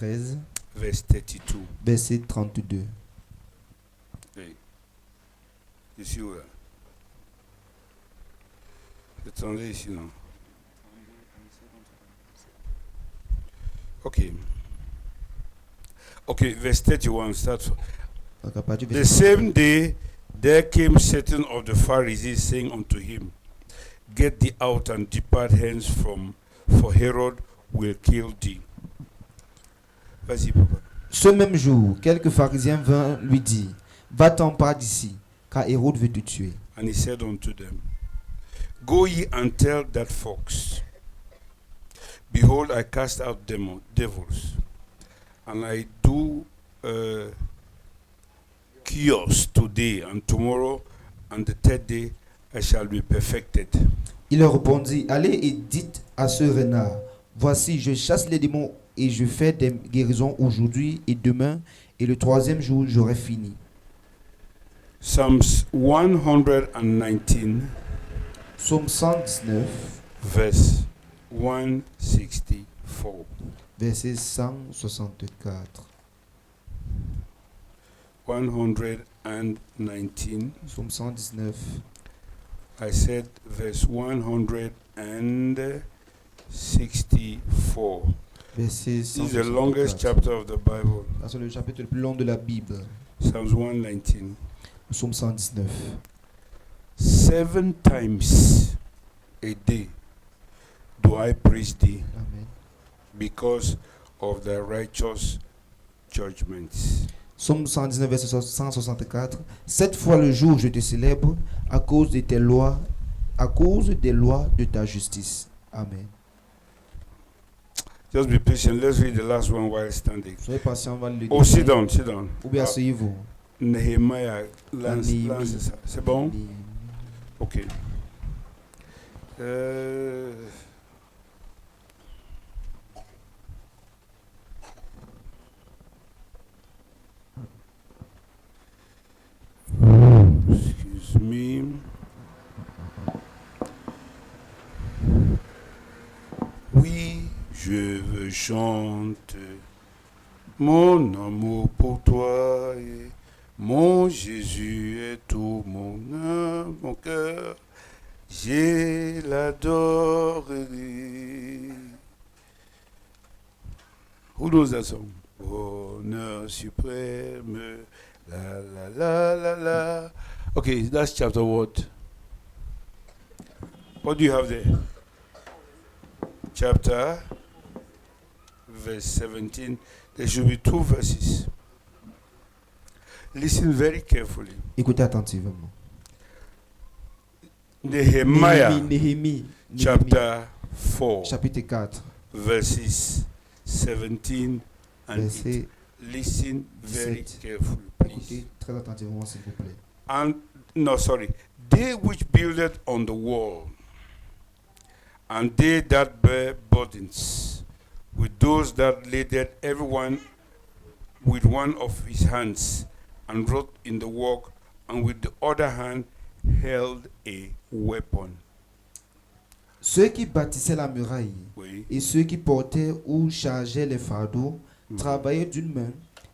13, verse 32. verset 32. Hey. You see where? Attendez ici, non? Okay. Okay, verse 31 starts. Donc à partir du The verset same day there came certain of the Pharisees saying unto him, Get thee out and depart hence for Herod will kill thee. Vas-y, papa. Ce même jour, quelques pharisiens vinrent lui dire, Va-t'en pas d'ici, car Hérode veut te tuer. And he said unto them, Go ye and tell that fox, Behold, I cast out devils, and I do cures today and tomorrow, and the third day I shall be perfected. Il leur répondit, Allez et dites à ce renard, Voici, je chasse les démons et je fais des guérisons aujourd'hui et demain, et le troisième jour, j'aurai fini. Psalms 119, Psaume 119, verse 164. verset 164. 119. Psaume 119, I said verse 164. verset This is the longest 164. chapter of the Bible. C'est le chapitre le plus long de la Bible. Psalms 119. Psaume 119. 7 times a day do I praise thee Amen. because of thy righteous judgments. Psaume 119, verset 164. 7 fois le jour, je te célèbre à cause de tes lois, à cause des lois de ta justice. Amen. Just be patient. Let's read the last one while standing. Soyez patient, on va le lire. Oh, sit down, sit down. Ou bien asseyez-vous. Nehemiah, Lance, Néhémie. c'est bon? Néhémie. Ok. Excuse me. Oui, je veux chanter mon amour pour toi et mon Jésus est tout mon âme, mon cœur. Je l'adorerai. Who knows that song? Bonheur suprême, la la la la la. Okay, that's chapter what? What do you have there? Chapter, verse 17. There should be 2 verses. Listen very carefully. Écoutez attentivement. Nehemiah, Néhémie, chapter 4, chapitre 4, verses 17 and 18. verset Listen very 17. carefully, please. Écoutez très attentivement, s'il vous plaît. And no, sorry. They which builded on the wall, and they that bear burdens, with those that labored everyone with one of his hands, and wrought in the work, and with the other hand held a weapon. Ceux qui bâtissaient la muraille Oui. et ceux qui portaient ou chargeaient les fardeaux travaillaient d'une main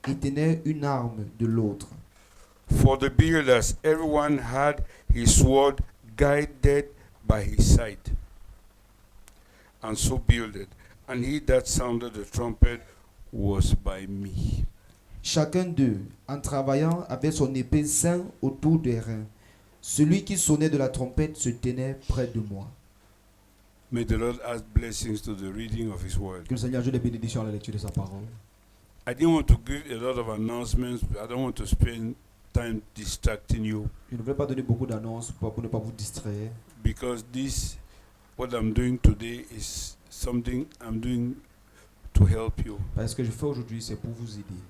et tenaient une arme de l'autre. For the builders, everyone had his sword guided by his side, and so builded. And he that sounded the trumpet was by me. Chacun d'eux, en travaillant, avait son épée ceinte autour des reins. Celui qui sonnait de la trompette se tenait près de moi. May the Lord add blessings to the reading of his word. Que le Seigneur ajoute des bénédictions à la lecture de sa parole. I didn't want to give a lot of announcements. I don't want to spend time distracting you, Je ne voulais pas donner beaucoup d'annonces pour ne pas vous distraire. because this, what I'm doing today, is something I'm doing to help you. Parce que ce que je fais aujourd'hui, c'est pour vous aider.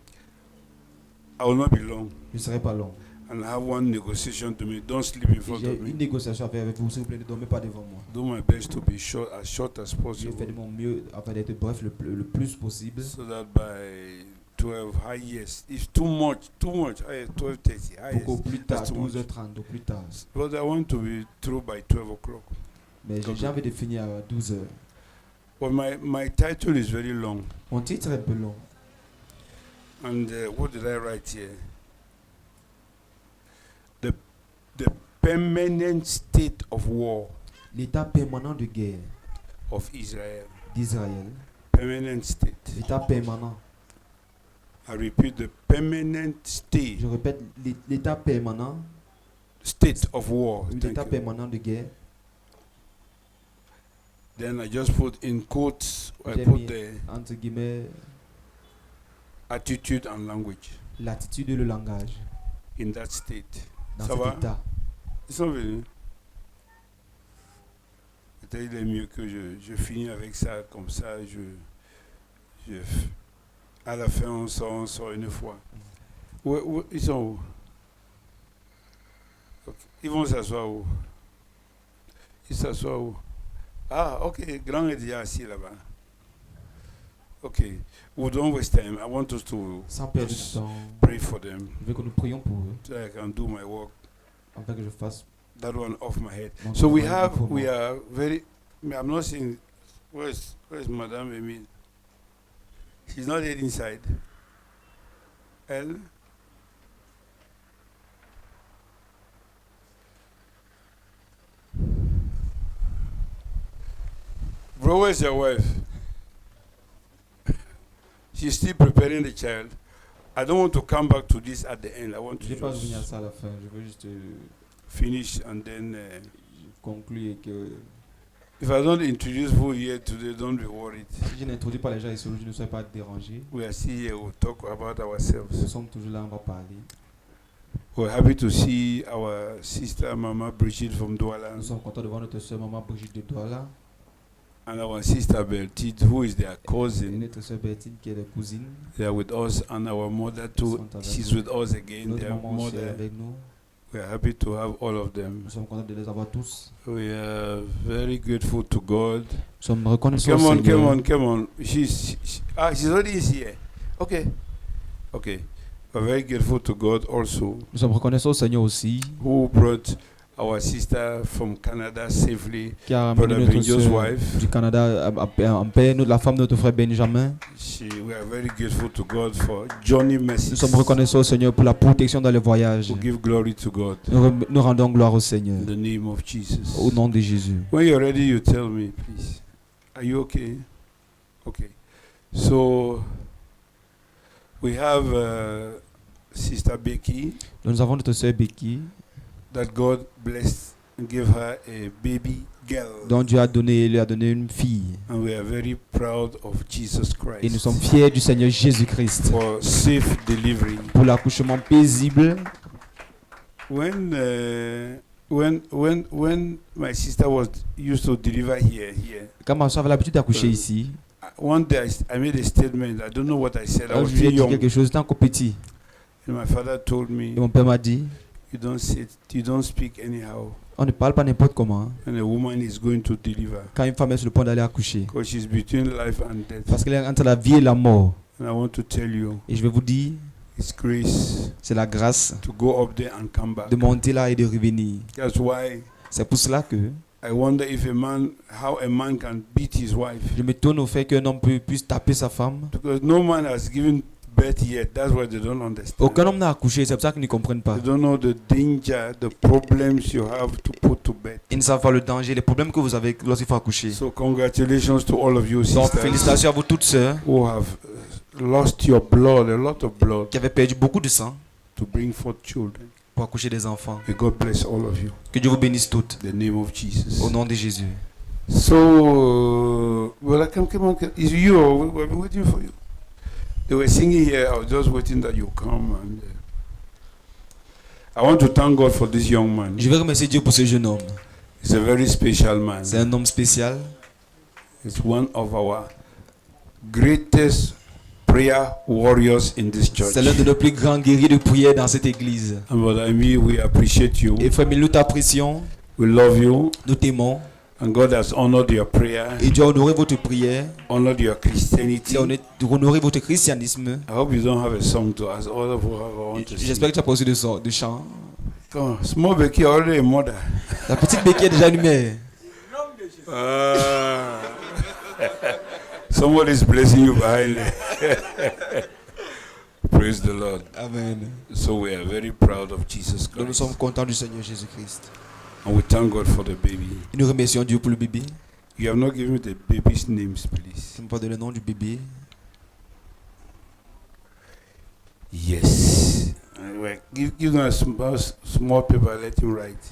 I will not be long. Je ne serai pas long. And I have one negotiation to make. Don't sleep in Et front j'ai of une me. négociation à faire avec vous. S'il vous plaît, ne dormez pas devant moi. Do my best to be short as Je vais possible, faire de mon mieux afin d'être bref le plus possible. so that by 12 highest, if too much, highest 12:30, highest. Beaucoup plus tard, That's too much. 12h30 ou plus tard. But I want to be through by 12 o'clock. Mais j'ai envie de finir à 12h. But my title is very long. Mon titre est un peu long. And what did I write here? The permanent state of war L'état permanent de guerre of Israel. d'Israël. Permanent state. L'état permanent. I repeat, the permanent state. Je répète, l'état permanent. State of war. L'état permanent de guerre. Then I just put in quotes, I J'ai put mis, the entre guillemets, attitude and language l'attitude et le langage in that state. dans Ça cet va? état. Ils sont venus. Peut-être il est mieux que je finis avec ça, comme ça, à la fin, on sort une fois. Ils sont où? Okay. Ils vont s'asseoir où? Ils s'assoient où? Ah, ok, Grand est déjà assis là-bas. Ok, we don't waste time. I want us to Sans perdre de just temps, pray for them je veux que nous prions pour eux, so I can do my work. afin que je fasse That one off my head. mon So we travail are very. I'm not saying. Where's Madame Emile? She's not yet inside. Elle. Bro, where's your wife? She's still preparing the child. I don't want to come back to this at the end. I want Je to ne vais pas revenir à just ça à la fin, je veux juste finish and then. conclure que If I don't introduce who here today, don't be worried. si je n'introduis pas les gens ici, je ne sois pas dérangé. We are still here. We'll talk about Nous ourselves. sommes toujours là, on va parler. We're happy to see our sister Mama Brigitte from Douala Nous sommes contents de voir notre soeur maman Brigitte de Douala and our sister Bertide, who is their et cousin. notre soeur Bertine qui est la cousine. They are with us, and our mother too. Sont avec She's nous. with us again. Notre Their maman aussi est mother. avec nous. We are happy to have all of them. Nous sommes contents de les avoir tous. We are very grateful to God. Nous sommes reconnaissants Come au on, Seigneur. come on, come on. She's already here. Okay. We're very grateful to God also, Nous sommes reconnaissants au Seigneur aussi, who brought our sister from Canada safely. qui a Brother ramené notre Benjo's soeur wife. du Canada en paix, la femme de notre frère Benjamin. We are very grateful to God for Johnny Mercy. Nous sommes reconnaissants au Seigneur pour la protection dans le voyage. We give glory to God. Nous rendons gloire au Seigneur. In the name of Jesus. Au nom de Jésus. When you're ready, you tell me, please. Are you okay? Okay. So we have Sister Becky, Nous avons notre sœur Becky, that God blessed and gave her a baby girl. dont Dieu lui a donné une fille. And we are very proud of Jesus Et nous Christ sommes fiers du Seigneur Jésus-Christ for safe delivery. pour l'accouchement paisible. When my sister was used to deliver here, Quand ma soeur avait l'habitude d'accoucher ici, one day I made a statement. I don't know what I said. I alors was je lui ai still dit young. quelque chose, j'étais encore petit. And my father told Et me, mon père m'a dit, you don't speak anyhow. on ne parle pas n'importe comment And a woman is going to deliver. quand une femme est sur le point d'aller accoucher. Because she's between life and death. Parce qu'elle est entre la vie et la mort. And I want to tell you, Et je vais vous dire, it's grace c'est la grâce to go up there and come back. de monter là et de revenir. That's why C'est pour cela que I wonder if how a man can beat his wife. je m'étonne au fait qu'un homme puisse taper sa femme. Because no man has given birth yet. That's why they don't understand. Aucun homme n'a accouché, c'est pour ça qu'ils ne comprennent pas. They don't know the danger, the problems you have to put to bed. Ils ne savent pas le danger, les problèmes que vous avez lorsqu'il faut accoucher. So congratulations to all of you Donc sisters félicitations à vous toutes sœurs who have lost your blood, a lot of blood, qui avez perdu beaucoup de sang to bring forth children. pour accoucher des enfants. May God bless all of you. Que Dieu vous bénisse toutes. In the name of Jesus. Au nom de Jésus. So, well, come on. Is you? We've been waiting for you. They were singing here. I was just waiting that you come. And I want to thank God for this young man. Je vais remercier Dieu pour ce jeune homme. He's a very special man. C'est un homme spécial. He's one of our greatest prayer warriors in this church. C'est l'un de nos plus grands guerriers de prière dans cette église. And Brother Amy, we appreciate you. Et frère, nous t'apprécions, We love you. nous t'aimons. And God has honored your prayer, Et Dieu a honoré votre prière. honored your Christianity. Il a honoré votre christianisme. I hope you don't have a song to us. All of us want to sing. J'espère que tu as pas aussi de chant. Come on, small Becky already a mother. La petite Becky est déjà une mère. Somebody's blessing you behind there. Praise the Lord. Amen. So we are very proud of Jesus Nous Christ. sommes contents du Seigneur Jésus-Christ. And we thank God for the baby. Et nous remercions Dieu pour le bébé. You have not given me the baby's names, please. Je ne pas donner le nom du bébé. Yes. Well, give them a small paper, let him write.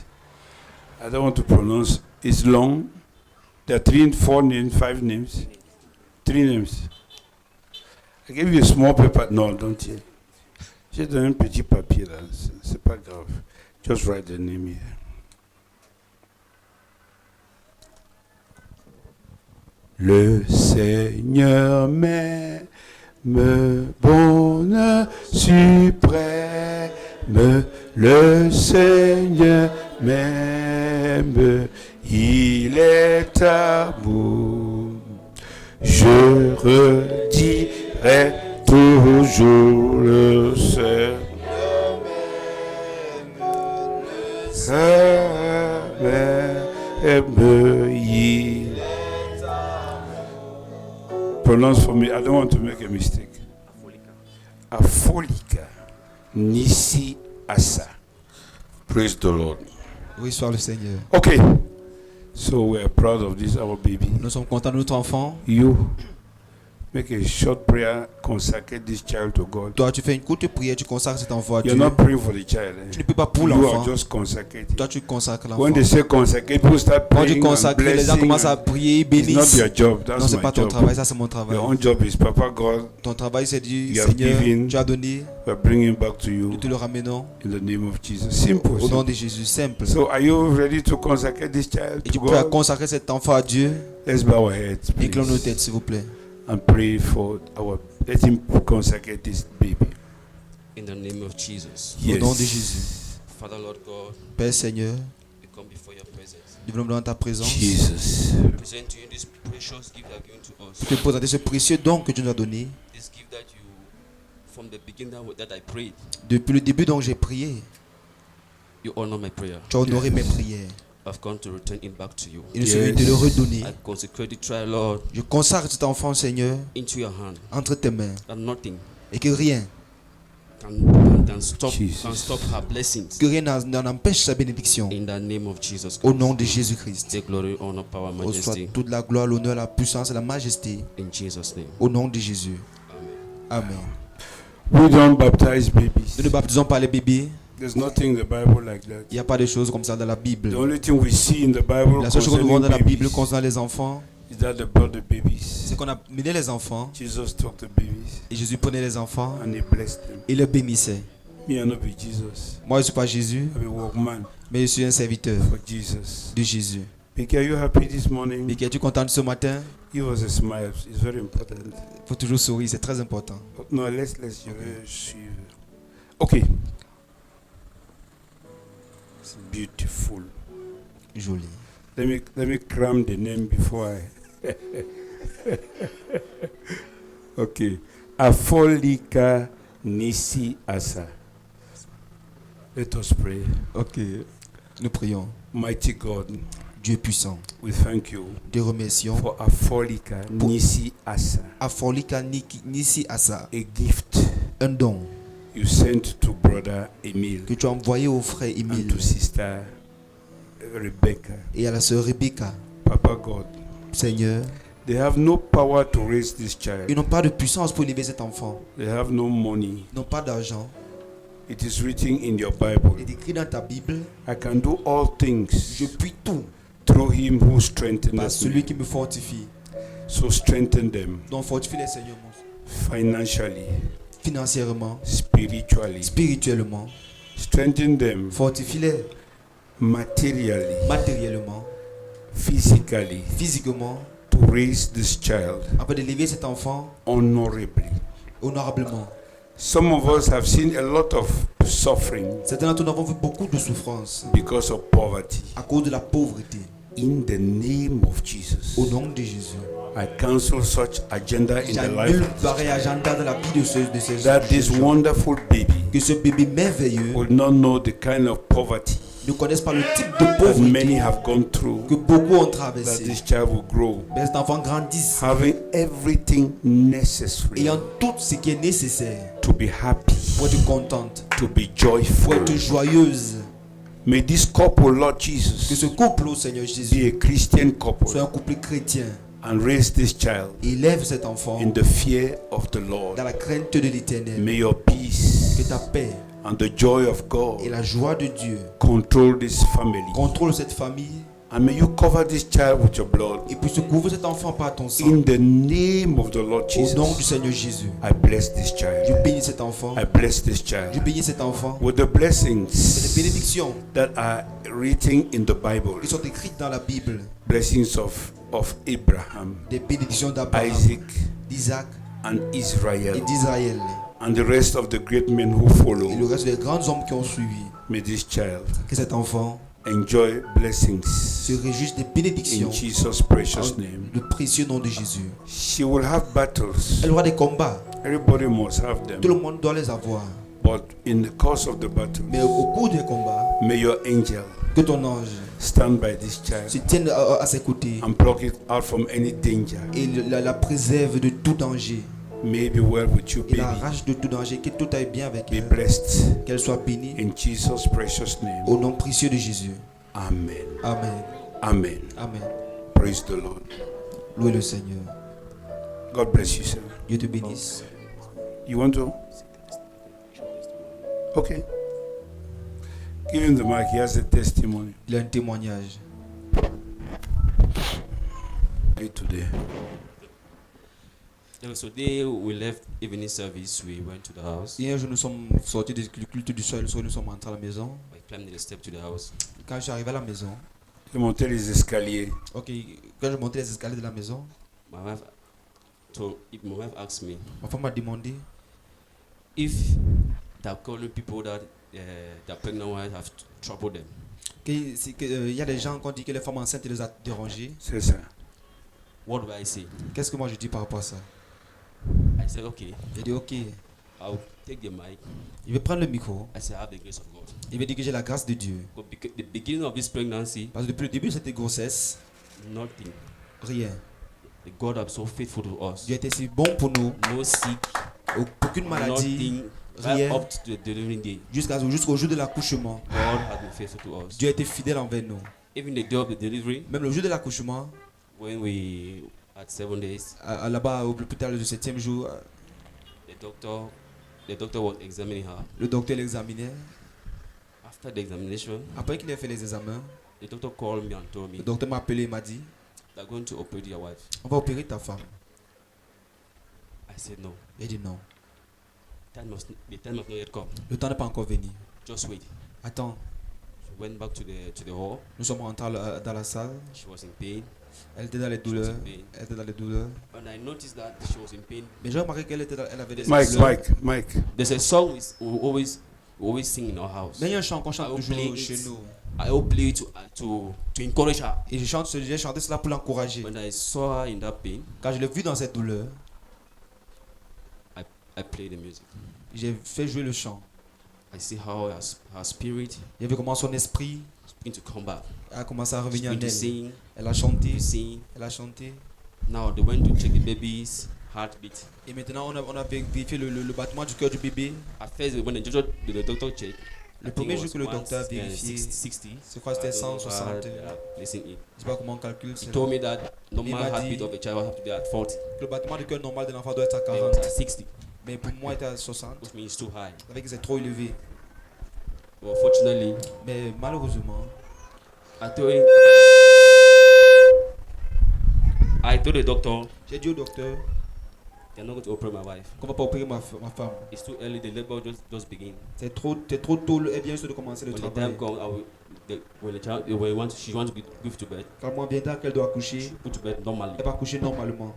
I don't want to pronounce. It's long. There are 3, 4 names, 5 names. 3 names. I gave you a small paper. No, don't you? J'ai donné un petit papier là. C'est pas grave. Just write the name here. Le Seigneur m'aime, bonheur suprême. Le Seigneur m'aime, il est amour. Je redirai toujours le Seigneur m'aime, il pronounce for me. I don't want to make a mistake. Afolika. Nisi Asa. Praise the Lord. Oui, soit le Seigneur. Okay. So we are proud of this, our baby. Nous sommes contents de notre enfant. You make a short prayer, consecrate this child to God. Toi, tu fais une courte prière, tu consacres cet enfant à Dieu. You're not praying for the child. Tu ne peux pas pour You l'enfant. are just consecrating. Toi, tu consacres l'enfant. When they say consecrate, people start Quand tu praying and consacres, les gens blessing. commencent à prier, It's not bénissent. your job. Non, That's c'est my pas ton job. travail, ça c'est mon travail. Your own job is, Papa God, Ton travail, c'est dire, You have Seigneur, given. tu as donné, we're bringing back to you nous te le ramenons in the name of Jesus. Simple. au nom de Jésus, simple. So are you ready to consecrate this child Et tu to peux God? consacrer cet enfant à Dieu. Let's bow our heads, Incline nos please, têtes, s'il vous plaît. and pray for our. Let him consecrate this baby. In the name of Jesus. Au nom de Jésus. Father, Lord God, Père Seigneur, we come before your presence. nous venons dans ta présence. Jesus. We present to you this precious gift you have given to us. Te présenter ce précieux don que tu nous as donné. This gift that you, from the beginning that I prayed, Depuis le début dont j'ai prié, you honor my prayer. tu as honoré Yes. mes prières. I've come to return it back to you. Et nous sommes venus te le redonner. I consecrate the trial, Lord, Je consacre cet enfant, Seigneur, into your hand. entre tes mains. That nothing Et que rien, can stop Jesus. her blessings. que rien n'en empêche sa bénédiction. In the name of Jesus Au Christ. nom de Jésus-Christ. Take glory, honor, power, Reçois majesty. toute la gloire, l'honneur, la puissance et la majesté. In Jesus' name. Au nom de Jésus. Amen. Amen. We don't baptize babies. Nous ne baptisons pas les bébés. There's nothing in the Bible like that. Il n'y a pas de choses comme ça dans la Bible. The only thing we see in the Bible La seule chose que nous voyons concerning dans la Bible babies concernant les enfants, is that they brought the babies. c'est qu'on a mené les enfants Jesus took the babies et Jésus prenait les enfants and he blessed them. et les bénissait. Me, I not be Jesus. Moi, je ne suis pas Jésus, I'm a workman mais je suis un serviteur for Jesus. de Jésus. Vicky, are you happy this morning? Et es-tu content ce matin? Give us a smile. It's very important. Il faut toujours sourire, c'est très important. No, let's okay. It's beautiful. Joli. Let me cram the name before I. Okay. Afolika Nisi Asa. Let us pray. Ok. Nous prions. Mighty God, Dieu puissant, we thank you te remercions for Afolika Nisi Asa, Afolika Nisi Asa, a gift un don you sent to brother Emile que tu as envoyé au frère and Émile to sister Rebecca. et à la sœur Rebecca. Papa God, Seigneur, they have no power to raise this ils child. n'ont pas de puissance pour élever cet enfant. They have no money. Ils n'ont pas d'argent. It is written in your Bible. Il est écrit dans ta Bible, I can do all je things puis tout through him who par strengthens celui me. qui me fortifie. So strengthen them Donc fortifie les Seigneurs financially, financièrement, spiritually. spirituellement. Strengthen them Fortifie-les materially, matériellement, physically, physiquement, to raise this child afin d'élever cet enfant honorably. honorablement. Some of us have seen a lot of suffering Certains d'entre nous avons vu beaucoup de souffrances because of poverty. à cause de la pauvreté. In the name of Jesus, Au nom de Jésus. I cancel such agenda in the J'annule life pareil agenda dans la vie de ces that this gens. wonderful baby Que ce bébé merveilleux will not know the kind of poverty ne connaisse pas le type de that many pauvreté have gone through, que beaucoup ont that traversé. this child will grow, Mais cet enfant grandisse having everything necessary ayant tout ce qui est nécessaire to to be happy, pour être contente, to be pour joyful. être joyeuse. May this couple, Lord Que Jesus, ce couple, au Seigneur be Jésus, a Christian soit couple un couple chrétien. and raise this child Élève cet enfant in the fear of the Lord. dans la crainte de l'Éternel. May your Que peace ta paix and the joy of et God la joie de Dieu control this family. contrôlent cette famille And may you cover this child with your blood. et puisse couvrir cet enfant par ton sang. In the name of the Lord Au nom du Jesus, Seigneur Jésus, I bless this je child. bénis cet enfant. I bless this Je child bénis cet enfant. with the Et les blessings bénédictions that are written in the Bible. qui sont écrites dans la Bible, Blessings of Abraham, des bénédictions d'Abraham, Isaac, d'Isaac and et Israel, d'Israël, and the rest of the great men who et le follow. reste des grands hommes qui ont suivi. May this child Que cet enfant enjoy se blessings réjouisse des in bénédictions Jesus' precious name. le précieux nom de Jésus. She will have battles. Elle aura des combats. Everybody must have Tout them. le monde doit les avoir. But in the course of the battle, Mais au cours des combats, may your angel que ton ange stand by this se child tienne à ses côtés and pluck it out from any danger. et la préserve de tout danger. May be well with you, Il baby. arrache de tout danger, que tout aille bien avec Be elle, blessed qu'elle soit bénie in Jesus' precious name. au nom précieux de Jésus. Amen. Amen. Amen. Amen. Praise the Lord. Louez le Seigneur. God bless you, sir. Dieu te bénisse. You want to? Okay. Give him the mic. He has a testimony. Il a un témoignage. Today. So today we left evening service. We went to the house. Hier, nous sommes sortis du culte du soir. Le soir, nous sommes rentrés à la maison. I climbed the step to the house. Quand je suis arrivé à la maison, He montait les escaliers. ok, quand je montais les escaliers de la maison, My wife asked me ma femme m'a demandé if the calling people that the pregnant wives have troubled them. qu'il y a des gens qui ont dit que les femmes enceintes les a dérangées. C'est ça. What do I say? Qu'est-ce que moi je dis par rapport à ça? I said, okay, J'ai dit ok, I'll take the mic. je vais prendre le micro. I said, I have the grace of God. Je vais dire que j'ai la grâce de Dieu. But the beginning of this pregnancy, Parce que depuis le début de cette grossesse, nothing. rien. The God is so faithful to us. Dieu a été si bon pour nous. No sick, Aucune maladie, nothing. Right rien. up to the delivery day, Jusqu'au jour de l'accouchement. God has been faithful to us. Dieu a été fidèle envers nous. Even the day of the delivery, Même le jour de l'accouchement, when we had 7 days, là-bas, au plus tard, le 7e jour, the doctor was examining her. le docteur l'examinait. After the examination, Après qu'il ait fait les examens, the doctor called me and told me, le docteur m'a appelé et m'a dit, they're going to operate your wife. on va opérer ta femme. I said no. Il a dit non. The time must not yet come. Le temps n'est pas encore venu. Just wait. Attends, She went back to the hall. nous sommes rentrés dans la salle. She was in pain. Elle était dans les douleurs. Elle était dans les douleurs. And I noticed that she was in pain. Mais j'ai remarqué qu'elle avait des Mike, douleurs. Mike. There's a song we always sing in our house. Mais il y a un chant qu'on I chante will play toujours chez it. nous. I will play it to encourage her. Et j'ai chanté cela pour l'encourager. When I saw her in that pain, Quand je l'ai vu dans cette douleur, I played the music. j'ai fait jouer le chant. I see how her spirit J'ai vu comment son esprit is beginning to come back. a commencé à She's revenir en beginning to elle. sing, Elle a chanté. to sing. Elle a chanté. Now they went to check the baby's heartbeat. Et maintenant, on a vérifié le battement du cœur du bébé. At first, when the doctor checked, Le premier jour que le docteur a vérifié, 60. je crois que c'était I don't know 160. how they are placing it. Je sais pas comment on calcule. He c'est told me that m'a normal dit- heartbeat of a child have to be at 40. Le battement du cœur normal de l'enfant doit être à But it was 40. at 60, Mais pour moi, il était à 60. which means too high. Ça fait que c'est trop élevé. But fortunately, Mais malheureusement, I told the doctor, j'ai dit au docteur they're not going to operate my wife. qu'on va pas opérer ma femme. It's too early. The labor just begin. C'est trop tôt. Elle vient juste de commencer le When the travail. time comes, she wants to give to bed, Quand le moment viendra qu'elle doit accoucher, put to bed normally. elle va accoucher normalement.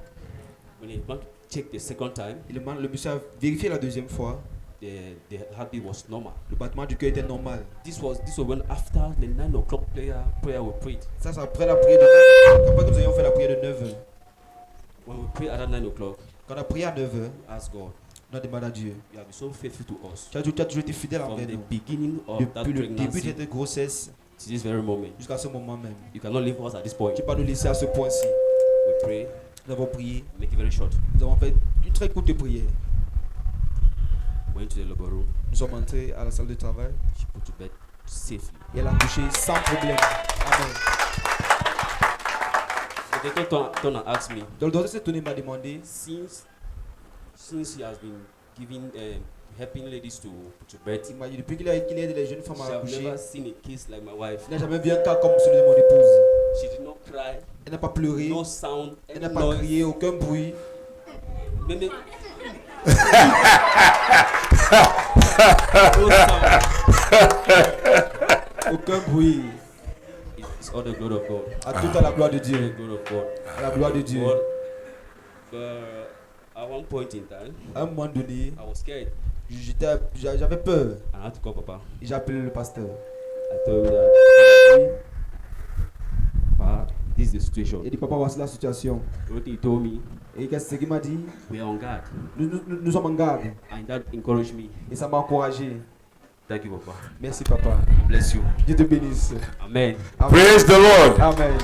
When they want to check the second time, Et le monsieur a vérifié la deuxième fois. the heartbeat was normal. Le battement du cœur était normal. This was when after the 9 o'clock prayer we prayed. Ça, c'est après la prière de 9h. Après que nous ayons fait la prière de 9h. When we prayed at 9 o'clock, Quand on a prié à 9h, we asked God, on a demandé à Dieu. you have been so faithful to us. Tu as toujours été fidèle From envers the nous. beginning of that Depuis le début de pregnancy cette grossesse to this very moment, jusqu'à ce moment même. you cannot leave us at this point. Tu ne peux pas nous laisser à ce point-ci. We pray, Nous avons prié. make it very short. Nous avons fait une très courte prière. went to the labor room. Nous sommes entrés à la salle de travail She put to bed safely. et elle a couché sans problème. Amen. The doctor turned and asked me, Donc le docteur s'est tourné et m'a demandé, since he has been giving helping ladies to put to bed, il m'a dit depuis qu'il aide les jeunes femmes she à have accoucher, never seen a case like my wife. il n'a jamais vu un cas comme celui de mon épouse. She did not cry, Elle n'a pas pleuré, no sound, elle any n'a pas noise. crié, aucun bruit. Maybe no sound. Aucun bruit. It's all the glory of God. À toute la gloire de The Dieu. glory of God. À la gloire de Dieu. But at one point in time, À un moment donné, I was scared. j'avais peur. I had to call Papa. Et j'ai appelé le pasteur. I told him that, Papa, this is the situation. Il dit, papa, voici la situation. The only thing he told me, Et qu'est-ce qu'il m'a dit? we are on guard. Nous sommes en garde. And that encouraged me. Et ça m'a encouragé. Thank you, Papa. Merci, papa. Bless you. Dieu te bénisse. Amen. Amen. Praise the Lord. Amen.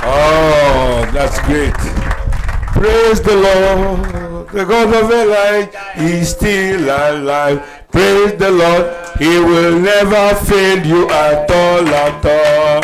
Oh, that's great. Praise the Lord. The God of Elijah is still alive. Praise the Lord. He will never fail you at all, at all.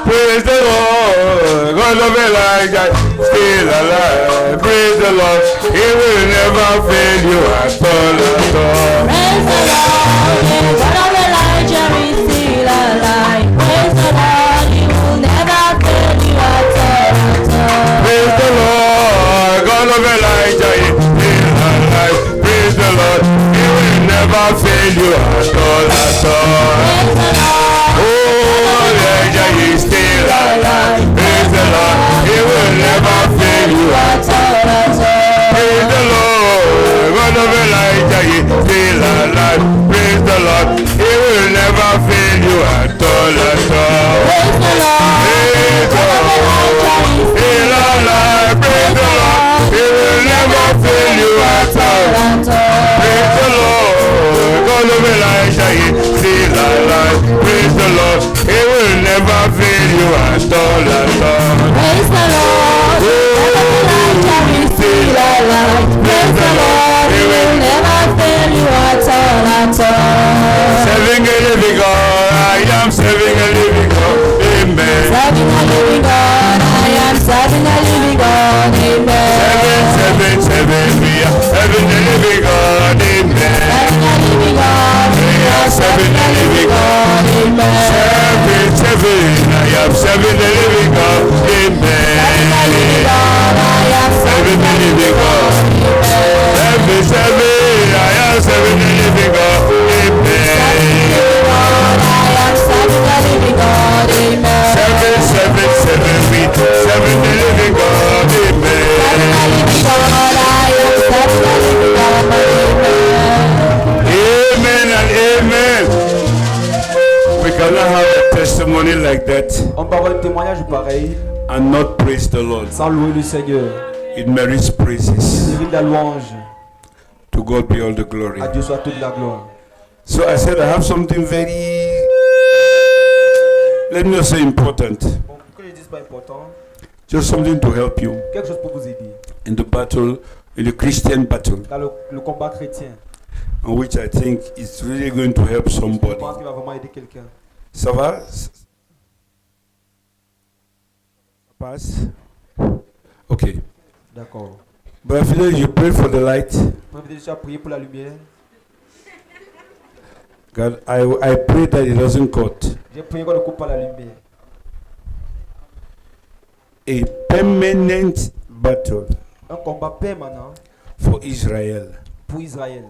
Praise the Lord, God of Elijah, still alive. Praise the Lord, He will never fail you at all, at all. Praise the Lord, the God of Elijah is still alive. Praise the Lord, He will never fail you at all, at all. Praise the Lord, God of Elijah is still alive. Praise the Lord, He will never fail you at all, at all. Praise the Lord, Oh, Elijah is still alive. Praise the Lord, He will never fail you at all. at all, at all. Praise the Lord, God of Elijah is still alive. Praise the Lord, He will never fail you at all, at all. Praise the Lord, Praise the God of Lord, Elijah is still alive. Praise the Lord, He will never fail you at all. at all. Praise the Lord, God of Elijah is still alive. Praise the Lord, He will never fail you at all, at all. Praise the Lord, God of Elijah is still alive. Praise the Lord, He will never fail you at all, at all. Serving a living God, I am serving a living God. Amen. Serving a living God, I am serving a living God, amen. Seven, we are serving a living God. Amen. Serving a living God, We are serving a living God. amen. Seven, I am serving a living God. Amen. Serving a living God, I am Serving a living God. Seven, I am serving a living God. Amen. God, I am serving a living God, amen. Seven, we serving a living God. Serving a Amen. living God, I am serving a living God, amen. Amen and amen. We cannot have a testimony like that On peut avoir un témoignage pareil and not praise the Lord. sans louer le Seigneur. It merits praises. Il mérite la louange. To God be all the glory. À Dieu soit toute la gloire. So I said I have something very, let me not say important, Bon, pourquoi je dis pas important? just something to help you Quelque chose pour vous aider. in the battle, in the Christian battle, Dans le combat chrétien, on which I think is really going to help je somebody. pense qu'il va vraiment aider quelqu'un. Ça va? Ça passe? Okay. D'accord. But Fidel, you pray for the light. Vous pouvez déjà prier pour la lumière. God, I pray that it doesn't cut. J'ai prié qu'on ne coupe pas la lumière. A permanent battle Un combat permanent for Israel. pour Israël.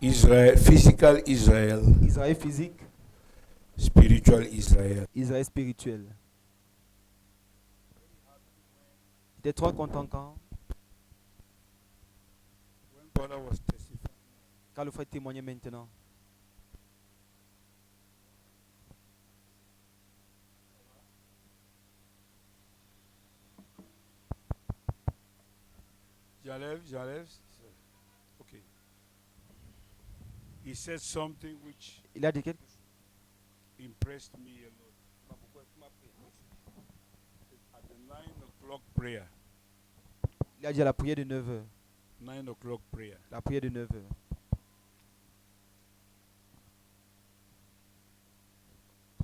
Israel, physical Israel, Israël physique, spiritual Israel. Israël spirituel. J'étais trop content quand le frère témoignait maintenant. J'enlève. Okay. He said something which Il a dit quelque chose impressed me a lot. o'clock prayer. Il a dit à la prière de 9h. 9 o'clock prayer. La prière de 9h.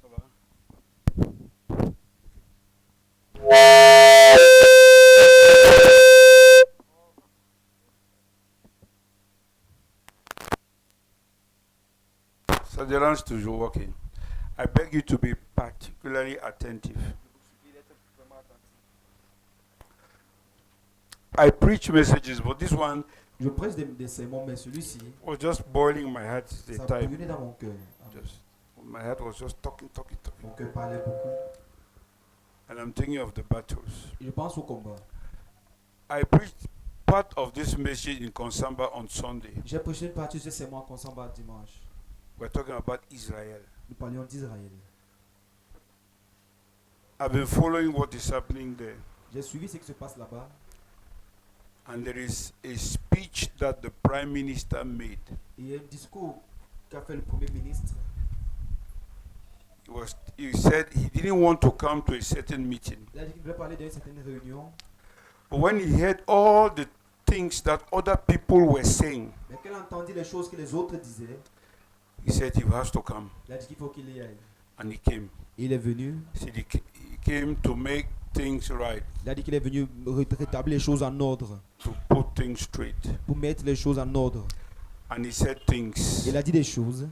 Ça va? Ça dérange toujours, ok. I beg you to be particularly attentive. I preach messages, but this one Je prêche des sermons, mais celui-ci, was just boiling my heart the ça time. brûlait dans mon cœur. Just, my heart was just talking. Mon cœur parlait beaucoup. And I'm thinking of the battles. Et je pense au combat. I preached part of this message in Konsamba on Sunday. J'ai prêché une partie de ce sermon à Konsamba dimanche. We're talking about Israel. Nous parlions d'Israël. I've been following what is happening there. J'ai suivi ce qui se passe là-bas. And there is a speech that the Prime Minister made. Et il y a un discours qu'a fait le Premier ministre. He said he didn't want to come to a certain meeting. Il a dit qu'il voulait parler d'une certaine réunion. But when he heard all the things that other people were saying, Mais quand il entendit les choses que les autres disaient, he said he has to come. il a dit qu'il faut qu'il y aille. And he came. Et il est venu. He said he came to make things right, Il a dit qu'il est venu rétablir les choses en ordre. to put things straight. Pour mettre les choses en ordre. And he said things Il a dit des choses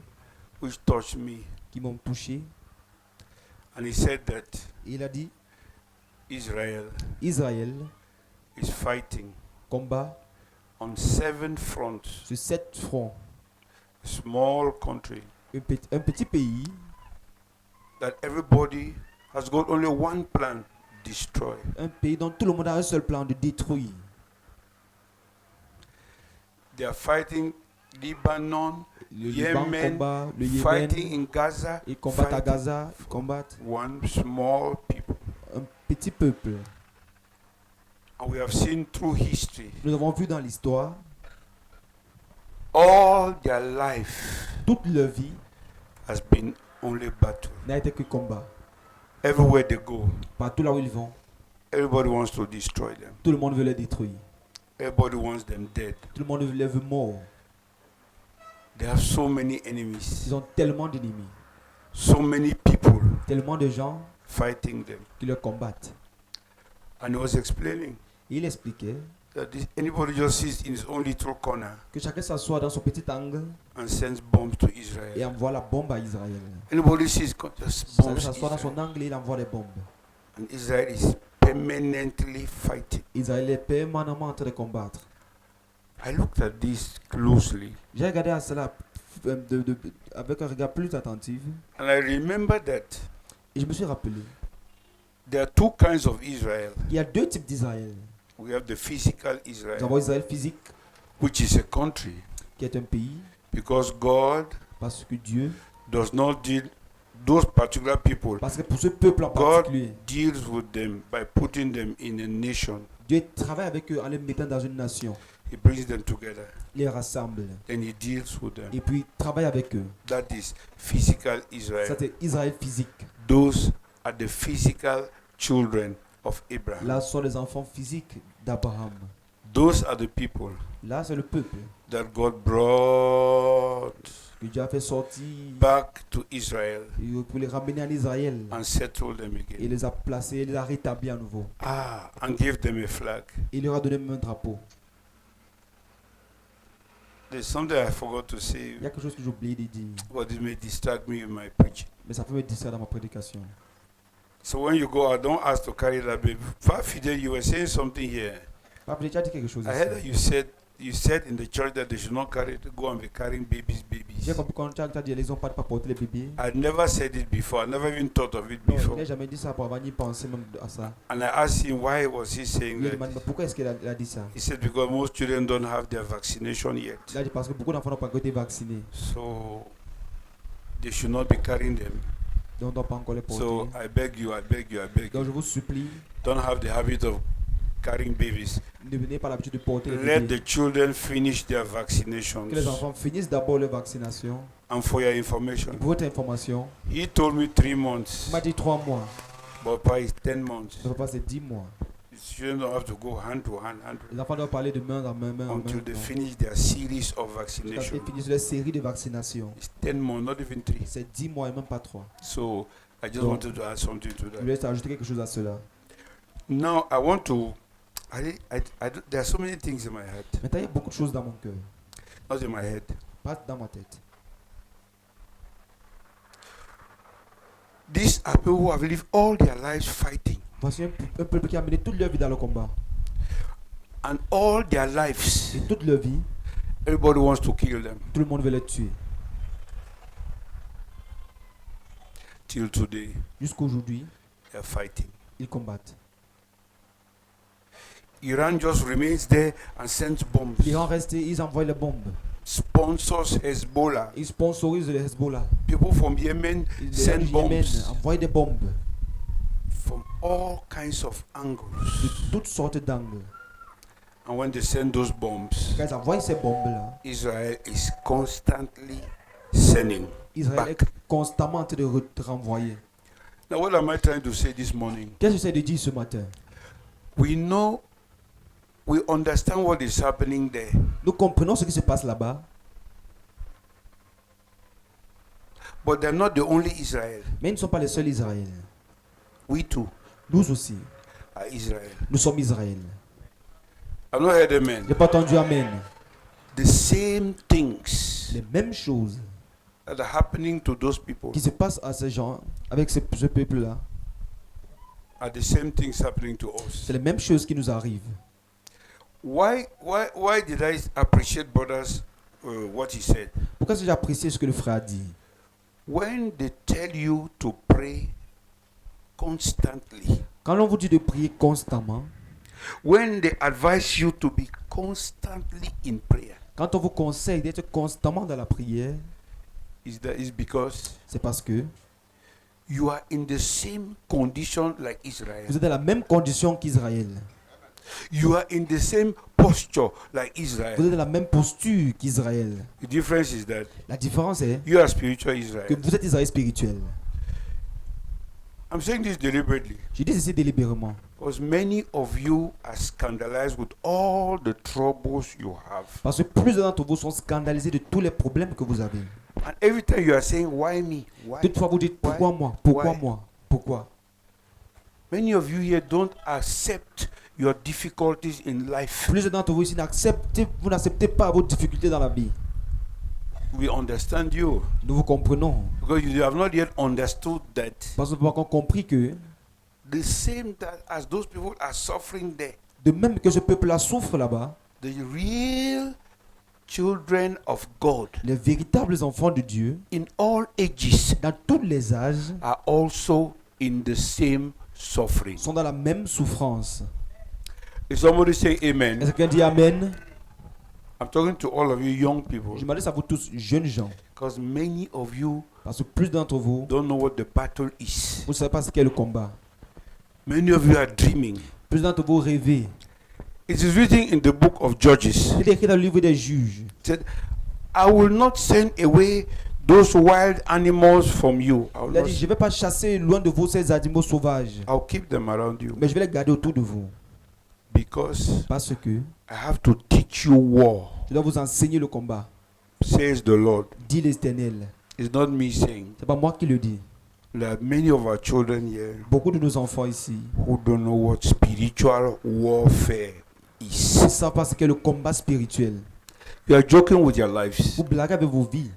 which touched me. qui m'ont touché. And he said that Et il a dit, Israel Israël is fighting combat on 7 fronts. sur 7 fronts. A small country Un petit pays that everybody has got only one plan: destroy. un pays dont tout le monde a un seul plan de détruire. They are fighting Lebanon, Le Liban Yemen, combat, le Yémen, fighting in Gaza, ils combattent à fighting Gaza, ils combattent one small people. un petit peuple. And we have seen through history, Nous avons vu dans l'histoire, all their life toute leur vie has been only battle. n'a été que combat. Everywhere they go, Partout là où ils vont, everybody wants to destroy them. tout le monde veut les détruire. Everybody wants them dead. Tout le monde les veut morts. They have so many enemies, Ils ont tellement d'ennemis, so many people tellement de gens fighting them. qui les combattent. And he was explaining Et il expliquait that anybody just sits in his own little corner que chacun s'assoit dans son petit angle and sends bombs to et Israel. envoie la bombe à Israël. Anybody sees just Chacun bombs. s'assoit dans Israel. son angle et il envoie des bombes. And Israel is permanently fighting. Israël est permanemment en train de combattre. I looked at this closely J'ai regardé à cela avec un regard plus attentif and I remember that et je me suis rappelé there are two kinds of Israel. qu'il y a deux types d'Israël. We have the physical Nous Israel, avons Israël physique, which is a country, qui est un pays, because God parce que Dieu, does not deal those particular people. parce que pour ce peuple en God particulier, deals with them by putting them in a nation. Dieu travaille avec eux en les mettant dans une nation, He brings them together. il les rassemble Then he deals with them. et puis il travaille avec eux. That is physical Ça Israel. c'est Israël physique. Those are the physical children of Abraham. Là sont les enfants physiques d'Abraham. Those are the people Là c'est le peuple that God brought que Dieu a fait sortir back to Israel pour les ramener en Israël. and settle them Il again. les a placés, il les a rétablis à nouveau. And give them a flag. Il leur a donné même un drapeau. There's something I forgot to say, Il y a quelque chose que j'ai oublié de dire, but it may distract me in my preaching. mais ça peut me distraire dans ma prédication. So when you go out, don't ask to carry that baby. Fidel, you were saying something here. Papa, j'ai déjà dit quelque chose I heard that ici. you said in the church that they should not go and be carrying babies. J'ai compris quand tu as dit qu'ils n'ont pas de pas porter les bébés. I never said it before. I never even thought of it Non, before. il n'a jamais dit ça pour avoir ni pensé même à ça. And I asked him why was he saying Il a that. demandé pourquoi est-ce qu'il a dit ça. He said because most children don't have their vaccination yet, Il a dit parce que beaucoup d'enfants n'ont pas encore été vaccinés. so they should not be carrying them. Donc on ne doit pas encore les porter. So I beg you, Donc je vous supplie, don't have the habit of carrying babies. ne venez pas l'habitude de porter les Let bébés. the children finish their vaccinations. Que les enfants finissent d'abord leur vaccination. And for your information, Pour votre information, he told me 3 months, il m'a dit 3 mois. but by 10 months. Le papa c'est 10 mois. Children don't have to go hand to hand, Les enfants doivent parler de main en main, until they finish their series of jusqu'à ce qu'ils vaccination. finissent leur série de vaccinations. It's 10 months, not even 3. C'est 10 mois et même pas 3. So I just Donc, wanted to add something to Je that. voulais ajouter quelque chose à cela. Now I want to. There are so many things in my head, Maintenant, il y a beaucoup de choses dans mon cœur, not in my head. pas dans ma tête. These are people who have lived all their lives fighting, Voici un peuple qui a mené toute leur vie dans le combat. and all their lives, Et toute leur vie, everybody wants to kill them. tout le monde veut les tuer. Till today, Jusqu'aujourd'hui, they're fighting. ils combattent. Iran just remains there and sends bombs. L'Iran reste, ils envoient les bombes. Sponsors Hezbollah. Ils sponsorisent le Hezbollah. People from Yemen Les send du Yémen bombs envoient des bombes from all kinds of angles. de toutes sortes d'angles. And when they send those bombs, Quand ils envoient ces bombes-là, Israel is constantly sending Israël back. est constamment en train de renvoyer. Now, what am I trying to say this morning? Qu'est-ce que j'essaie de dire ce matin? We understand what is happening there, Nous comprenons ce qui se passe là-bas, but they're not the only Israel. mais ils ne sont pas les seuls Israël. We too Nous aussi, are Israel. nous sommes Israël. I've not heard amen. J'ai pas entendu Amen. The same things Les mêmes choses that are happening to those people qui se passent à ces gens, avec ce peuple-là, are the same things happening to us. c'est les mêmes choses qui nous arrivent. Why did I appreciate brothers what he said? Pourquoi est-ce que j'ai apprécié ce que le frère a dit? When they tell you to pray constantly, Quand on vous dit de prier constamment, when they advise you to be constantly in prayer, quand on vous conseille d'être constamment dans la prière, is because c'est parce que you are in the same condition like Israel. vous êtes dans la même condition qu'Israël. You are in the same posture like Vous Israel. êtes dans la même posture qu'Israël. The difference is that La différence est you are spiritual que Israel. vous êtes Israël spirituel. I'm saying this deliberately Je dis ceci délibérément. because many of you are scandalized with all the troubles you have. Parce que plusieurs d'entre vous sont scandalisés de tous les problèmes que vous avez. And every time you are saying, why me? Why? Toutefois, vous dites pourquoi Why? moi? Pourquoi Why? moi? Pourquoi? Many of you here don't accept your difficulties in life. Plusieurs d'entre vous ici vous n'acceptez pas vos difficultés dans la vie. We understand you Nous vous comprenons. because you have not yet understood that Parce que nous avons compris que, the same that as those people are suffering there, de même que ce peuple-là souffre là-bas, the real children of God les véritables enfants de Dieu, in all ages dans tous les âges, are also in the same suffering. sont dans la même souffrance. Is somebody say Est-ce amen? que quelqu'un dit Amen? I'm talking to all of you young people Je m'adresse à vous tous, jeunes gens, because many of you parce que plus d'entre vous, don't know what the battle is. vous ne savez pas ce qu'est le combat. Many of you are dreaming. Plus d'entre vous rêvez. It is written in the book of Judges. Il est écrit dans le livre des juges. It said, I will not send away those wild animals from you. Il a dit, je ne vais pas chasser loin de vous ces animaux sauvages, I'll keep them around you mais je vais les garder autour de vous. because Parce que I have to teach you war, je dois vous enseigner le combat, says the Lord. dit l'Éternel. It's not me saying. Ce n'est pas moi qui le dis. There are many of our children here Beaucoup de nos enfants ici who don't know what spiritual warfare ne is. savent pas ce qu'est le combat spirituel. You are joking with your lives. Vous blaguez avec vos vies.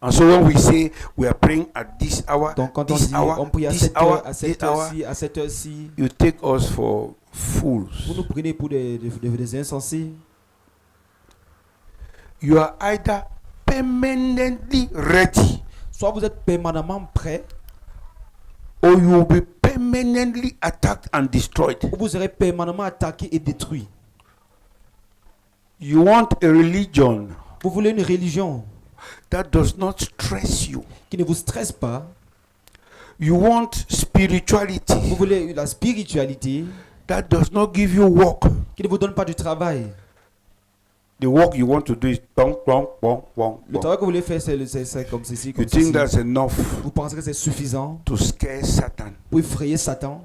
And so when we say we are praying at this hour, Donc quand on this dit hour, on prie à this cette hour, heure, à cette this hour, heure-ci, à cette heure-ci, you take us for vous fools. nous prenez pour des insensés. You are either permanently ready Soit vous êtes permanemment prêt, or you will be permanently attacked and destroyed. ou vous serez permanemment attaqué et détruit. You want a religion Vous voulez une religion that does not stress you. qui ne vous stresse pas. You want spirituality Vous voulez la spiritualité that does not give you work. qui ne vous donne pas du travail. The work you want to do is bong, bong, bong, bong, Le bong. travail que vous voulez faire, c'est comme ceci, You comme think ceci. that's enough Vous pensez que c'est suffisant to scare Satan. pour effrayer Satan?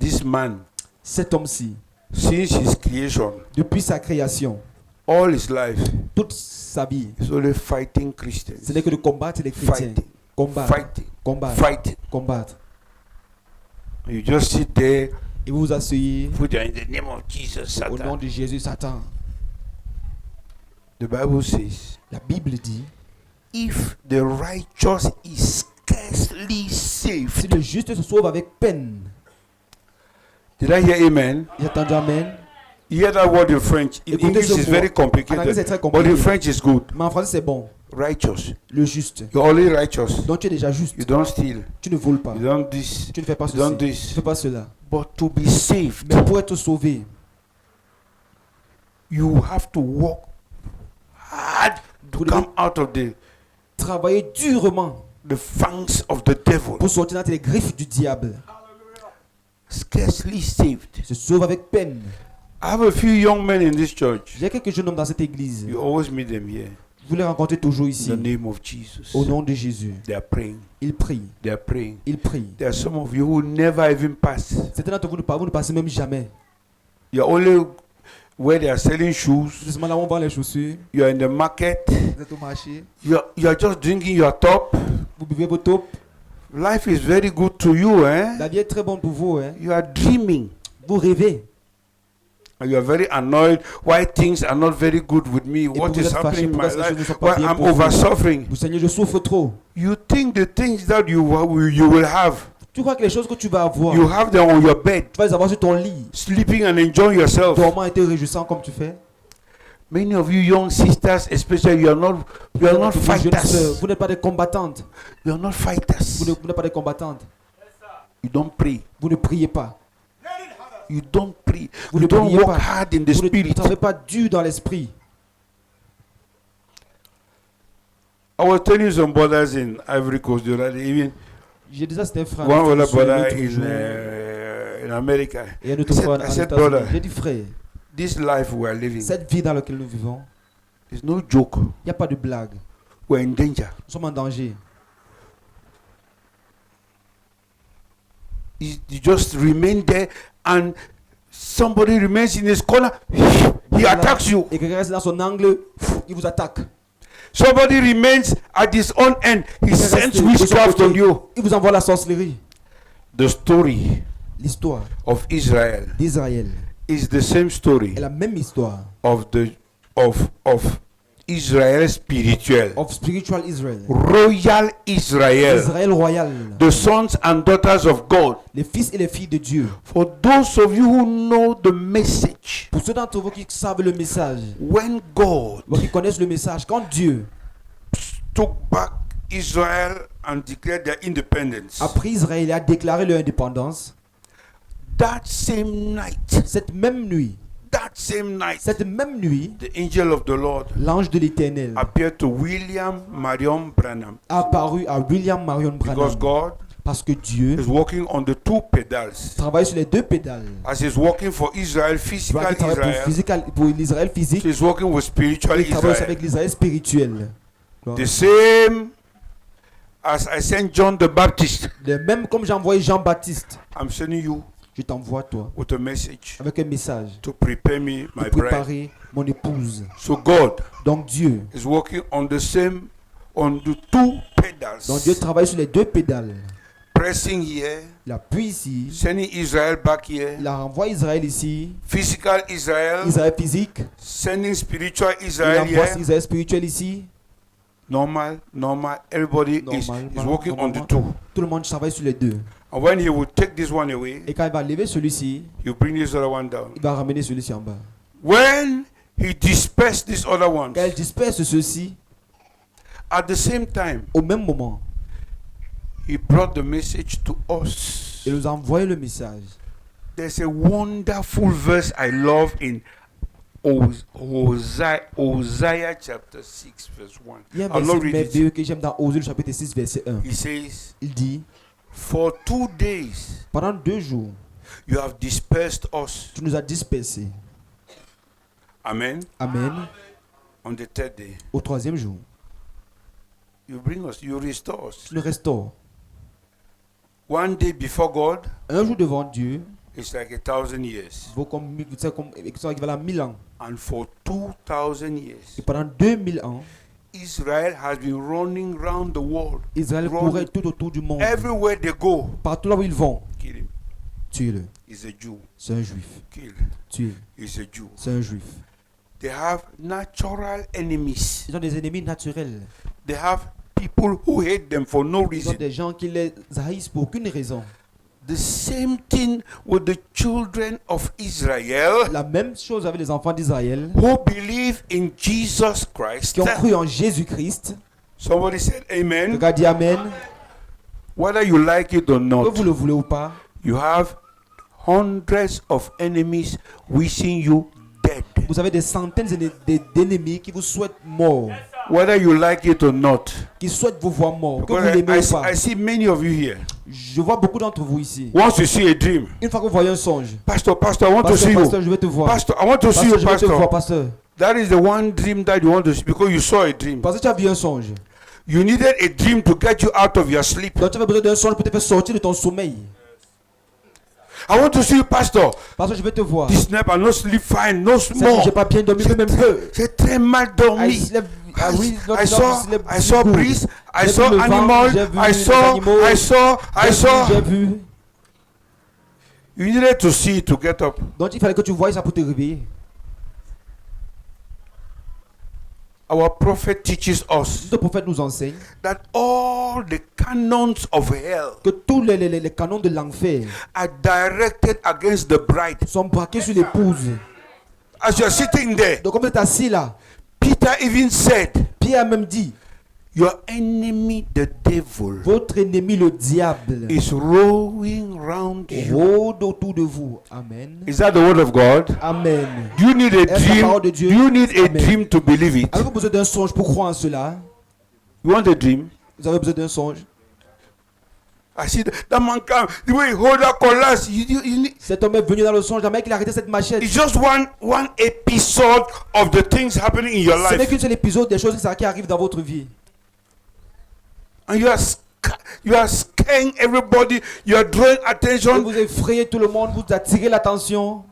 This man Cet homme-ci, since his creation, depuis sa création, all his life, toute sa vie, is only fighting Christians. ce n'est que de combattre les chrétiens. Fighting, Combattre, fighting, combattre, fighting. combattre. You just sit there, Et vous vous asseyez put in the name of Jesus, au nom Satan. de Jésus, Satan. The Bible says, La Bible dit, if the righteous is scarcely si saved. le juste se sauve avec peine. Did I hear amen? J'ai entendu amen. You hear that word in French? In Écoutez English ce it's mot. very En anglais, c'est complicated, très but in compliqué. French it's good. Mais en français, c'est bon. Righteous. Le juste. You're already righteous. Donc tu es déjà juste. You don't steal. Tu ne voles pas. You don't this. Tu ne fais pas You don't ceci. Tu ne this. fais pas cela. But to be saved, Mais pour être sauvé, you have to work hard to Vous come out of travailler durement the fangs of the devil. pour sortir dans les griffes du diable. Scarcely saved. Se sauve avec peine. I have a few young men in this church. J'ai quelques jeunes hommes dans cette église. You always meet them here. Vous les rencontrez toujours In ici. the name of Jesus. Au nom de Jésus. They are praying. Ils prient. They are praying. Ils prient. There are some of you who never even pass. Certains d'entre vous ne passez même jamais. You're only where they are selling shoes. Justement là où on vend les chaussures. You're in the market. Vous êtes au marché. You're just drinking your top. Vous buvez vos taupes. Life is very good to you, eh? La vie est très bonne pour vous. Hein? You are dreaming. Vous rêvez. You are very annoyed why things are not very good with me. What vous is êtes fâché happening in my pourquoi ces choses ne life? sont pas Why bien I'm pour vous. over suffering. Vous Seigneur, je souffre trop. You think the things that you will have, Tu crois que les choses que tu vas avoir, you have them on your bed, tu vas les avoir sur ton lit. sleeping and enjoying yourself. Dormant et te réjouissant comme tu fais. Many of you young sisters, especially, you are not Vous, jeunes sœurs, fighters. vous n'êtes pas des combattantes. You are not fighters. Vous n'êtes pas des combattantes. You don't pray. Vous ne priez pas. You don't pray. Vous You ne don't priez work pas. hard in the Vous ne spirit. travaillez pas dur dans l'esprit. I was telling some brothers in Ivory Coast the other day, even J'ai déjà c'était un frère. one other sur un brother autre jour. in America. Et un autre I said- frère I en said, États-Unis. brother, J'ai dit frère, this life we are living cette vie dans laquelle nous vivons, is no joke. il n'y a pas de blague. We're in danger. Nous sommes en danger. You just remain there and somebody remains in his corner, he attacks you. Et quelqu'un reste dans son angle, il vous attaque. Somebody remains at his own end, he Quelqu'un sends reste de son witchcraft côté, on you. il vous envoie la sorcellerie. The story L'histoire of Israel d'Israël is the same story est la même histoire of Israel spiritual, of spiritual Israel. royal Israel, Israël royal. the sons and daughters of God. Les fils et les filles de Dieu. For those of you who know the message, Pour ceux d'entre vous qui savent le message, when God qui connaissent le message, quand Dieu took back Israel and declared their independence, a pris Israël et a déclaré leur indépendance, that same night, cette même nuit, the angel of the Lord l'ange de l'Éternel appeared to William Marion Branham, a apparu à William Marion because Branham. God Parce que Dieu is working on the two pedals. travaille sur les deux pédales. As he's working for Israel, physical Il travaille Israel, pour l'Israël physique, he's working with spiritual il travaille aussi Israel. avec l'Israël spirituel. The same as I sent John the Baptist, De même comme j'ai envoyé Jean-Baptiste, I'm sending you je t'envoie toi with a message avec un message to prepare me, pour my bride. préparer mon épouse. So God Donc Dieu, is working on the two pedals, donc Dieu travaille sur les deux pédales. pressing here, Il appuie ici, sending Israel back here, il renvoie Israël ici, physical Israel, Israël physique, sending spiritual il Israel envoie here. Israël spirituel ici. Normal, everybody is working on the two. Tout le monde travaille sur les deux. And when he will take this one away, Et quand il va lever celui-ci, you bring this other one down. il va ramener celui-ci en bas. When he dispersed this other one, Quand il disperse ceux-ci, at the same time, au même moment, he brought the message to us. il nous a envoyé le message. There's a wonderful verse I love in Hosea chapter 6 verse 1. Il y a un I'll not verset read it. merveilleux que j'aime dans Osée le chapitre 6 verset 1. He says, Il dit, for 2 days pendant 2 jours, you have dispersed us. tu nous as dispersés. Amen. Amen. On the third day, Au 3e jour, you bring us, you restore us. tu nous restaures. 1 day before God, Un jour devant Dieu, It's like 1,000 years. vaut comme, c'est comme, sont équivalents à 1000 ans. And for 2,000 years, Et pendant 2000 ans, Israel has been running around the world. Israël courait tout autour du monde. Everywhere they go, Partout là où ils vont, kill him. tuez-le. He's a Jew. C'est un juif. Kill. Tuez. He's a Jew. C'est un juif. They have natural enemies. Ils ont des ennemis naturels. They have people who hate them for no Ils ont reason. des gens qui les haïssent pour aucune raison. The same thing with the children of Israel La même chose avec les enfants d'Israël who believe in Jesus Christ. qui ont cru en Jésus-Christ. Somebody said amen. Quelqu'un dit Amen. Whether you like it or Que not, vous le voulez ou pas, you have hundreds of enemies wishing you dead. vous avez des centaines d'ennemis qui vous souhaitent mort, Whether you like it or not. qui souhaitent vous voir mort, que vous Because l'aimez ou pas. I see many of you here. Je vois beaucoup d'entre vous ici. Once you see a dream, Une fois que vous voyez un songe, Pastor, I want to see pasteur, you. je vais te voir. Pastor, I want to see Pasteur, you, je vais te voir, Pastor. pasteur. That is the one dream that you want to see because you saw a dream. Parce que tu as vu un songe. You needed a dream to get you out of your sleep. Donc tu avais besoin d'un songe pour te faire sortir de ton sommeil. I want to see you, Pastor. Parce que je vais te voir. This night I no sleep fine, no C'est que small. j'ai pas bien dormi, même peu. J'ai très mal I dormi. slept, oui, not I enough saw sleep breeze, good. I J'ai saw vu le vent, animal, j'ai vu I les saw, animaux, J'ai vu. You needed to see it to get up. Donc il fallait que tu voies ça pour te réveiller. Our prophet teaches us Le prophète nous enseigne that all the canons of hell que tous les canons de l'enfer are directed against the bride. sont braqués sur l'épouse. As you are sitting there, Donc comme vous êtes assis là, Peter even said, Pierre a même dit, your enemy, the devil, votre ennemi le diable is rowing round you. rôde autour de vous. Amen. Is that the word of God? Amen. Do you need a Est-ce la dream? parole de Dieu? Do you need a Amen. dream to believe it? Avez-vous besoin d'un songe pour croire en cela? You want a dream? Vous avez besoin d'un songe? I see that man come. The way he hold that cutlass, you need. Cet homme est venu dans le songe, la mec il a arrêté cette machette. It's just one episode of the things happening in your Ce n'est life, qu'un seul épisode des choses qui arrivent dans votre vie. and you are scaring everybody. You are drawing Et attention. vous effrayez tout le monde, vous attirez l'attention.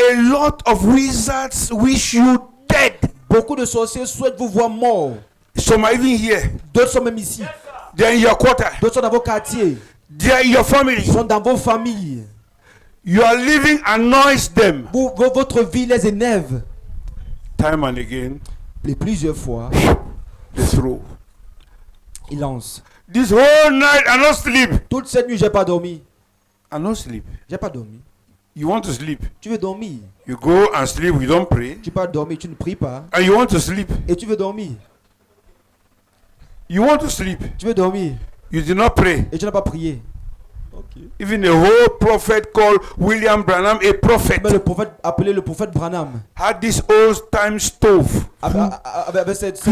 A lot of wizards wish you dead. Beaucoup de sorciers souhaitent vous voir mort. Some are even here. D'autres sont même ici. They are in your quarter. D'autres sont dans vos quartiers. They are in your family. Ils sont dans vos familles. You are living annoys them. Votre vie les énerve. Time and again, Et plusieurs fois, they throw. il lance. This whole night I not sleep. Toute cette nuit, j'ai pas dormi. I not sleep. J'ai pas dormi. You want to sleep. Tu veux dormir. You go and sleep. You don't pray. Tu peux pas dormir, tu ne pries pas. And you want to sleep. Et tu veux dormir. You want to sleep. Tu veux dormir. You did not pray. Et tu n'as pas prié. Even a whole prophet called William Branham, a prophet, Mais le prophète, appelé le prophète Branham, had this old time stove. avec cette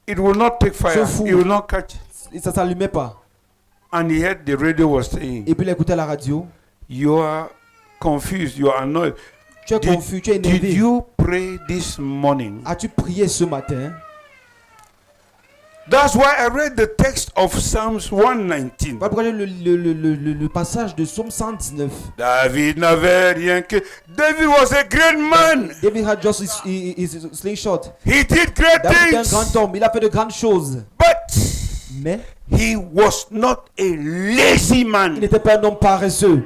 It will not take fire. So full. It will not catch. ça s'allumait pas. And he heard the radio was saying, Et puis il écoutait la radio. you are confused. You are annoyed. Tu es confus, tu es Did énervé. you pray this morning? As-tu prié ce matin? That's why I read the text of Psalms 119. Voilà pourquoi j'ai le passage de Psaume 119. David n'avait rien que. David was a great man. David had just his slingshot. He did great David est un things. grand homme, il a fait de grandes choses. But Mais he was not a lazy il man. n'était pas un homme paresseux.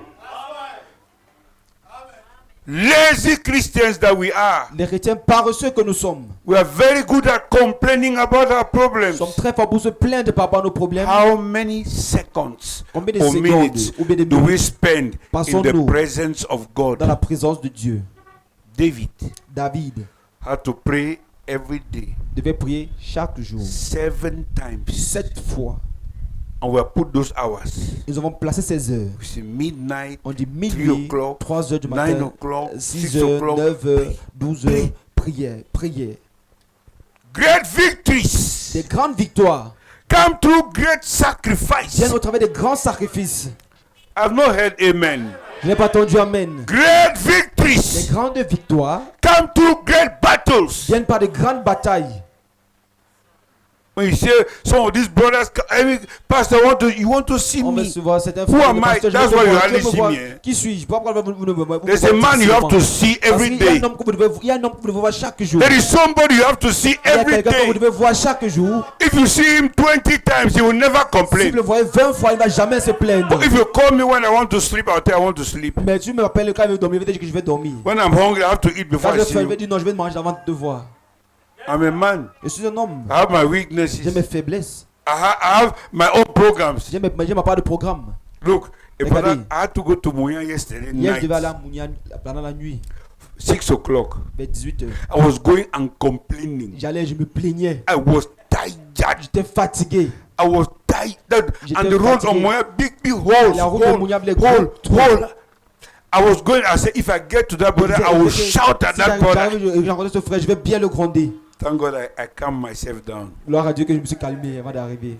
Lazy Christians that we are. Les chrétiens paresseux que nous sommes, We are very good at complaining about our nous problems. sommes très forts pour se plaindre par rapport à nos problèmes. How many seconds Combien de or secondes minutes ou bien de do we minutes spend in the passons-nous presence of dans la God? présence de Dieu? David David had to pray every day, devait prier chaque jour, 7 times. 7 fois. And we have put those hours. Nous avons placé 16 heures. We say midnight, On dit 3 minuit, o'clock, 3 heures du 9 matin, o'clock, 6 6 heures, o'clock. 9 heures, 12 heures. Pray. Prière, prière. Great victories Des grandes victoires come through great sacrifice. viennent au travers des grands sacrifices. I've not heard amen. Je n'ai pas entendu Amen. Great Les victories grandes victoires come through great battles. viennent par de grandes batailles. When you say some of these brothers, every pastor you want to see On va me. se voir, c'est un Who frère am de I? pasteur, je That's veux why te you voir, hardly tu veux me see voir. me, eh? Qui suis-je? Pourquoi vous ne me voyez There's a man you have to see every Il y a day. un homme que vous devez, il y a un homme que vous devez voir chaque jour. There is somebody you have to see Il y a every quelqu'un que vous day. devez voir chaque jour. If you see him 20 times, he will never Si vous complain. le voyez 20 fois, il ne va jamais se plaindre. But if you call me when I want to sleep, I'll tell you I want to sleep. Mais tu me rappelles quand il veut dormir, il va te dire que je vais dormir. When I'm hungry, I have to eat Quand before je I see fais, il va you. dire non, je vais manger avant de te voir. I'm a man. Je suis un homme. I have my J'ai weaknesses. mes faiblesses. I have my own programs. J'ai ma part de programme. Look, a Regardez. brother, I had to go to Moyan yesterday Hier, je devais aller night, à Mounia pendant la nuit, 6 o'clock. vers 18h. I was going and complaining. J'allais, je me plaignais. I was tired. J'étais fatigué. I was tired. J'étais And the road fatigué. on Moyan, big holes. La route de Mounia avait des Hole. gros I was going, I said, if I get to that brother, I will shout at that brother. J'ai rencontré ce frère, je vais bien le gronder. Thank God I calmed myself down. Gloire à Dieu que je me suis calmé avant d'arriver.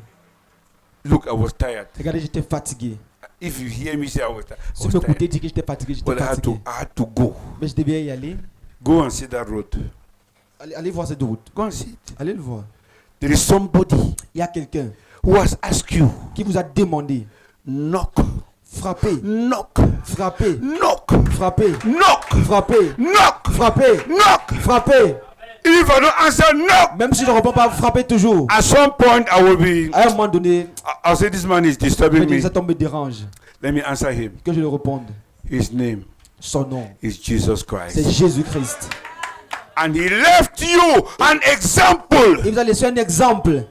Look, I was tired. Regardez, j'étais fatigué. If you hear me say I was Si vous m'écoutez dire que j'étais fatigué, j'étais but I fatigué. had to go. Mais je devais y aller. Go and see that road. Allez voir cette route. Go and see it. Allez le voir. There is somebody Il y a quelqu'un who has asked you, qui vous a demandé knock, frappez, knock, frappez, knock, frappez, knock, frappez, knock, frappez, knock. frappez. If I don't answer knock, Même si je ne réponds pas, frappez toujours. at some point I will be, À un moment donné, I'll say this man is je vais disturbing dire, me. cet homme me dérange. Let me answer him. Que je le réponde. His name Son nom, is Jesus c'est Christ. Jésus-Christ. And he left you an example Il vous a laissé un exemple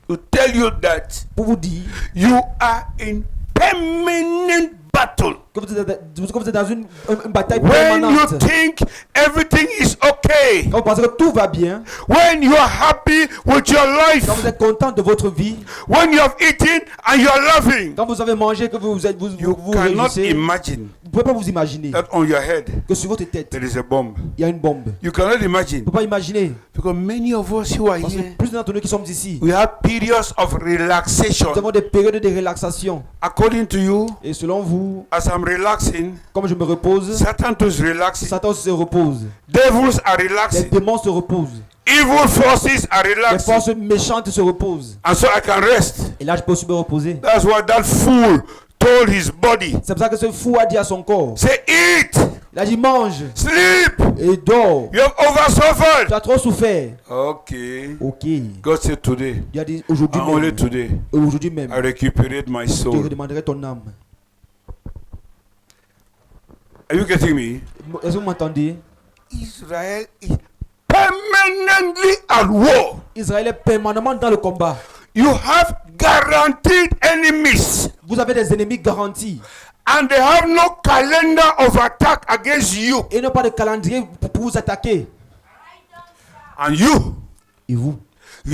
to tell you that pour vous dire you are in permanent battle. que vous êtes dans une bataille When you permanente. think everything is okay, Quand vous pensez que tout va bien, when you are happy with your life, quand vous êtes content de votre vie, when you have eaten and you are laughing, quand vous avez mangé, que vous you vous cannot réjouissez, imagine vous ne pouvez pas vous imaginer that on your head que sur votre tête, there is a bomb. il y a une bombe. You cannot Vous imagine ne pouvez pas imaginer. because many of us who are Parce here, que plus d'entre nous qui sommes ici, we have periods of relaxation. nous avons des périodes de relaxation. According to you, Et selon vous, as I'm relaxing, comme je me repose, Satan too is relaxing. Satan se repose. Devils are Les relaxing. démons se reposent. Evil forces are Les relaxing. forces méchantes se reposent. And so I can rest. Et là, je peux aussi me reposer. That's what that fool told his body. C'est pour ça que ce fou a dit à son corps, Say, eat, il a dit mange sleep. et dors. You have oversuffered. Tu as trop souffert. Okay. Ok. God said today, Il a dit aujourd'hui and only même. today, Aujourd'hui même. I recuperate my Je te soul. redemanderai ton âme. Are you getting me? Est-ce que vous m'entendez? Israel is permanently at war. Israël est permanemment dans le combat. You have guaranteed enemies, Vous avez des ennemis garantis. and they have no calendar of attack against you. Et non pas de calendrier pour vous attaquer. And you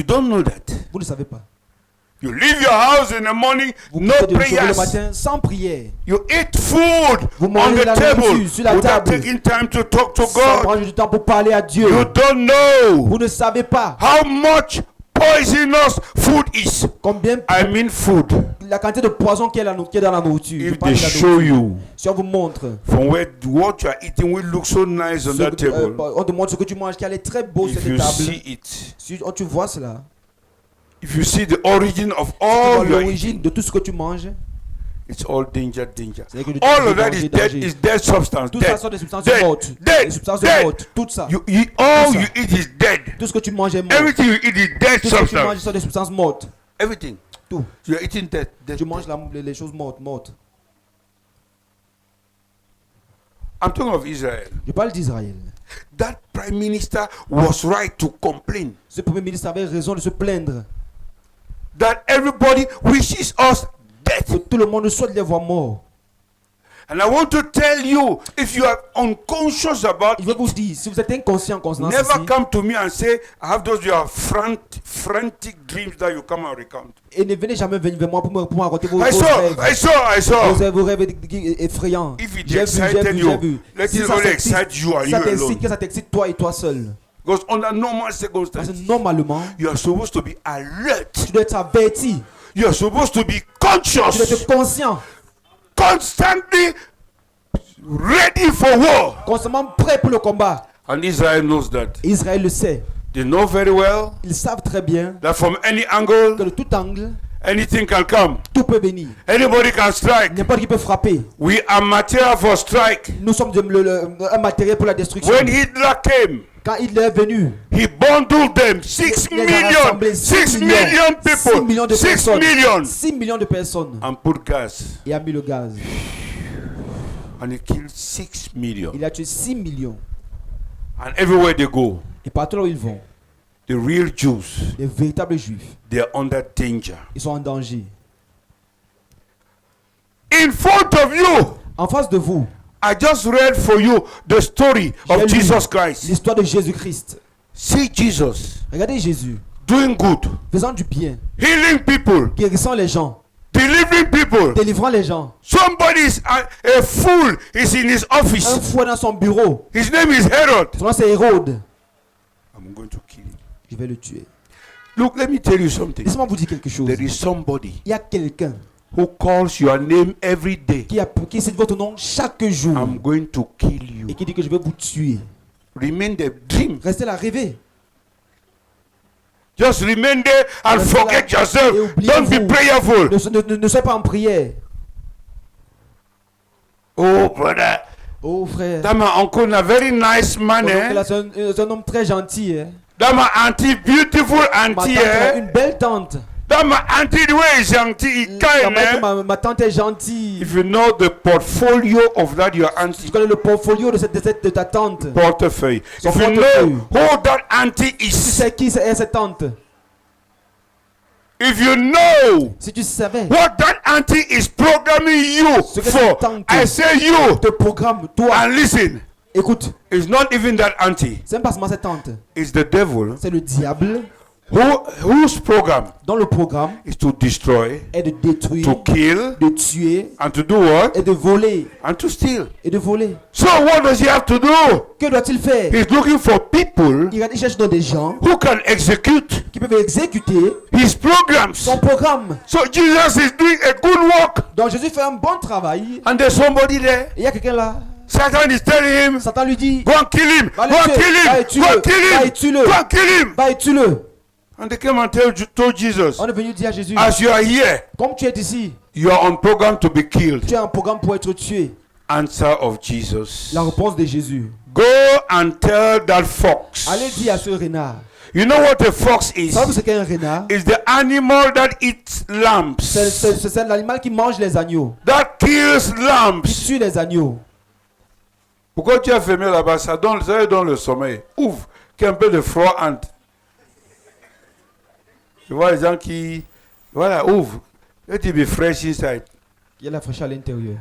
don't know that. Vous ne savez pas. You leave your house in the morning, Vous no quittez de le prayers. matin sans prière. You eat food Vous on mangez the la table nourriture sur la without table. taking time to talk to Sans God. prendre du temps pour parler à Dieu. You don't know Vous ne savez pas how much poisonous food is. combien I mean food. la quantité de poison qu'il y a dans la nourriture. Je If parle they de la show nourriture. you Si on vous montre, from what you are eating will look so nice on ce that que- table. on te montre ce que tu manges qui allait très beau sur If cette you table. see it, Si tu vois cela, if you see the origin of tu vois all your l'origine eating, de tout ce que tu manges. it's all danger. C'est que le All of danger, that is danger, dead, danger. is dead substance. Tout ça Dead. sont des substances Dead. mortes. Dead. Des substances Dead. mortes. Tout ça. All Tout ça. you eat is dead. Tout ce que tu manges est mort. Everything you eat is dead Tout ce que tu manges substance. sont des substances mortes. Everything. Tout. You are eating dead. dead, Tu manges dead. les choses mortes. I'm talking of Israel. Je parle d'Israël. That prime minister was right to complain Ce premier ministre avait raison de se plaindre. that everybody wishes us Que death. tout le monde souhaite les voir morts. And I want to tell you, if you are unconscious about Je vais vous it, dire, si vous êtes inconscient concernant never ceci, come to me and say, I have those your frantic dreams that you come and recount. et ne venez jamais venir vers moi pour me raconter vos I saw, rêves. I saw. Vos rêves effrayants. If it J'ai excited j'ai you, vu. let Si it ça only t'excite, excite you and ça you t'excite, alone. que ça t'excite toi et toi seul. Because under normal Parce que circumstances, normalement, you are supposed to be alert. tu dois être averti. You are supposed to be Tu dois conscious, être conscient. constantly ready for war. Constamment prêt pour le combat. And Israel knows that. Israël le sait. They know very well Ils savent très bien that from any angle, que de tout angle, anything can come. tout peut venir. Anybody can strike. N'importe qui peut frapper. We are material for strike. Nous sommes un matériel pour la destruction. When Hitler came, Quand il est venu, he bundled them. 6 il les a million. rassemblés, 6 million 6 millions people. de 6 personnes. million. 6 millions de personnes. And put gas. Et a mis le gaz. And he killed 6 million. Il a tué 6 millions. And everywhere they go, Et partout là où ils vont, the real Jews, les véritables juifs, they are under danger. ils sont en danger. In front of you, En face de vous, I just read for you the story j'ai of lu Jesus Christ. l'histoire de Jésus-Christ. See Jesus Regardez Jésus, doing good, faisant du bien, healing people, guérissant les gens, delivering people. délivrant les gens. Somebody is a fool is in his Un office. fou dans son bureau. His name is Herod. Son nom c'est Hérode. I'm going to kill him. Je vais le tuer. Look, let me tell you something. Laissez-moi vous dire quelque chose. There is somebody Il y a quelqu'un who calls your name every day. qui cite votre nom chaque jour I'm going to kill you. et qui dit que je vais vous tuer. Remain there, dream. Restez là, rêvez. Just remain there and Restez forget là yourself. et Don't be oubliez-vous. prayerful. Ne soyez pas en prière. Oh, brother. Oh frère. That my uncle is a very nice man, Mon oncle, là, eh? c'est un homme très gentil. Hein. That my auntie, beautiful Ma auntie, tante, là, eh? une belle tante. That my auntie, the way is gentil, La kind, mère de eh? ma tante est gentille. If you know the portfolio of that your auntie, Tu connais le portfolio de ta tante. portefeuille. Son If you portefeuille. know who that auntie Tu is, sais qui est cette tante. if you know Si tu savais, what that auntie is programming you Ce que for, cette tante I say you, te programme, toi. and listen, Écoute, it's not even that auntie, c'est pas seulement cette tante. it's the devil C'est le diable whose program dont le programme is to destroy, est de détruire, to kill, de tuer and to do what? et de voler. And to steal. Et de voler. So what does he have to do? Que doit-il faire? He's looking for people Il cherche dans des gens who can execute qui peuvent exécuter his programs. son programme. So Jesus is doing a good work, Donc Jésus fait un bon travail. and there's somebody there. Et il y a quelqu'un là. Satan is telling him, Satan lui dit, go and kill him, va go and le tuer, kill va him, et tue-le, go and kill va et him, tue-le, go and kill him. va et tue-le. And they came and told Jesus, On est venu dire à Jésus, as you are here, comme tu es ici, you are on program to be killed. tu as un programme pour être tué. Answer of Jesus. La réponse de Jésus. Go and tell that fox. Allez dire à ce renard. You know what a fox is? Savez-vous ce qu'est un renard? It's the animal that eats lambs. C'est l'animal qui mange les agneaux. That kills Qui lambs. tue les agneaux. Pourquoi tu as fermé là-bas? Ça donne le sommeil. Ouvre, qu'il y a un peu de froid entre. Tu vois les gens qui. Voilà, ouvre. Let it be fresh inside. Il y a la fraîcheur à l'intérieur.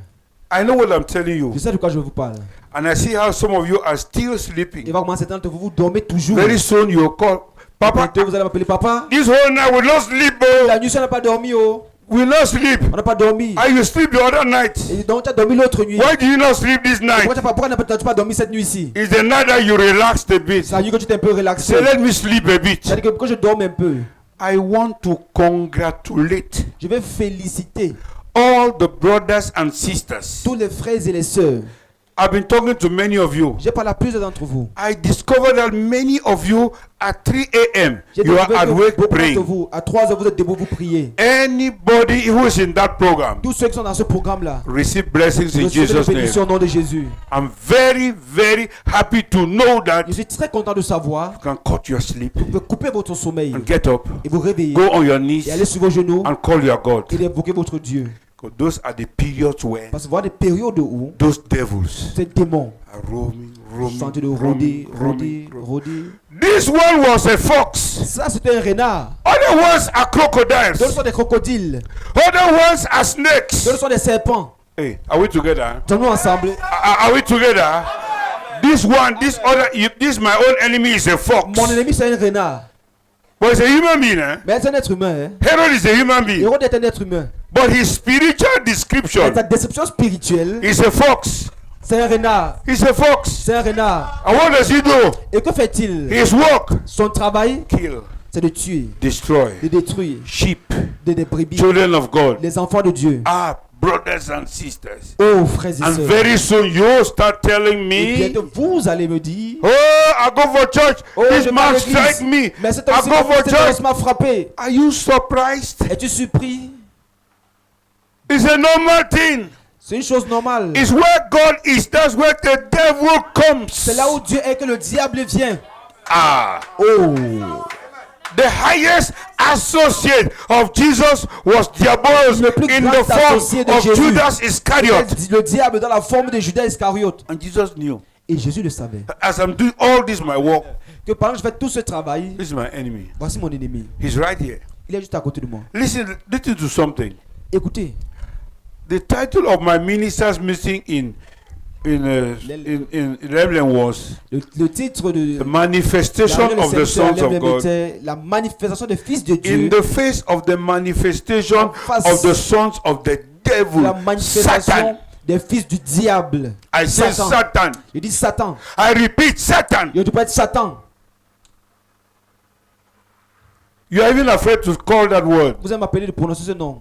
I know what I'm telling you. Je sais de quoi je vous parle. And I see how some of you are still sleeping. Et va commencer d'entre vous, vous dormez toujours. Very soon you'll call. Papa, Bientôt, vous allez m'appeler papa. this whole night we not sleep. La nuit, on n'a pas dormi. Oh. We not sleep. On n'a pas dormi. And you sleep the other night. Et donc, tu as dormi l'autre nuit. Why do you not sleep this night? Pourquoi n'as-tu pas dormi cette nuit-ci? It's the night that you relaxed a bit. C'est la nuit que tu t'es un peu relaxé. Say, let me sleep a bit. C'est-à-dire que pourquoi je dorme un peu? I want to congratulate Je vais féliciter all the brothers and sisters. tous les frères et les sœurs. I've been talking to many of you. J'ai parlé à plusieurs d'entre vous. I discovered that many of you at 3 a.m. J'ai you are découvert at que work beaucoup d'entre praying. vous, à 3 heures, vous êtes debout, vous priez. Anybody who is in that program, Tous ceux qui sont dans ce programme-là, receive blessings in recevez les Jesus' name. bénédictions au nom de Jésus. I'm very, very happy to know that Je you suis très content de savoir can cut your sleep que vous pouvez couper votre sommeil and get up, et vous réveiller go on your knees et aller sur vos genoux and call your God. et invoquer votre Dieu. Because those are the periods when Parce que voir des périodes où those devils ces démons are roaming, sont en train de roaming, rôder, roaming, rôder. This one was a fox. Ça, c'était un renard. Other ones are crocodiles. D'autres sont des crocodiles. Other ones are snakes. D'autres sont des serpents. Hey, are we together? Sommes-nous ensemble? Are we together? This one, this other, this my own enemy is a fox. Mon ennemi, c'est un renard. But it's a human being, eh? Mais c'est un être humain. Hein? Herod is a human being. Hérode est un être humain. But his spiritual Mais description sa déception spirituelle, is a fox. c'est un renard. He's a fox. C'est un renard. And what does he do? Et que fait-il? His work, Son travail, kill, c'est de tuer, destroy de détruire, sheep, des brebis, children of God. les enfants de Dieu. Ah, brothers and sisters. Oh, frères et And sœurs. very soon you start telling Et me, bientôt, vous allez me dire, oh, I go for church. oh, This je vais à man l'église. strike me. Mais cet I homme-ci go for cet homme church. m'a frappé. Are you surprised? Es-tu surpris? It's a normal thing. C'est une chose normale. It's where God is. That's where the devil comes. C'est là où Dieu est que le diable vient. Ah. Oh. The highest associate of Jesus was Diabolos Le plus in grand the form associé de of Jésus. Judas Iscariot. Le diable dans la forme de Judas Iscariote. And Jesus knew. Et Jésus le savait. As I'm doing all this my work, Que pendant que je fais tout ce travail, this is my enemy. voici mon ennemi. He's right here. Il est juste à côté de moi. Listen to something. Écoutez, The title of my minister's meeting in Rebellion was le titre de The Manifestation la- of the Sons of God. était la manifestation des fils de In Dieu. the face of the manifestation En face of the sons of the devil, La manifestation Satan. des fils du diable. I say Satan. Je dis Satan. I repeat, Satan. Je peux être Satan. You are even afraid to call that word. Vous allez m'appeler de prononcer ce nom.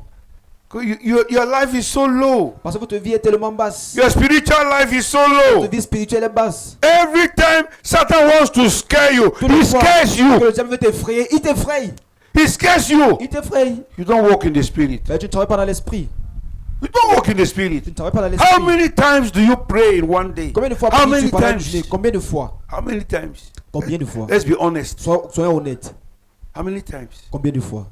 Your life is so low. Parce que votre vie est tellement basse. Your spiritual life is so Votre low. vie spirituelle est basse. Every time Satan wants to scare you, Toutes he les fois scares que you. le diable veut t'effrayer, il t'effraie. He scares you. Il t'effraie. You don't walk in the spirit. Mais tu ne travailles pas dans l'esprit. You don't walk in the spirit. Tu ne travailles pas dans How l'esprit. many times do you pray in one day? Combien de fois How pries-tu many pendant une times? journée? Combien de fois? How many times? Combien de fois? Let's be honest. Soyons honnêtes. How many times? Combien de fois?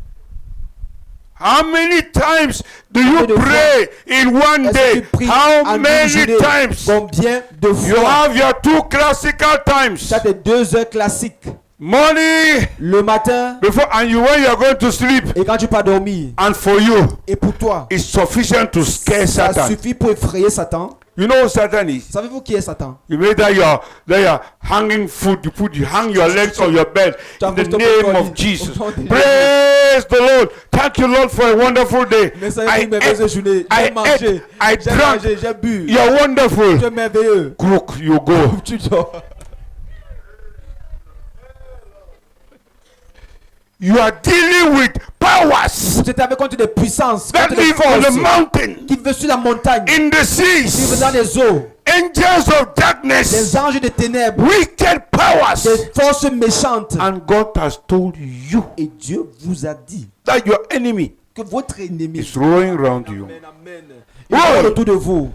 How many times do you Combien de pray in one Est-ce que day? tu pries How en une many journée? times? Combien de You fois? have your two classical times. Ça tes 2 heures classiques. Morning Le matin before and you when you are going to sleep. et quand tu pars dormir. And for you, Et pour toi, it's sufficient to scare ça Satan. suffit pour effrayer Satan. You know what Satan is? Savez-vous qui est Satan? You made that your hanging food. You hang your legs on your bed in the name of Jesus. Praise the Lord. Thank you, Lord, for a wonderful day. Mais ça y est, merveilleuse journée. J'ai mangé, I j'ai drank. mangé, j'ai bu. You're wonderful. Tu es merveilleux. Crook, you go. Tu dors. You are dealing with powers Tu étais avec contre des puissances, that contre des live on the forces mountain, qui vivent sur la montagne, in the qui vivent seas, dans les eaux, angels of des darkness, anges de ténèbres, wicked powers. des forces méchantes. And God has told you Et Dieu vous a dit that your enemy que votre ennemi is rolling around you. Amen, amen. Il est autour de vous.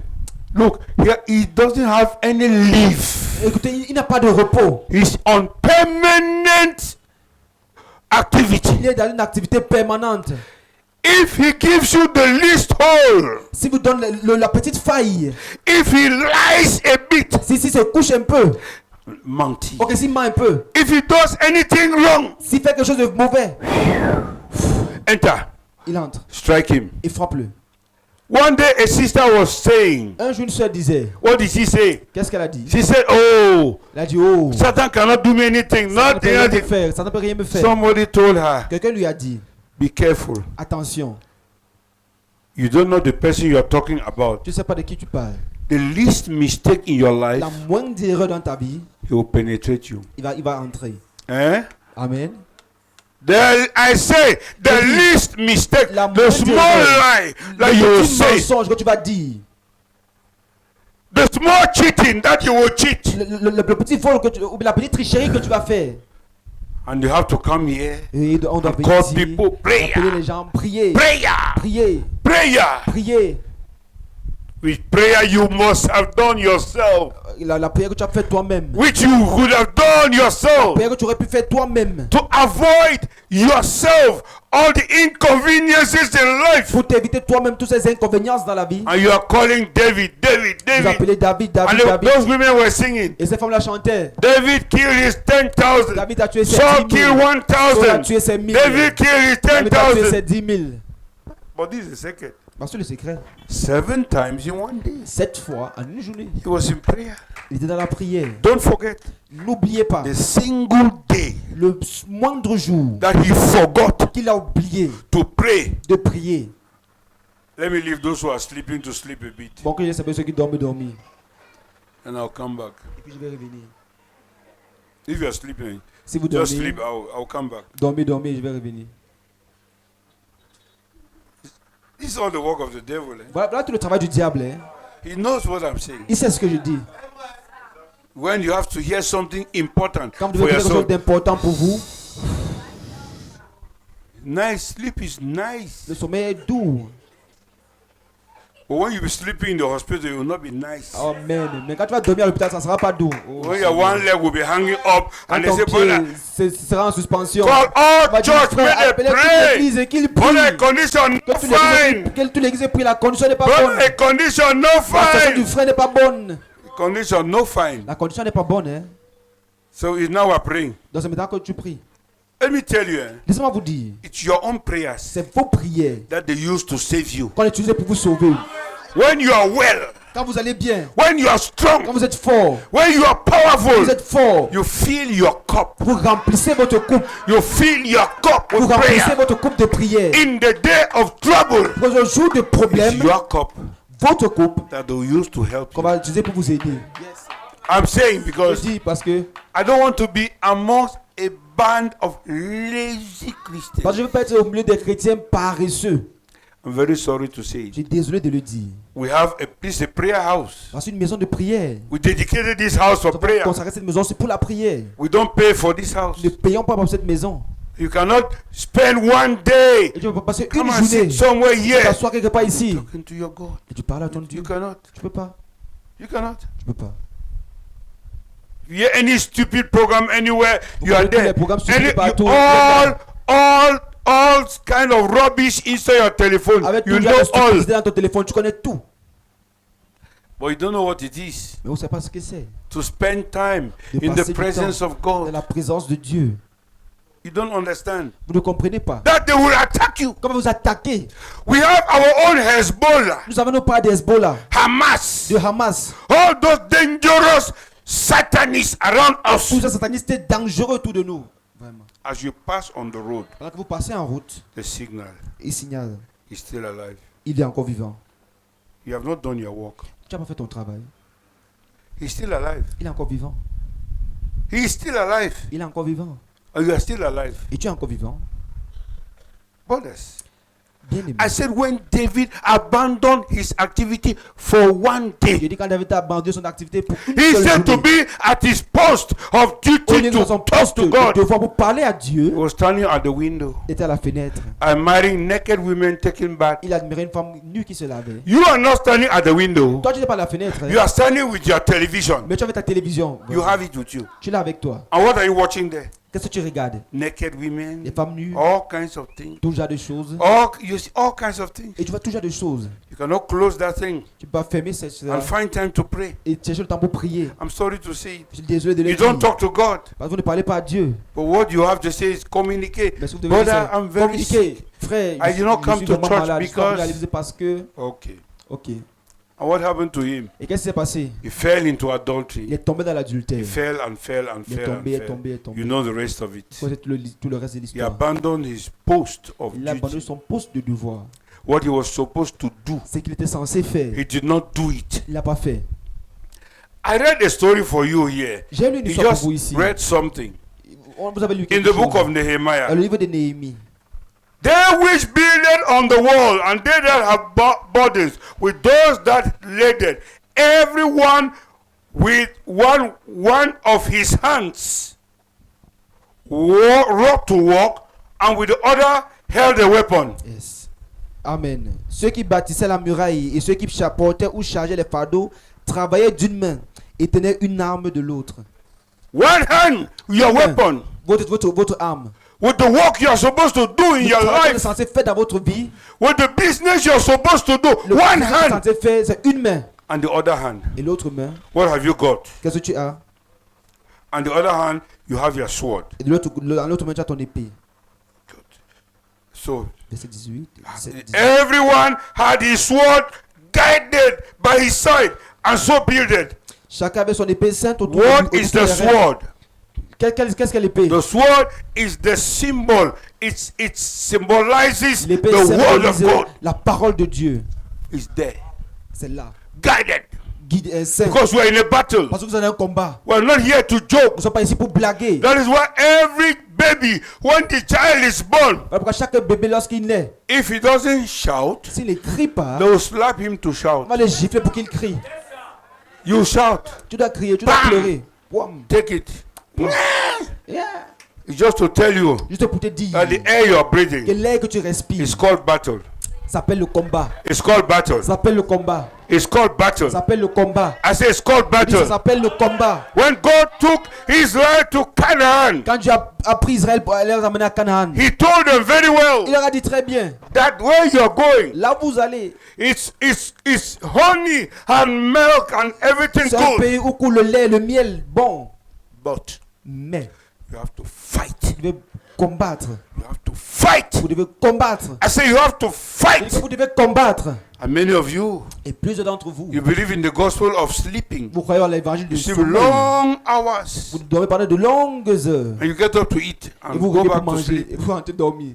Look, here he doesn't have any leave. Écoutez, il n'a pas de repos. He's on permanent activity. Il est dans une activité permanente. If he gives you the least hole, Si vous donne la petite faille, if he lies a bit, si se couche un peu, Monty. ok, s'il ment un peu, If he does anything wrong, s'il fait quelque chose de mauvais, enter, il entre strike him. et frappe-le. One day a sister was saying, Un jour, une soeur disait, what did she say? qu'est-ce qu'elle a dit? She said, oh, Elle a dit, oh, Satan cannot do me anything, ça ne peut rien me nothing. faire, ça ne peut rien me faire. Somebody told her, Quelqu'un lui a dit, be careful. attention, You don't know the person you are talking about. tu ne sais pas de qui tu parles. The least mistake in your life, La moindre erreur dans ta vie, he will penetrate you. il va entrer. Eh? Amen. I say, the least mistake, La the moindre small erreur, lie that Le you will petit say, mensonge que tu vas dire, the small cheating that you will cheat. le petit vol que ou la petite tricherie que tu vas faire. And you have to come here, Et on doit and call venir ici, people, appeler prayer, les gens, prier, prayer, prier, prayer. prier. Which prayer you must have done yourself. La prière que tu as fait toi-même. Which you could have done La yourself. prière que tu aurais pu faire toi-même. To avoid yourself all the inconveniences in life. Pour t'éviter toi-même tous ces inconvénients dans la vie. And you are calling David, David, Vous David. appelez David, And David, David. those women were singing. Et ces femmes-là chantaient. David killed his 10,000. David a tué ses Saul 10 000. killed Saul a 1,000. tué ses 1000. David killed his David a tué ses 10,000. 10 000. But this is the second. Parce que le secret, 7 times in one day. 7 fois en une journée, He was in prayer. il était dans la prière. Don't forget N'oubliez pas, the single day le moindre jour that he forgot qu'il a oublié to pray. de prier. Let me leave those who are sleeping to sleep a bit. Bon, que je sais ceux qui dorment, dormir. And I'll come back. Et puis je vais revenir. If you're sleeping, Si vous just dormez, sleep. I'll come back. dormez, dormez, je vais revenir. This is all the work of the devil. Voilà tout le travail du diable. Hein. He knows what I'm saying. Il sait ce que je dis. When you have to hear something important Quand vous for devez your faire quelque soul. chose d'important pour vous, Nice sleep is nice. le sommeil est doux. But when you be sleeping in the hospital, it will not be nice. Amen. Mais quand tu vas dormir à l'hôpital, ça ne sera pas doux. Oh, When your one leg will be hanging up quand and they ton say, brother, pied sera en suspension, call on all va dire, church, frère, may appelez they toute pray. l'église et qu'il prie. Brother, condition no fine. Que toute l'église prie, la condition n'est pas bonne. Brother, condition no La situation du fine. frère n'est pas bonne. Condition no fine. La condition n'est pas bonne. Hein. So it's now we're praying. Donc c'est maintenant que tu pries. Let me tell you, Laissez-moi vous dire, it's your own prayers c'est vos prières that they use to save you. qu'on utilise pour vous sauver. When you are well, Quand vous allez bien, when you are quand strong, vous êtes fort, when you are vous powerful, êtes fort, you fill your cup. vous remplissez votre coupe. You fill your cup Vous with remplissez prayer. votre coupe de prière. In the day of trouble, Pour le jour de problème, it's your cup votre coupe that they will use to help qu'on you. va utiliser pour vous aider. I'm saying Je because dis parce que I don't want to be amongst a band of lazy Christians. je ne veux pas être au milieu des chrétiens paresseux. I'm very sorry to say Je it. suis désolé de le dire. We have this is a prayer house. C'est une maison de prière. We dedicated this house for Nous avons prayer. consacré cette maison, c'est pour la prière. We don't pay for this house. Ne payons pas pour cette maison. You cannot spend one day Et tu peux passer come une and journée, sit somewhere here t'asseoir quelque part ici, talking to your God. et tu parles à ton Dieu. You cannot. Tu peux pas. You cannot. Tu peux pas. You hear any stupid program anywhere, you are connaissez tous there. les programmes stupides Any, partout. all kind of rubbish inside your telephone. Avec You tout know le all, stupidité dans ton téléphone, tu connais tout. but you don't know what it is Mais on ne sait pas ce que c'est. to spend time De in passer the du presence temps of dans God. la présence de Dieu. You don't understand Vous ne comprenez pas. that they will attack you. Comment vous attaquez? We have our own Hezbollah, Nous avons nos pas d'Hezbollah, Hamas, de Hamas. all those dangerous satanists around us. Tous ces satanistes dangereux autour de nous. Vraiment. As you pass on the road, Pendant que vous passez en route, the signal il signale, is still alive. il est encore vivant. You have not done your work. Tu n'as pas fait ton travail. He's still alive. Il est encore vivant. He is still alive. Il est encore vivant. And you are still alive. Et tu es encore vivant. Brothers, Bien aimé. I said when David abandoned his activity for one J'ai day, dit quand David a abandonné son activité pour une he seule said to journée, be at his post of au lieu duty de son to talk poste to de God. devoir pour parler à He Dieu, was standing at the window, il était à la fenêtre. admiring naked women taking bath. Il admirait une femme nue qui se lavait. You are not standing at the window. Toi, tu n'es pas à la fenêtre, hein, You are standing with your television. mais tu as ta télévision. You have it with you. Tu l'as avec toi. And what are you watching there? Qu'est-ce que tu regardes? Naked Les women, femmes nues, all kinds of things. tout genre de choses. You see all kinds of things. Et tu vois tout genre de choses. You cannot close that thing Tu peux fermer cela and find time to pray. et chercher le temps pour prier. I'm sorry to say it. Je suis désolé de le You dire. don't talk to God. Parce que vous ne parlez pas à Dieu. But what you have to say is communicate. Mais ce que vous devez dire, Brother, c'est I'm very communiquer. sick. Frère, I did not come suis to vraiment church malade. Je suis pas venu à because- l'église parce que... Okay. Ok. And what happened to him? Et qu'est-ce qui s'est passé? He fell into Il adultery. est tombé dans l'adultère. He fell and fell and Il est fell and tombé, est fell. tombé, est tombé. You know the rest of it. Vous savez tout le reste de He l'histoire. abandoned his post of Il a abandonné duty. son poste de devoir. What he was supposed to do, C'est qu'il était censé faire. he did not do it. Il n'a pas fait. I read a story for you here. J'ai lu une You histoire pour just vous ici. read something Vous avez lu in quelque the book chose. of Dans Nehemiah. le livre de Néhémie. They which builded on the wall, and they that have bodies, with those that laid, everyone with one of his hands wrought to walk, and with the other held a weapon. Yes. Amen. Ceux qui bâtissaient la muraille et ceux qui chapeautaient ou chargeaient les fardeaux travaillaient d'une main et tenaient une arme de l'autre. One hand, your Une main. weapon. Votre arme. With the work you are supposed to do in Le your travail que vous êtes life, censé faire dans votre vie. with the business you are supposed to do, Le one travail que vous êtes hand censé faire, c'est une main. and the other hand. Et l'autre main, What have you got? qu'est-ce que tu as? And the other hand, you have your sword. Et dans l'autre main, tu as ton épée. Good. So Verset 18. verset 18. everyone had his sword guided by his side and so builded. Chacun avait son épée sainte autour What autour is de the les reins. sword? Qu'est-ce qu'est l'épée? The sword is the symbol. It symbolizes L'épée the word of symbolise God. la parole de Dieu. Is there, C'est là. guided. Guide saint. Because we are in a battle. Parce que vous avez un combat. We are not here to Nous joke. ne sommes pas ici pour blaguer. That is why every baby, when the child is born, Pourquoi chaque bébé, lorsqu'il naît, if he doesn't shout, s'il ne crie pas, they will slap him to on shout. va le gifler pour qu'il crie. You shout. Tu dois crier, tu dois Bam! pleurer. Wham. Take it. Yeah. It's just to tell you Juste pour te dire that the air you are que breathing l'air que tu respires is called battle. s'appelle le combat. It's called battle. Ça s'appelle le combat. It's called battle. Ça s'appelle le combat. I say it's called Ça battle. s'appelle le combat. When God took Israel to Canaan, Quand Dieu a pris Israël pour aller les amener à Canaan, He told them very il well leur a dit très bien, that where you're going, là où vous allez, it's honey and milk and everything c'est un good. pays où coule le lait, le miel, bon. But Mais you have to fight. vous devez combattre. You have to fight. Vous devez combattre. I say you have to fight. Vous devez combattre. And many of you, Et plusieurs d'entre vous, you believe in the gospel of sleeping. vous croyez en l'évangile du You sleep sommeil. long hours. Vous dormez pendant de longues heures. And you get up to eat Et and vous go revenez back pour to manger. sleep. Et vous rentrez dormir.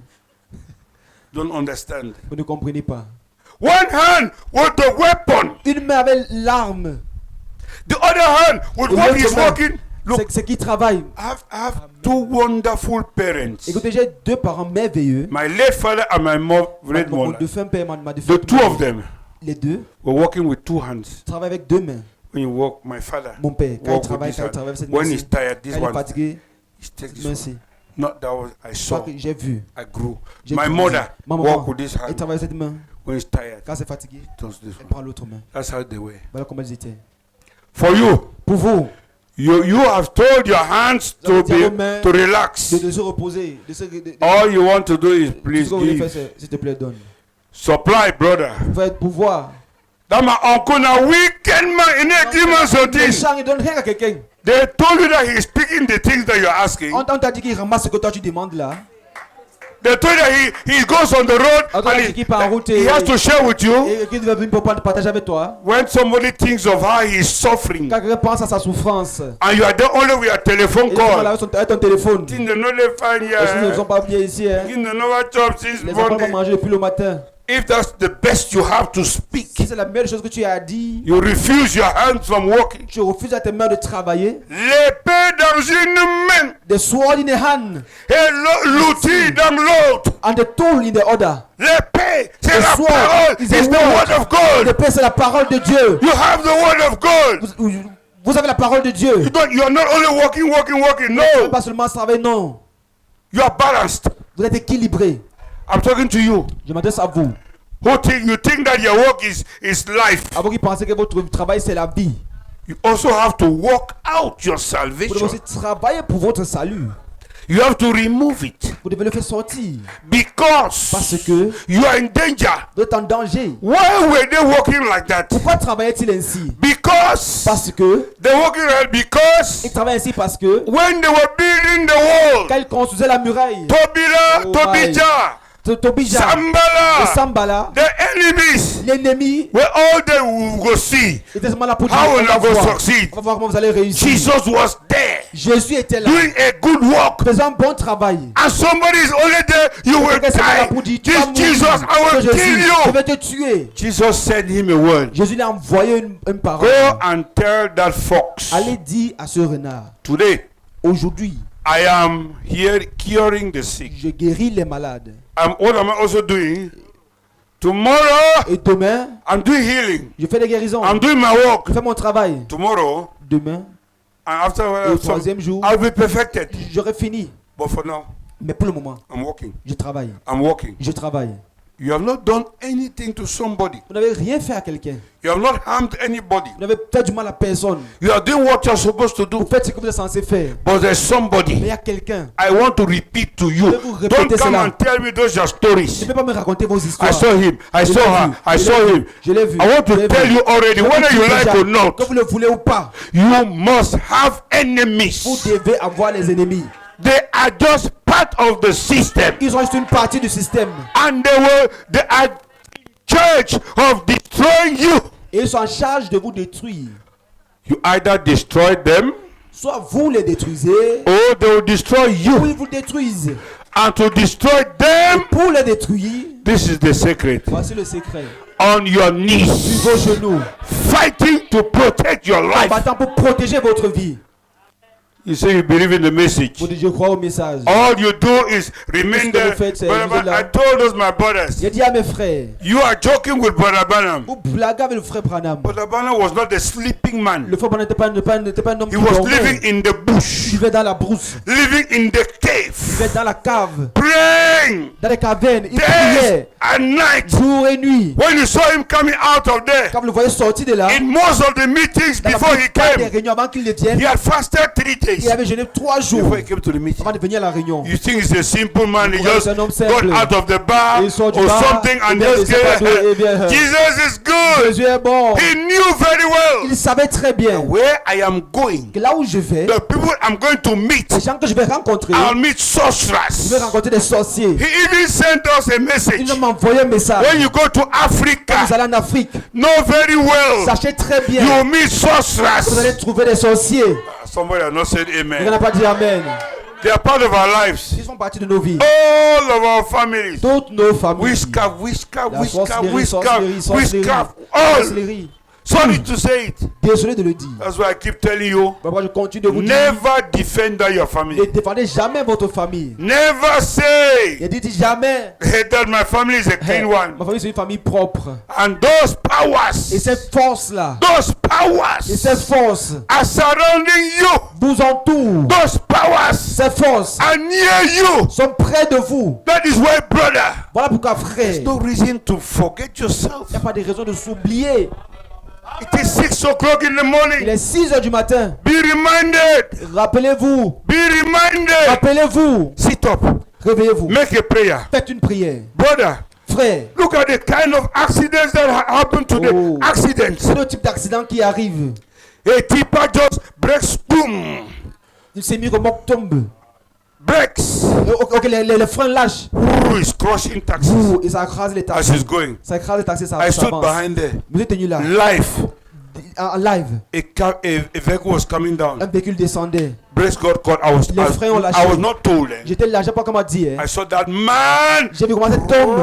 Don't understand. Vous ne comprenez pas. One hand with the weapon. Une main avec l'arme. The other hand with Et what l'autre he's main, working. Look, c'est qui travaille. I have two wonderful parents. Écoutez, j'ai deux parents merveilleux. My late father and my great Mon mother. défunt père, ma The défunte two mère. of them Les deux were working with two hands. travaillent avec deux mains. When you work, my father Mon père, quand il work with travaille, this quand il hand. travaille avec cette main, When he's tired, this quand il est one, fatigué, he takes this merci. one. Not that was I Je crois saw. que j'ai vu. I grew. J'ai My grandi. mother Ma work maman, with this elle hand. travaille avec cette main. When he's tired, Quand c'est fatigué, does this elle one. prend l'autre main. That's how they were. Voilà comment ils étaient. For you, Pour vous, you have told your hands Vous avez to dit à vos mains to relax. de se reposer. All you want to do is Tout please ce que vous voulez faire, give. c'est, s'il te plaît, donne. Supply, brother. Vous faites pouvoir. That my uncle now weekend man in a demons of Les this. gens, ils donnent rien à quelqu'un. They told you that he's speaking the things that you're asking. On t'a dit qu'il ramasse ce que toi tu demandes là. They told you that he goes on the road On t'a dit and qu'il part en route he has to share with you. et qu'il va venir pour partager avec toi. When somebody thinks of how he's suffering Quand quelqu'un pense à sa souffrance, and you are there only with a telephone et il est là call. avec ton téléphone. Things they know they find Les choses ne here. sont pas bien ici. Hein. Things they never chop since Les enfants vont Monday. manger depuis le matin. If that's the best you have to Si speak, c'est la meilleure chose que tu as à dire, you refuse your hands from working. tu refuses à tes mains de travailler. L'épée dans une main The sword in the hand et l'outil dans l'autre. and the tool in the other. L'épée, c'est The la sword parole, is it's the the word word. of God. L'épée c'est la parole de Dieu. You have the word of God. Vous avez la parole de Dieu. You are not only working. Vous No, ne pas seulement travailler, non. you are balanced. Vous êtes équilibré. I'm talking to you. Je m'adresse à vous. Who think you think that your work is life? À vous qui pensez que votre travail c'est la vie. You also have to work out your Vous devez salvation. aussi travailler pour votre salut. You have to remove it Vous devez le faire sortir. because Parce que you are in danger. vous êtes en danger. Why were they working like that? Pourquoi travaillait-il ainsi? Because Parce que they working like because il travaille ainsi parce que when they were building the wall, quand il construisait la muraille, Tobila, Oh Tobija, Tobija et Sambala, Sambala, the enemies l'ennemi were all they will go see. était seulement là pour dire How on will va I go voir. succeed? On va voir comment vous allez réussir. Jesus was there Jésus était là, doing a good work, faisant un bon travail. and somebody is only there. You will Quelqu'un seulement là pour die. dire tu vas This mourir. Jesus, I will Que kill Jésus, je you. vais te tuer. Jesus sent him a word. Jésus lui a envoyé une parole. Go and tell that fox. Allez dire à ce renard, Today, aujourd'hui, I am here curing the sick. je guéris les malades. What am I also doing? Tomorrow, Et demain, I'm doing healing. je fais des guérisons. I'm doing my work. Je fais mon travail. Tomorrow, Demain, and after et au troisième jour, I'll be perfected. j'aurai fini. But for now, Mais pour le moment, I'm working. je travaille. I'm working. Je travaille. You have not done anything to somebody. Vous n'avez rien fait à quelqu'un. You have not harmed anybody. Vous n'avez fait du mal à personne. You are doing what you're supposed to Vous do. faites ce que vous êtes censé faire. But there's Mais il somebody. y a quelqu'un. I want to repeat to you. Je vais vous répéter Don't come cela. and tell me those are Je stories. ne peux pas me raconter vos histoires. I saw him. I Je saw l'ai her. vu. I Je saw l'ai him. vu. Je l'ai vu. I want Je l'ai to tell vu. you already, Je vous whether dis you like déjà, or not, que vous le voulez ou pas, you must have vous enemies. devez avoir les ennemis. They are just part of the system. Ils sont juste une partie du système. And they are in charge of destroying you. Et ils sont en charge de vous détruire. You either destroy them Soit vous les détruisez, or they will destroy ou you. ils vous détruisent. And to destroy them, Pour les détruire, this is the secret. voici le secret. On your Sur knees, vos genoux, fighting to protect your life. combattant pour protéger votre vie. You say you believe in the message. Vous dites je crois au message. All you do is remain Tout ce que there. vous faites, c'est But vous êtes là. I told those my brothers, J'ai dit à mes frères, you are joking with Brother Branham. vous blaguez avec le frère Branham. Brother Branham was not a sleeping man. Le frère Branham n'était pas un homme He qui was dormait. living in the Il bush, vivait dans la brousse, living in the il cave, vivait dans la cave, praying dans les cavernes. Il days priait and night. jour et nuit. When you saw him coming out of there, Quand vous le voyez sortir de là, in most of the meetings dans la before he plupart des came, réunions avant qu'il ne vienne, he had fasted 3 days il avait jeûné 3 jours before he came to the meeting. avant de venir à la réunion. You think he's a simple man? He Vous croyez just que c'est un homme got simple. out of the bar Il sort du or bar, something ou and bien just il sait pas d'où il get. vient. Jesus is good. Jésus est bon. He knew very well Il savait très bien where I am going. que là où je vais, The people I'm going to meet, les gens que je vais rencontrer, I'll meet je vais sorcerers. rencontrer des sorciers. He even sent us a Ils message. m'ont envoyé un message. When you go to Quand vous Africa, allez en Afrique, know very well sachez très bien, you meet vous allez sorcerers. trouver des sorciers. Somebody has not said Vous amen. n'avez pas dit Amen. They are part of our lives. Ils font partie de nos vies. All of our families. Toutes nos familles. Witchcraft, witchcraft, La witchcraft, sorcellerie, witchcraft, sorcellerie, witchcraft. All. sorcellerie. Sorry to say it. Désolé de le dire. That's why I keep telling you. Mais moi je continue de vous dire, Never defend your family. ne défendez jamais votre famille. Never say Ne dites jamais, that my family is a hey, clean ma one. famille c'est une famille propre. And those Et powers, cette force-là, those et cette powers force are surrounding you. vous entoure. Those powers Ces forces are near you. sont près de vous. That is why, brother, Voilà pourquoi, frère, there's il no reason to forget yourself. n'y a pas de raison de s'oublier. It is 6 o'clock in the Il morning. est 6 heures du matin. Be reminded. Rappelez-vous. Be reminded. Rappelez-vous. Sit up. Réveillez-vous. Make a prayer. Faites une prière. Brother, Frère, look at the kind of accidents that happen today. Oh. Accidents. c'est le type d'accident qui arrive. A tipper just breaks, boom, Il s'est mis comme tombe. breaks. Ok, les freins lâchent. Ooh, is crushing taxis Ouh, et ça écrase les as taxis. he's going. Ça écrase les taxis, ça I stood avance. behind there. Vous êtes tenu là. Life. En live, A vehicle was coming down. un véhicule descendait. Praise God, God. Les freins ont lâché. I was not told. J'étais là, je sais pas comment dire. I saw that man. J'ai vu comment ça tombe.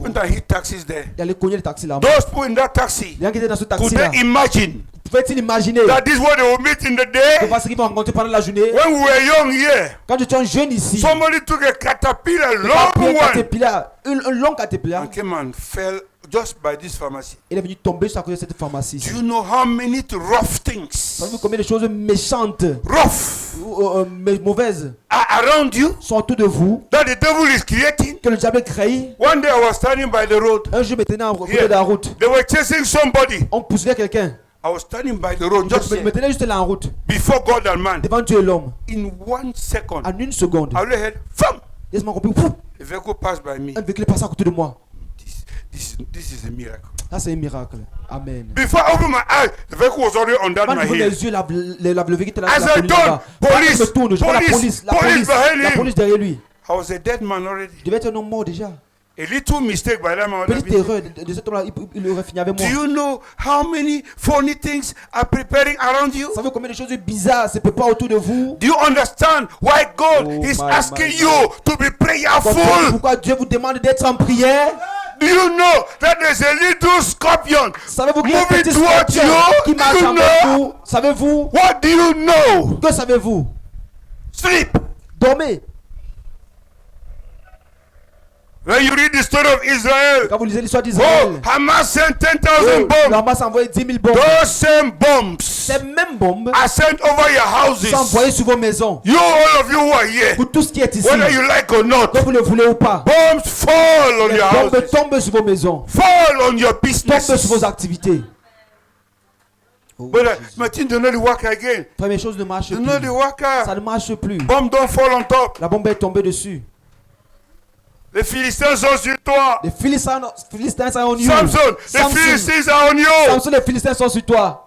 When I hit taxis there, Il allait cogner le taxi là. those people in that taxi, Les gens qui étaient dans ce taxi could là, they imagine pouvez-il imaginer that this is what they will meet in the que day? parce qu'ils vont rencontrer pendant la journée? When we were young here, Quand j'étais un jeune ici, somebody took a caterpillar, il a pris long un one, caterpillar, un long caterpillar, and came and fell just by this pharmacy. il est venu tomber juste à côté de cette pharmacie. Do you know how many rough things, Savez-vous combien de choses méchantes, rough, mauvaises are around you sont autour de vous, that the devil is creating? que le diable crée? One day I was standing by the road. Un jour, maintenant, à côté Here. de la route, They were chasing somebody. on poussait quelqu'un. I was standing by the road just here, Maintenant, juste là en route, before God and man. devant Dieu et l'homme. In 1 second, En une seconde, I only heard, "Fam!" laisse-moi compris, pouf, A vehicle passed by me. un véhicule est passé à côté de moi. This is a miracle. Ça, c'est un miracle. Amen. Before I opened my eyes, the vehicle was already under Quand my j'ouvre head. les yeux, le véhicule était là. As la I police turned, là-bas. police, Je me tourne, je vois la police, police, police behind la him. police derrière lui. I was a dead man already. Je devais être un homme mort déjà. A little mistake by that man. would have Petite been- erreur de cet homme-là, il aurait fini avec Do moi. you know how many funny things are preparing around you? Vous savez combien de choses bizarres se préparent autour de vous? Do you understand why God Oh, is my, asking my, you to be Comprenez prayerful? pourquoi Dieu vous demande d'être en prière? Do you know that there's a little scorpion Savez-vous qu'il y a un moving petit towards scorpion you? qui marche Do you avec know? vous? Savez-vous? What do you know? Que savez-vous? Sleep. Dormez. When you read the story of Israel, Quand vous lisez l'histoire oh, d'Israël, Hamas sent 10,000 bombs. Hamas a envoyé 10 000 bombes. Those same bombs Ces mêmes bombes are sent over your sont houses. envoyées sur vos maisons. You, all of you who are here, Pour tout ce qui est ici, whether you like or not, que vous le voulez ou pas, bombs fall on les your bombes houses, tombent sur vos maisons, fall on your tombent sur vos business. activités. Oh, But Jesus. Martin, do not work again. Première chose ne marche Do plus. not work. Ça ne marche plus. Bomb don't fall on top. La bombe est tombée dessus. Les Philistins sont sur toi. Les Philistins sont on you. Samson, the Philistines are on you. Samson, les Philistins sont sur toi.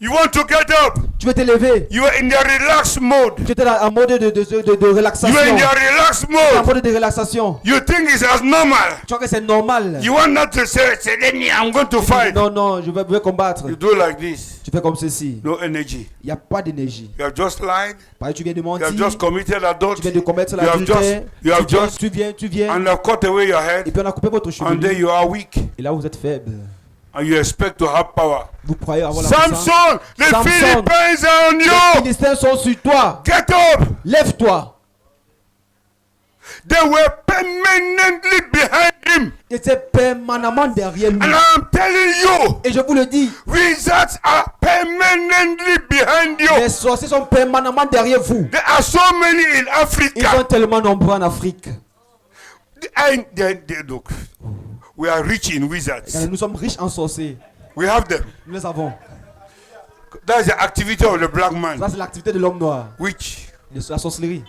You want to get up. Tu veux te lever. You are in the relaxed mode. Tu étais en mode de relaxation. You are in the relaxed En mode. mode de relaxation. You think it's as normal. Tu crois que c'est normal. You want not to say, let me, I'm going to fight. Non, non, je vais combattre. You do like this. Tu fais comme ceci. No energy. Il n'y a pas d'énergie. You have just lied. Parce que tu viens de You mentir. have just committed Tu viens adultery. de commettre You have l'adultère. you have just, Tu viens. and have cut away your Et head. puis on a coupé votre And then chevelu. you are weak. Et là vous êtes faible. and you expect to have power. Vous croyez avoir la puissance? Samson, the Samson, Philistines are on Les you. Philistins sont sur toi. Get up. Lève-toi. They were permanently behind him. Il était permanemment derrière lui. And I'm telling you, Et je vous le dis, wizards are permanently behind you. les sorciers sont permanemment derrière vous. There are so many in Ils Africa. sont tellement nombreux en Afrique. Look, we are rich in wizards. Nous sommes riches en sorciers. We have them. Nous les avons. That's the activity of the black man. Ça, c'est l'activité de l'homme noir. Which La sorcellerie.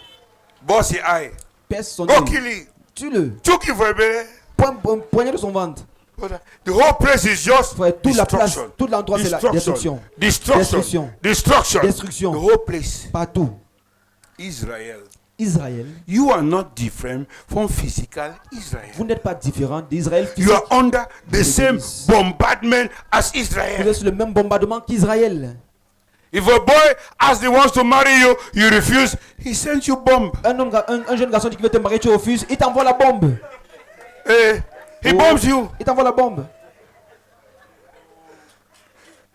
bossy eye. Pèse son Go nez. kill him. Tue-le. Took him for a belly. Poignée de son ventre. The whole place is just Frère, toute la place, destruction. tout l'endroit, c'est la destruction. Destruction. Destruction. Destruction. The whole place. Partout. Israel. Israël, You are not different from physical Israel. vous n'êtes pas différent d'Israël You physique. are under the same bombardment as Vous Israel. êtes sur le même bombardement qu'Israël. If a boy asks he wants to marry you, you refuse, he sends you bomb. Un jeune garçon dit qu'il veut te marier, tu refuses, il t'envoie la bombe. He bombs you. Il t'envoie la bombe.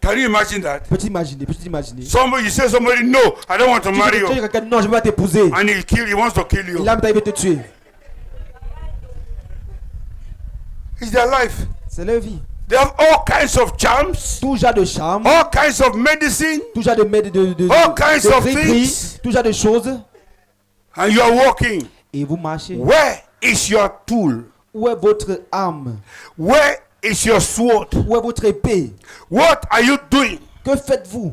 Can you imagine that? Peux-tu imaginer? Peux-tu imaginer? Somebody, you say somebody, no, I don't want to marry Tu dis you. quelqu'un, non, je ne vais pas t'épouser. And he wants to kill you. Il veut te tuer. It's their life. C'est leur vie. They have all kinds of charms, Tout genre de charme, all kinds of medicine, tout genre de all kinds of gris-gris, things. tout genre de choses. And you are walking. Et vous marchez. Where is your tool? Où est votre arme? Where is your sword? Où est votre épée? What are you doing? Que faites-vous?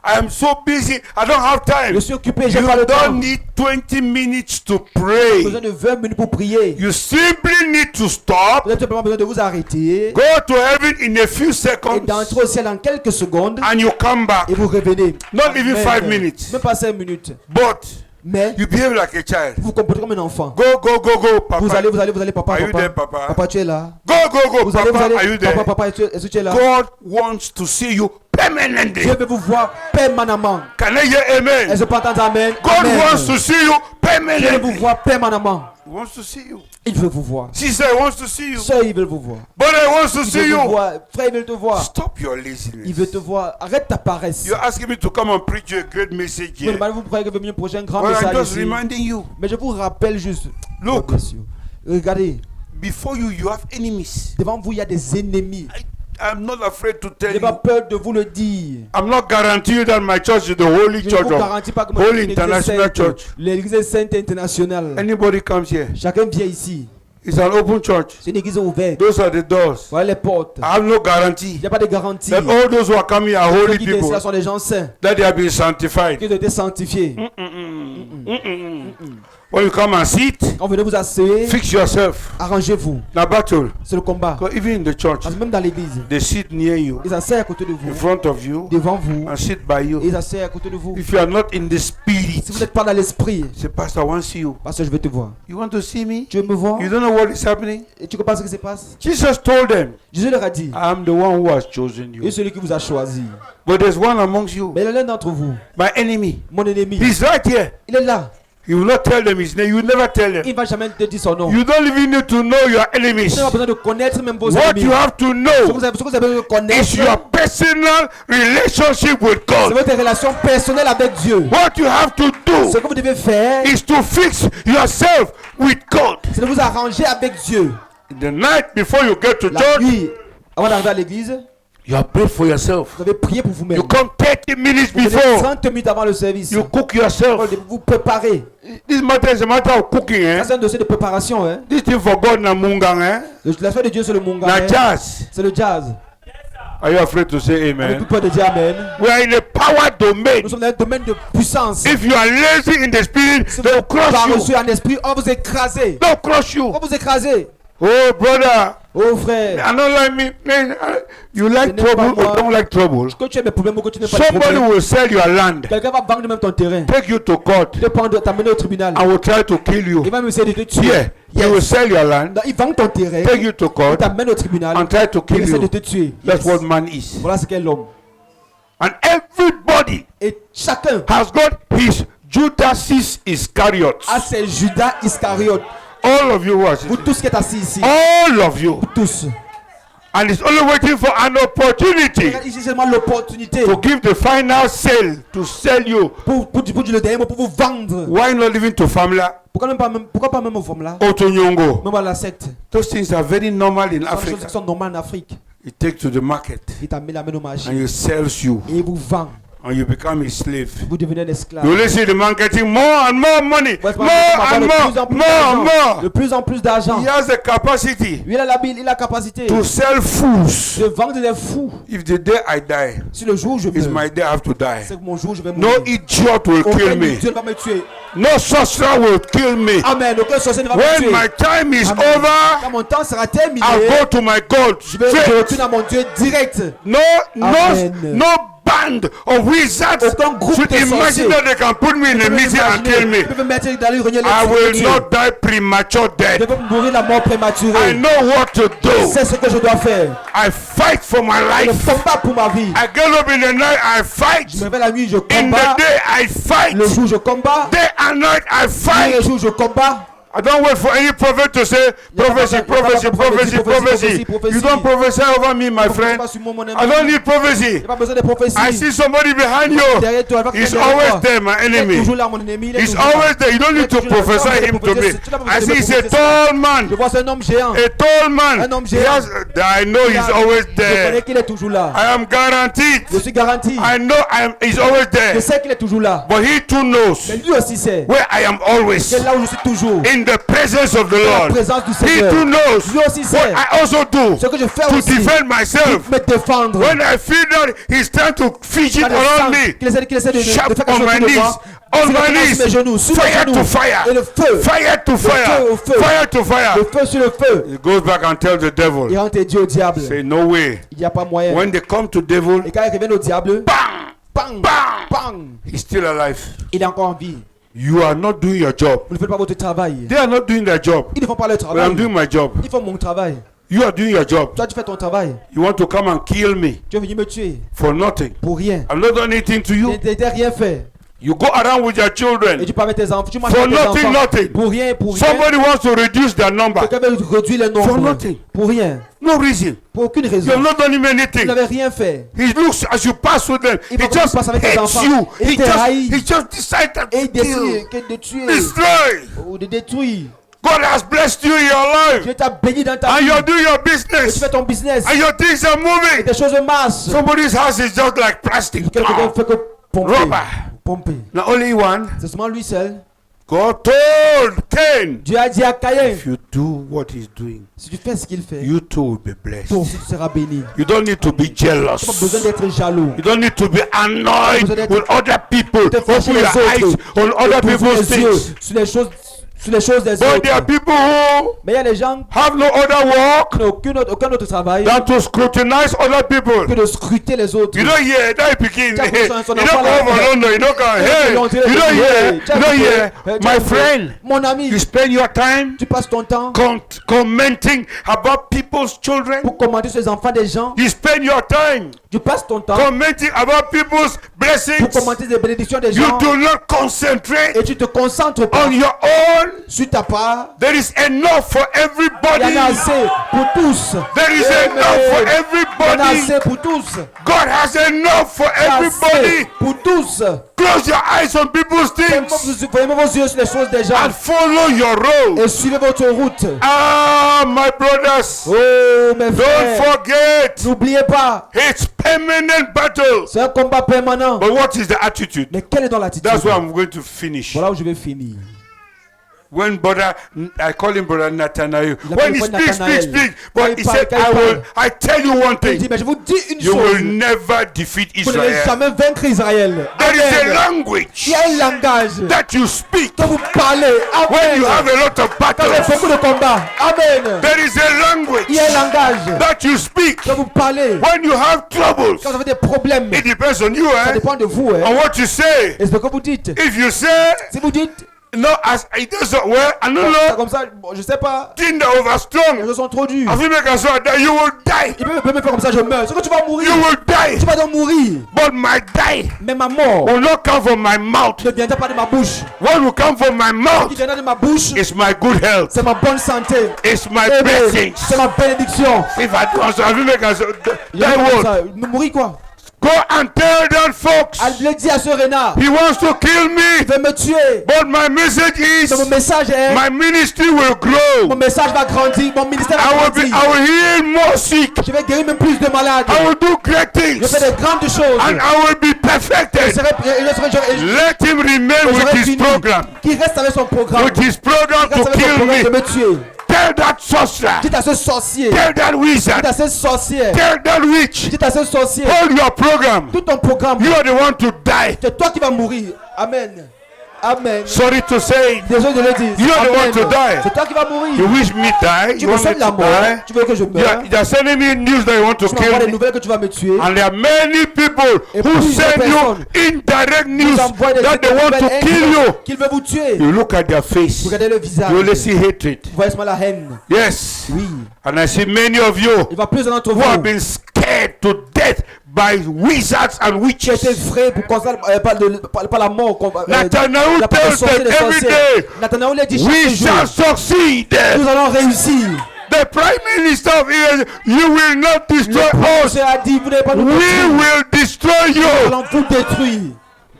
I am so busy. I don't have time. Je suis occupé, j'ai You pas le temps. don't need 20 minutes to J'ai besoin pray. de 20 minutes pour prier. You simply need to stop, Vous avez simplement besoin de vous arrêter go to heaven in a few et seconds, d'entrer au ciel en quelques secondes and you come back. et vous revenez. Not even Amen. 5 minutes. Même pas 5 minutes. But Mais you behave like a child. vous vous comportez comme un enfant. Go, go, go, go, Papa. Vous allez, papa, Are you there, papa. Papa? Papa, tu es là. Go, go, go, Vous allez, Papa. Are you there? papa, est-ce que tu es là? God wants to see you permanently. Dieu veut vous voir permanemment. Can I hear amen? Est-ce que pas entendre amen? God Amen. wants to see you Dieu veut vous permanently. voir permanemment. He wants to see you. Il veut vous voir. Sister wants to see you. Sœur, il veut vous voir. Brother wants to Il see veut vous you. voir. Frère, il veut te voir. Stop your Il veut laziness. te voir. Arrête ta paresse. You're asking me to come and preach you a great message Vous here. vous croyez que venir un prochain grand Well, I'm message just ici. reminding you. Mais je vous rappelle juste. Look. God bless you. Regardez, Before you, you have enemies. devant vous, il y a des ennemis. I'm not afraid to tell Je n'ai pas you. peur de vous le dire. I'm not guaranteeing that my church is the holy Je ne church vous of garantis pas que Holy l'église International sainte, Church. l'église sainte internationale. Anybody comes here. Chacun vient ici. It's an open church. C'est une église ouverte. Those are the doors. Voilà les portes. I have no Il guarantee n'y a pas de garantie. that all those who are coming are Ceux holy qui viennent ici people, sont des gens saints, that they have been sanctified. qui ont été sanctifiés. When you come and sit, Quand vous venez vous asseoir, fix yourself. arrangez-vous. Now battle. C'est le combat. Because even in the church, Parce que même dans l'église, they sit near you, ils s'asseyent à côté de in vous, front of you, devant vous, and sit by you. et ils s'asseyent à côté de vous. If you are not in the Si spirit, vous n'êtes pas dans l'esprit, say, Pastor, I want to see you. parce que je vais te voir. You want to see me? Tu veux me voir? You don't know what is happening? Et tu comprends ce qui se passe? Jesus told them, Jésus leur a dit, I am the one who has chosen et you. celui qui vous a choisi. But there's one amongst you, Mais il est l'un d'entre vous, my enemy. mon ennemi. He's right here. Il est là. He will not tell them his name. You will never tell them. Il ne va jamais te dire son nom. You don't even need to know your enemies. Vous n'avez pas besoin de connaître même vos What ennemis. you have to Ce que know vous avez besoin de connaître, is your personal relationship with c'est God. votre relation personnelle avec Dieu. What you have to Ce do que vous devez faire, is to fix yourself with God. c'est de vous arranger avec Dieu. The night before you get to La church, nuit, avant d'arriver à l'église, you have prayed for yourself. vous avez prié pour vous-même. You come 30 minutes Vous venez before. 30 minutes avant le service. You cook yourself. Vous vous préparez. This matter is a matter of cooking, Ça, eh? c'est un dossier de préparation. Hein. This thing for God na mungang, eh? La foi de Dieu, c'est le munga. Na hein. jazz. C'est le jazz. Are you afraid to say Avez-vous amen? peur de dire Amen? We are in a power domain. Nous sommes dans un domaine de puissance. If you are lazy in the spirit, Si vous they'll n'êtes pas crush reçu you. en esprit, on va vous écraser. They'll crush you. On va vous écraser. Oh, brother. Oh frère, I don't like me. Man, you like Ce n'est pas trouble or moi. don't like trouble? que tu aies mes problèmes ou que tu n'aies pas de Somebody problème, will sell your land, quelqu'un va vendre même ton terrain, take you to court, te prendre, t'amener au tribunal. and will try to kill you. Il va me essayer de te tuer. Yeah, he will sell your land, Donc, il vend ton terrain, take you to il court, t'amène au tribunal, and try to il kill essaie de you. te tuer. That's Yes. what man is. Voilà ce qu'est l'homme. And everybody Et chacun has got his Judas Iscariot. a ses Judas Iscariote. All of you who are Vous sitting, tous qui êtes assis ici, all of you, tous, And it's only waiting for an opportunity Regarde ici seulement l'opportunité to give the final sale, to sell you. pour le dernier mot, pour vous vendre. Why not living to Famla Pourquoi pas même aux femmes là? or to Nyongo? Même à la secte. Those things are very normal in Ce sont des choses Africa. qui sont normales en Afrique. He takes to the market Il t'amène au marché and he sells you et il vous vend. and you become a slave. Vous devenez un esclave. You only see the man getting more and more money, Ouais, c'est pas more and de plus en plus d'argent. more. De plus en plus d'argent. He has the capacity Lui, il a la capacité to sell fools. de vendre des fous. If the day I die, Si le jour où je it's meurs, my day I have to die. c'est que mon jour où je vais No mourir. idiot will Aucun kill me. idiot ne va me tuer. No sorcerer will kill me. Amen. Aucun sorcier ne va me When tuer. my time is Amen. Quand over, mon temps sera terminé, I'll go to my God je straight. retourne à mon Dieu direct. No Amen. band of wizards Aucun groupe should de imagine sorciers that they can put me in a meeting and kill me. Ils peuvent me mettre dans le grenier. I will not die premature Je death. vais mourir la mort I prématurée. know what to do. C'est ce que je dois faire. I fight for my Je ne life. combat pour ma vie. I get up in the night, I fight. Je me réveille la nuit, je In the combats. day, I fight. Le jour, je combats. Day and night, I Le fight. jour, je combats. I don't wait for any prophet to say prophecy, prophecy, prophecy, prophecy. You don't prophesy over me, my friend. I don't need prophecy. Pas besoin de prophétie. I see somebody behind you. Derrière toi, He's always there, my Il est enemy. toujours là, mon ennemi. Il est He's toujours là. always there. You don't need to prophesy him to me. I see he's a tall man. Je vois c'est un homme géant. A tall man. Un homme He géant. has, I know he's always Je connais there. qu'il est toujours là. I am guaranteed. Je suis garanti. I know he's always Je there. sais qu'il est toujours là. But he too knows Mais lui aussi sait. where I am always. C'est là où je suis toujours. In the presence of the Dans la Lord. présence du He Seigneur. too knows Lui aussi what sait. I also do Ce que je fais to aussi. defend myself. Me défendre. When I feel that he's trying to fidget Quand je around sens me, qu'il essaie de sharp faire quelque on chose my autour de knees, moi. on Je my me mets sur mes genoux, knees, sur mes fire genoux. to fire, Et le feu. fire to feu au feu. fire, fire to fire. Le feu sur le feu. He goes back and tells the devil, Il rentre et dit au diable. say no way. Il n'y a pas moyen. When they come to devil, Et quand il revient au diable, bang, bang, bang, bang, he's still alive. il est encore en vie. You are not doing your job. Vous ne faites pas votre travail. They are not doing their job. Ils ne font pas leur But travail. I'm doing my job. Ils font mon travail. You are doing your job. Toi, tu fais ton travail. You want to come and kill me Tu veux venir me tuer for nothing. pour rien. I've not done anything to Tu you. n'as rien fait. You go around with your Et children. tu parles avec tes enfants. Tu manges For avec tes nothing, enfants. nothing. Pour rien, pour rien. Somebody wants to reduce their number. Quelqu'un veut réduire le For nombre. nothing. Pour rien. No reason. Pour aucune You raison. have not done him Tu anything. n'avais rien fait. He looks as you pass with them. Il He va comme just tu passes avec tes hates enfants. you. Il He te haït. just decided Et il to décide kill, de tuer destroy. ou de détruire. God has blessed you in your life, Dieu t'a béni dans ta and vie. you're doing your Et tu business, fais ton business. and your things are Et moving. tes choses marchent. Somebody's house is just like plastic. Quelqu'un fait que pomper. Rubber. Pomper. Now only one. C'est seulement lui seul. God told Cain, Dieu a dit à Caïn, if you do what he's doing, si tu fais ce qu'il fait, you too will be blessed. toi aussi tu seras béni. You don't need to be Tu n'as pas besoin jealous. d'être jaloux. You don't need to be annoyed with other people. Te Open fâcher your les eyes autres. on other T'ouvres people's les yeux things. sur les choses des But there are autres. people who Mais il y a des gens have no other work qui n'ont aucun autre travail than to scrutinize other people. que de scruter les autres. You don't hear that begin. Tiens, You son don't enfant go là. over London. You don't go. Hey, you don't hear. My friend, Mon ami, you spend your time tu passes ton temps commenting about people's children. pour commenter sur les enfants des gens. You spend your time Tu passes ton temps commenting about people's pour blessings. commenter les bénédictions des You gens. do not concentrate Et tu te concentres pas on your own. sur ta part. There is enough for Il y everybody. en a assez pour tous. There is Amen. enough for Il y en a everybody. assez pour tous. God has enough for Il y a assez everybody. pour tous. Close your eyes on people's things Fermez vos yeux sur les choses des gens and follow your road. et suivez votre route. Ah, my brothers, Oh mes don't frères, forget, n'oubliez pas, it's permanent battle. c'est un combat permanent. But what is the attitude? Mais quelle est dans l'attitude? That's where I'm going to finish. Voilà où je vais finir. When brother, I call him brother Nathanael. Il When he appelle speaks, Nathanael. but Quand he il parle, said, quand il parle. I tell you one Il dit, thing. mais je vous dis une You chose. will never defeat Vous n'allez Israel. jamais vaincre Israël. There is a Amen. language Il y a un langage that you speak que vous parlez. when Amen. you have a lot of Quand il y a battles. beaucoup de combats. Amen. There is a language Il y a un langage that you speak que vous parlez. when you have troubles. Quand vous avez des problèmes, It depends on you, ça eh? dépend de vous. On what you say. Et c'est ce que vous dites. If you say, Si vous dites, No, as it is well, I don't C'est know. comme ça, bon, je sais pas. Think they overstrong. Les choses sont trop dures. If you make a so that you will die. Il peut me faire comme ça, je meurs. C'est que tu vas mourir. You will die. Tu vas donc mourir. But my die Mais ma mort will not come from my mouth. ne viendra pas de ma bouche. What will come from my Ce mouth qui viendra de ma bouche, is my good health. c'est ma bonne santé. It's my Amen. blessings. C'est ma bénédiction. If I do so, if you make a so Il that dit comme word, ça, me mourir quoi? go and tell that folks Elle dit à ce renard, he wants to kill il me. veut me tuer. But my message is Mais mon message est, my ministry will mon grow. message va grandir, mon ministère I va will grandir. heal more sick. Je vais guérir même plus de malades. I will do great Je things. fais de grandes choses. And I will be Je perfected. serai Let him remain with his fini. program. Qui reste avec son programme. With his program Qui reste to avec son kill programme de me. me tuer. Tell that sorcerer. Dites à ce sorcier. Tell that wizard. Dites à ce sorcier. Tell that witch. Dites à ce sorcier. Hold your program. Tout ton programme. You are the one to die. C'est toi qui vas mourir. Amen. Amen. Sorry to say. Désolé de le dire. You are the Amen. one to die. C'est toi qui vas You mourir. wish me die. Tu You me want me souhaites la to mort. die. Tu veux que je meure. You are sending me news that you want to Tu m'envoies kill des me. nouvelles que tu vas me tuer. And there are many people Et who plusieurs send you personnes indirect news Vous envoient des that they want to nouvelles kill you. qu'il veut vous tuer. You look at their face. Vous regardez le visage. You only see hatred. Vous voyez seulement la haine. Yes. Oui. And I see many of you Il va plus d'entre who have vous been scared to death by wizards and qui étaient witches. frais pour constater par la mort. Nathanael la part de tells sorciers, them des every sorciers. day, Nathanaël a dit we chaque jour, shall succeed. nous allons réussir. The Prime Minister of Israel, you will not destroy Le us. prophète a dit, vous n'allez pas nous We détruire. will destroy Nous you. allons vous détruire.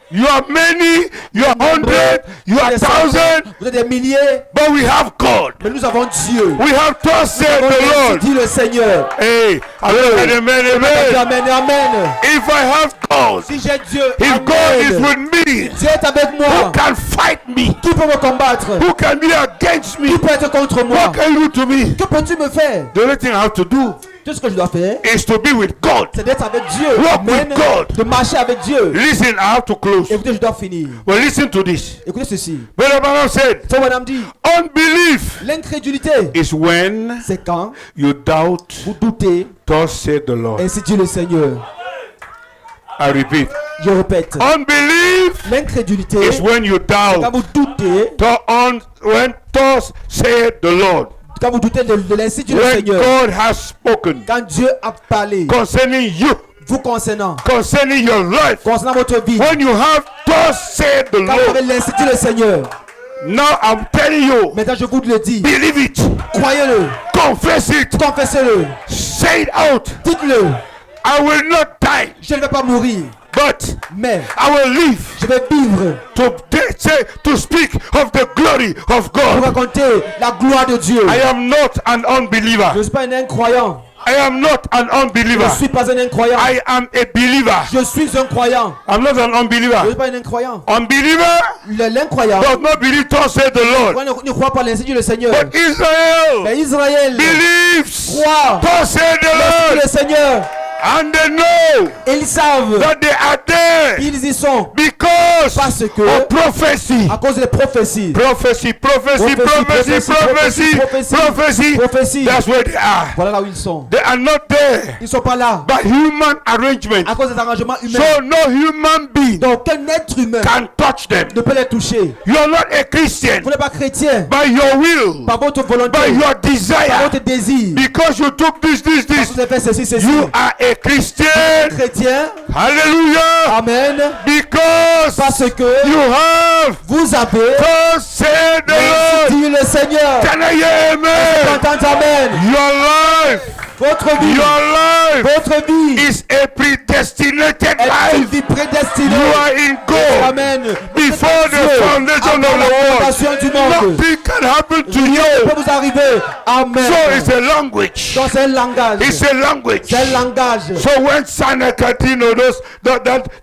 You are many, you are 100, you are Des centaines, 1,000, vous êtes des milliers, but we have God. mais nous avons Dieu. We have thus said Nous the avons Lord. dit le Seigneur. Hey, amen, amen, amen. Amen, amen. If I have God, Si j'ai Dieu, if God is amen. with me, Dieu est avec who moi. can fight me? Qui peut me combattre? Who can be against me? Qui peut être contre moi? What can you do to me? Que peux-tu me faire? The only thing I have to do Tout ce que je dois faire, is to be with God. c'est d'être avec Dieu. Walk Amen. with God. De marcher avec Dieu. Listen, I have to close. Écoutez, je dois finir. Well, listen to this. Écoutez ceci. Brother Branham said, C'est madame dit, unbelief l'incrédulité, is when c'est quand you doubt, vous doutez, thus said the Lord. ainsi dit le Seigneur. I repeat, Je répète, unbelief l'incrédulité, is when you quand doubt, vous doutez, when thus said the Lord. quand vous doutez de l'ainsi dit le When Seigneur, God has spoken quand Dieu a parlé, concerning you, vous concernant concerning your life, votre vie, when you have thus said the quand vous avez Lord, l'ainsi dit le Seigneur, now I'm telling you, maintenant je vous le dis, believe it, croyez-le, confess it, confessez-le, say it out. dites-le, I will not die, je ne vais pas mourir, but mais I will live je vais vivre to speak of the glory of pour God. raconter la gloire de Dieu. I am not an unbeliever. Je ne suis pas un incroyant, I am not an je unbeliever. ne suis pas un incroyant, I am a believer. je suis un croyant, I'm not an je ne unbeliever. suis pas un incroyant. Unbeliever L'incroyant does not believe thus said the Lord. ne croit pas l'ainsi dit le Seigneur. But Israel Mais Israël believes croit thus said the l'ainsi dit Lord. le Seigneur. And they know Et ils savent that they are there qu'ils y sont because parce que of prophecy. à cause des prophéties. Prophecy, prophecy, prophecy, prophecy, prophecy. Prophétie. That's where they are. Voilà là où ils sont. They are not there Ils ne sont pas là by human arrangement. à cause des arrangements humains. So no human being Donc aucun être humain can touch them. ne peut les toucher. You are not a Christian Vous n'êtes pas chrétien by your will, par votre volonté, by your par desire, votre désir. because you took this. Vous avez fait ceci, ceci. You are a Christian. Chrétien. Hallelujah. Amen. Because Parce que you have vous avez thus said the Lord. dit le Seigneur. Can I hear amen? Entends, amen. Your life, Votre vie, votre vie is a predestinated est une life. vie prédestinée. You are in God. Amen. Before the foundation Avant of la the world, fondation du monde, nothing can happen to rien ne peut you. vous arriver. Amen. So it's a language. Donc c'est un langage. It's a language. C'est un langage. So when Sanakatino,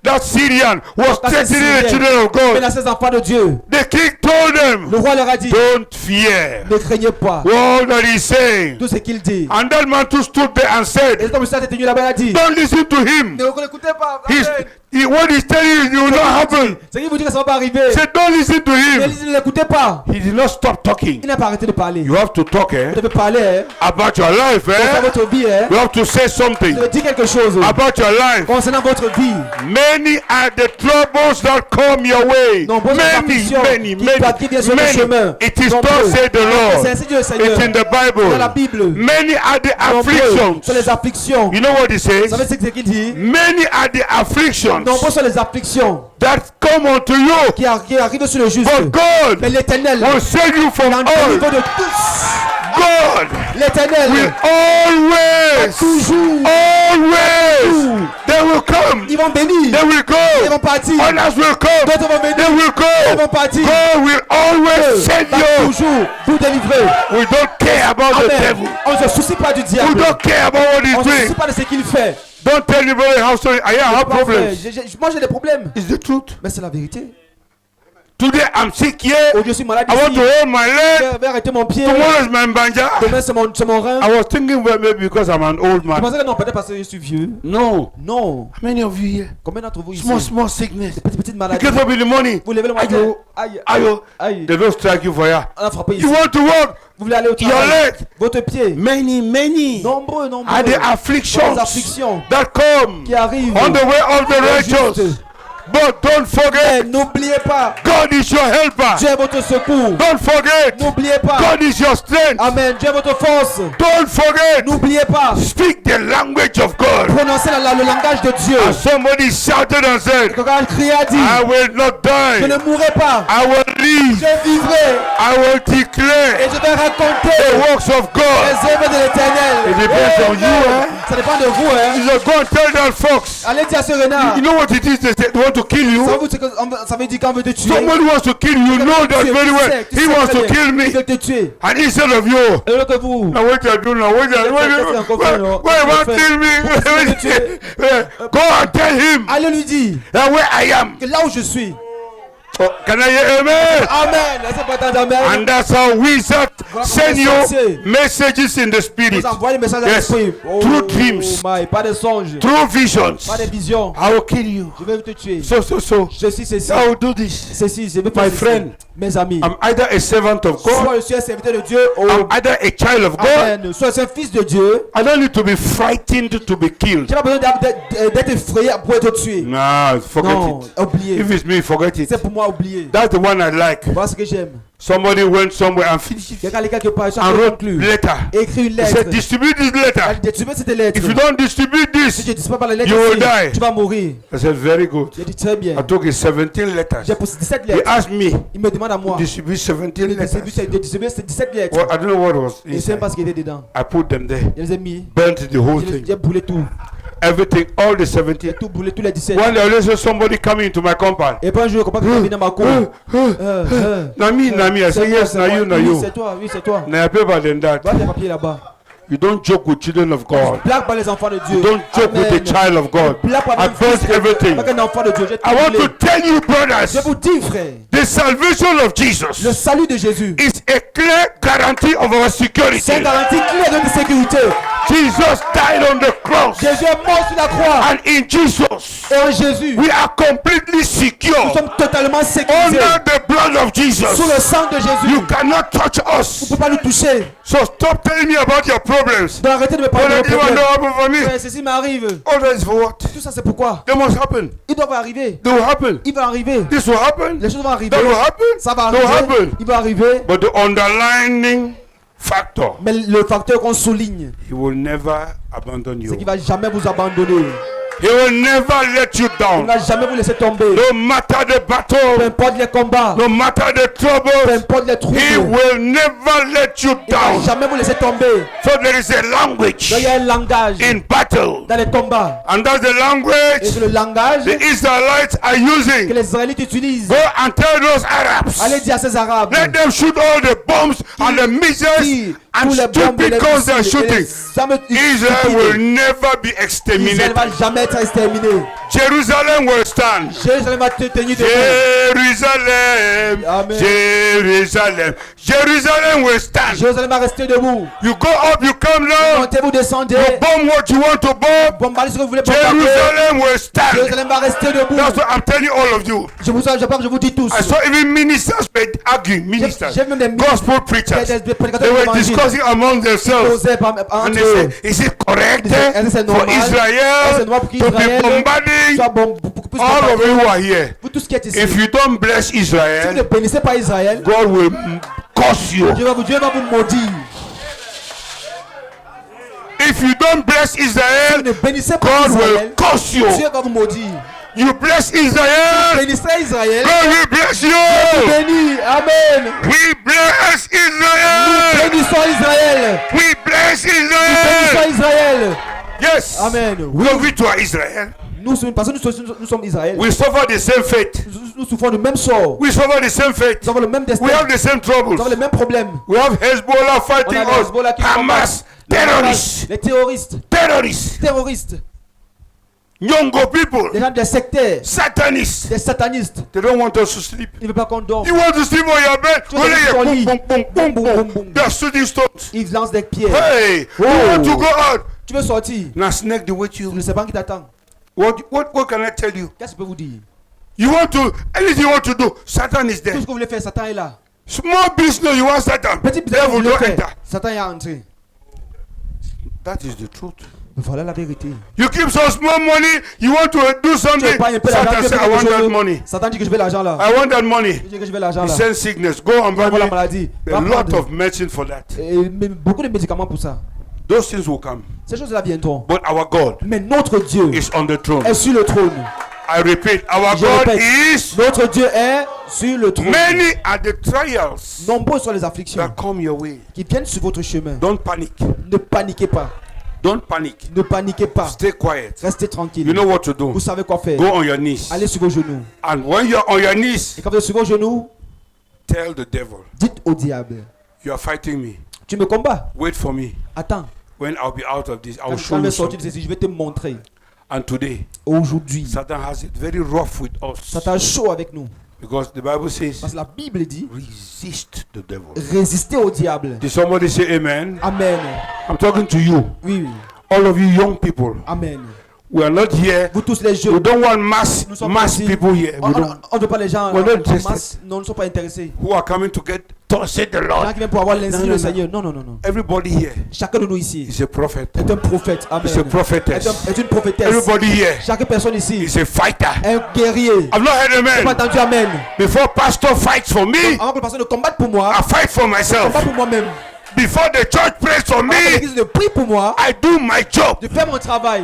that Syrian was Quand c'est threatening the Syrien, children of God, menaçait les enfants de Dieu, the king told them, le roi leur a dit, don't fear. ne craignez pas. All that he's saying. Tout ce qu'il dit. And that man too stood there and Et said, cet homme s'est tenu là-bas et a dit, don't listen to him. ne l'écoutez pas. He's, Amen. What he's telling you will not happen. C'est qu'il vous dit que ça va pas arriver. Say, don't listen to Mais him. ne l'écoutez pas. He did not stop talking. Il n'a pas arrêté de parler. You have to talk Vous devez parler about your life. concernant votre vie. You have to say Vous something devez dire quelque chose about your life. concernant votre vie. Many are the troubles that come your way. Nombreuses afflictions Many. qui viennent sur le chemin. It is Nombreux. God said the C'est Lord. ainsi dit le Seigneur. It's in the Dans la Bible. Bible. Many are the Nombreux afflictions. sont les afflictions. You know what he Vous says? savez ce qu'il dit? Many are the afflictions Nombreux sont les afflictions that come unto you. qui arrivent sur le juste. But God Mais l'Éternel will save you from est au all. niveau de tous. God L'Éternel will always, toujours. always, they will come. Ils vont bénir. They will Ils vont go. partir. Others will come. D'autres vont They venir. will Ils vont go. partir. God will always save Va you. toujours vous délivrer. We don't care about the Amen. devil. On ne se soucie pas du We diable. don't care about what On he's ne se soucie doing. pas de ce qu'il fait. Don't tell me brother how sorry I have Parfait. problems. Moi j'ai des problèmes. It's the truth. Mais c'est la vérité. Today I'm sick here. Oh, je suis malade I want to ici. hold my leg. Je vais arrêter mon pied. Tomorrow is my banja. Demain c'est mon rein. I was thinking, well, maybe because I'm an old Je man. pensais que non, peut-être parce que je suis vieux. No. Non. How many of you here? Combien d'entre vous ici? Small sickness. Petite You maladie. get up in the morning. Vous levez le matin. Ayo. Aïe. Ayo. Aïe. They don't strike you for ya. On a frappé ici. You want to walk. Vous voulez aller au Your travail. leg. Votre pied. Many Nombreux. are the Les afflictions afflictions that come qui arrivent. on the way of the righteous. Juste. But don't forget, Mais n'oubliez pas, God is your helper. Dieu est votre secours. Don't forget, N'oubliez pas. God is your strength. Amen. Dieu est votre force. Don't forget, N'oubliez pas. speak the language of God. Prononcez le langage de Dieu. And somebody shouted and said, Quelqu'un a crié a dit, I will not je ne die. mourrai pas. I will live. Je vivrai. I will Et declare je vais raconter the works of God. les œuvres de l'Éternel. It depends on you, hein? Ça dépend de vous, hein. He said, go and tell that fox. Allez dire à ce renard. You know what it is? They want to kill you. Ça veut dire qu'on veut te tuer. Somebody wants to kill you. You know that very well. He wants to kill Il me. veut te tuer. And instead of you, Et l'autre que vous. now what you do now? What you want to kill me? Go and tell him Allez lui dire that where I am. que là où je suis. Oh, can I hear amen? Amen. Laissez pas entendre amen. And that's how wizards send you messages in the spirit. Vous envoyez des messages à Yes. l'esprit. Through dreams. My, pas de songes. Through visions. Pas de visions. I will kill you. Je vais te tuer. So. Ceci. I will do this. Ceci, je vais My faire ceci. friend. Mes amis. I'm either a servant of God. Soit je suis un serviteur de Dieu. I'm either a child of God. Amen. Soit je suis un fils de Dieu. I don't need to be frightened to be killed. Tu n'as pas besoin d'être effrayé pour être tué. Nah, forget Non, it. oubliez. If it's me, forget it. C'est pour moi oublier. That's the one I like. Voilà ce que j'aime. Somebody went somewhere and finished it Quelqu'un allait quelque part, je suis en and train de wrote conclure. letter. Écrit une He lettre. said, distribute this letter. Distribuez cette lettre. If you don't distribute Si tu this, ne distribues pas la lettre, you will ici, die. tu vas mourir. I said, very good. J'ai dit très bien. I took his 17 letters. J'ai poussé 17 He lettres. asked me Il me demande à moi. to distribute 17 De letters. distribuer ces 17 lettres. Well, I don't know what was Et je ne sais inside. pas ce qui était dedans. I put them there. Je les ai mis. Burnt the whole thing. J'ai brûlé tout. Everything, all the J'ai 17. tout brûlé, tous les 17. One day I saw somebody coming into my compound. Et puis un jour, je comprends que tu venu dans ma cour. Nami, I C'est said, moi, yes, c'est now moi. you, now Oui, you. c'est toi, oui, c'est toi. Now paper than that. Voilà tes papiers là-bas. You don't joke with children of God. Blague pas les enfants de Dieu. Don't joke with the child of God. Blague pas I burnt everything. avec un enfant de Dieu. J'ai tout I want brûlé. to tell you, Je brothers, vous dis, frère, the salvation of le Jesus salut de Jésus, is a clear guarantee of our c'est security. une garantie claire de notre sécurité. Jesus died on the cross, Jésus est mort sur la croix. and in Jesus, Et en Jésus, we are completely nous secure sommes totalement sécurisés. under the blood of Jesus. Sous le sang de Jésus, You cannot touch vous ne us. pouvez pas nous toucher. So stop telling me about your problems. Donc arrêtez de me parler de What vos you want problèmes. to happen for me? Frère, ceci m'arrive. All that is for what? Tout ça, c'est pourquoi They must happen. ils doivent arriver. They will happen. Il va arriver. This will happen. Les choses vont arriver. That will happen. Ça va That will arriver. happen. Il va arriver. But the underlining factor, Mais le facteur qu'on souligne, he will never abandon c'est you. qu'il ne va jamais vous abandonner. He will never let you Il ne down. va jamais vous laisser tomber. No matter the Peu battle, importe les combats, no matter the peu troubles, importe les troubles, he il will never let you ne va down. jamais vous laisser tomber. So there is a language Donc, il y a un langage in battle, dans les combats. and that's the Et language c'est le langage the Israelites are que using. les Israélites utilisent. Go and tell those Arabs, Allez dire à ces Arabes, let them shoot all the bombs and the missiles dis and tous les bombes et stupid les guns they are missiles et les shooting, armes Israel will stupides, never be Israël ne exterminated. va jamais être exterminé. Jerusalem will stand. Jérusalem va te tenir debout. Jerusalem, Amen. Jerusalem, Jerusalem will stand. Jérusalem va rester debout. You go up, you come down, Montez, vous descendez. you bomb what you want to bomb. Bombardez ce que vous voulez bombarder. Jerusalem will stand. Jérusalem va rester debout. That's what I'm telling all of you. Je vous dis tous. I saw even ministers were arguing, ministers, J'ai même des gospel preachers. des prédicateurs They were d'évangile. discussing among themselves. Causés par- And entre they eux. say, is it correct Est-ce que c'est for normal? Est-ce que Israel c'est normal pour to be qu'Israël bombarding soit beaucoup plus all of bombardé? you who are here? Vous tous qui êtes ici. If you don't bless Si vous ne Israel, bénissez pas Israël, God will curse you. Dieu va vous maudire. If you don't bless Si vous Israel, ne bénissez pas God will Israël, curse you. Dieu va vous maudire. You bless Israel, Bénissez Israël. God will bless you. Bénis. Amen. We bless Nous Israel. bénissons Israël. We bless Nous bénissons Israel. Israël. Yes. Amen. Glory to Israel. Nous, parce que nous sommes Israël. We suffer the same fate. Nous souffrons du même sort. We suffer the same fate. Nous avons le même destin. We have the same Nous avons troubles. les mêmes problèmes. We have Hezbollah On fighting a les us. Hezbollah qui nous Hamas, combattent. terrorists, Les terroristes. terrorists, Terroristes. Nyongo people, Les gens des sectaires. Satanists. Des satanistes. They don't want us to sleep. Ils ne veulent pas qu'on dorme. You want to sleep on your bed? Tu veux dormir sur ton lit. Boom, boom, boom, boom, Boum, boum, boom. boum. They are shooting stones. Ils lancent des pierres. Hey, you Oh. want to go out? Tu veux sortir. Now snake the with Tu you. ne sais pas qui t'attend. What can I tell you? Qu'est-ce que je peux vous dire? You want to anything you want to do? Satan is Tout there. ce que vous voulez faire, Satan est là. Small business you want Satan. Petit business que vous Devil voulez don't faire, enter. Satan est entré. That is the truth. Mais voilà la vérité. You keep some small money. You want to do Tu something. épargnes un peu l'argent. Satan tu say, veux I quelque want that chose. money. Satan dit que je veux l'argent là. I want that money. Il dit que je veux l'argent He là. sends sickness. Go and buy Voilà la me maladie. a Va lot prendre. of medicine for that. Mais beaucoup de médicaments pour ça. Those things will come. Ces choses-là viendront. But our God Mais notre Dieu is on the throne. est sur le trône. I repeat, our Je God répète. is. Notre Dieu est sur le trône. Many are the trials Nombreux sont les afflictions that come your way. qui viennent sur votre chemin. Don't panic. Ne paniquez pas. Don't panic. Ne paniquez pas. Stay quiet. Restez tranquille. You know what to do. Vous savez quoi faire. Go on your knees. Allez sur vos genoux. And when you're on your knees, Et quand vous êtes sur vos genoux, tell the devil, dites au diable, you are fighting me. tu me combats. Wait for me. Attends. When I'll be out of this, I will Quand show je vais you sortir de something. ceci, je vais te montrer. And today, Aujourd'hui, Satan has it very rough with us. Satan est chaud avec nous. Because the Bible says, Parce que la Bible dit, resist the devil. résistez au diable. Did somebody say amen? Amen. I'm talking to you. Oui, oui. All of you young people. Amen. We are not here. Vous tous les We jeunes, don't want mass nous sommes mass ici. people here. On We don't, ne veut pas les gens We're not en interested. masse. Non, nous ne sommes pas intéressés. who are coming to get to say the Les gens Lord. qui viennent pour avoir l'inscrit Non, le non, Seigneur. Non, non, non, non. Everybody here Chacun de nous ici is a prophet. est un prophète. Amen. Is a prophetess. Est une prophétesse. Everybody here Chaque personne ici is a fighter. est un guerrier. I've not heard J'ai pas amen. entendu Amen. Before pastor fights for me, Avant que le pasteur ne combatte pour moi, I fight for combat myself. pour moi-même. Before the church prays for Avant que me, l'église ne prie pour moi, I do my job. je fais mon travail.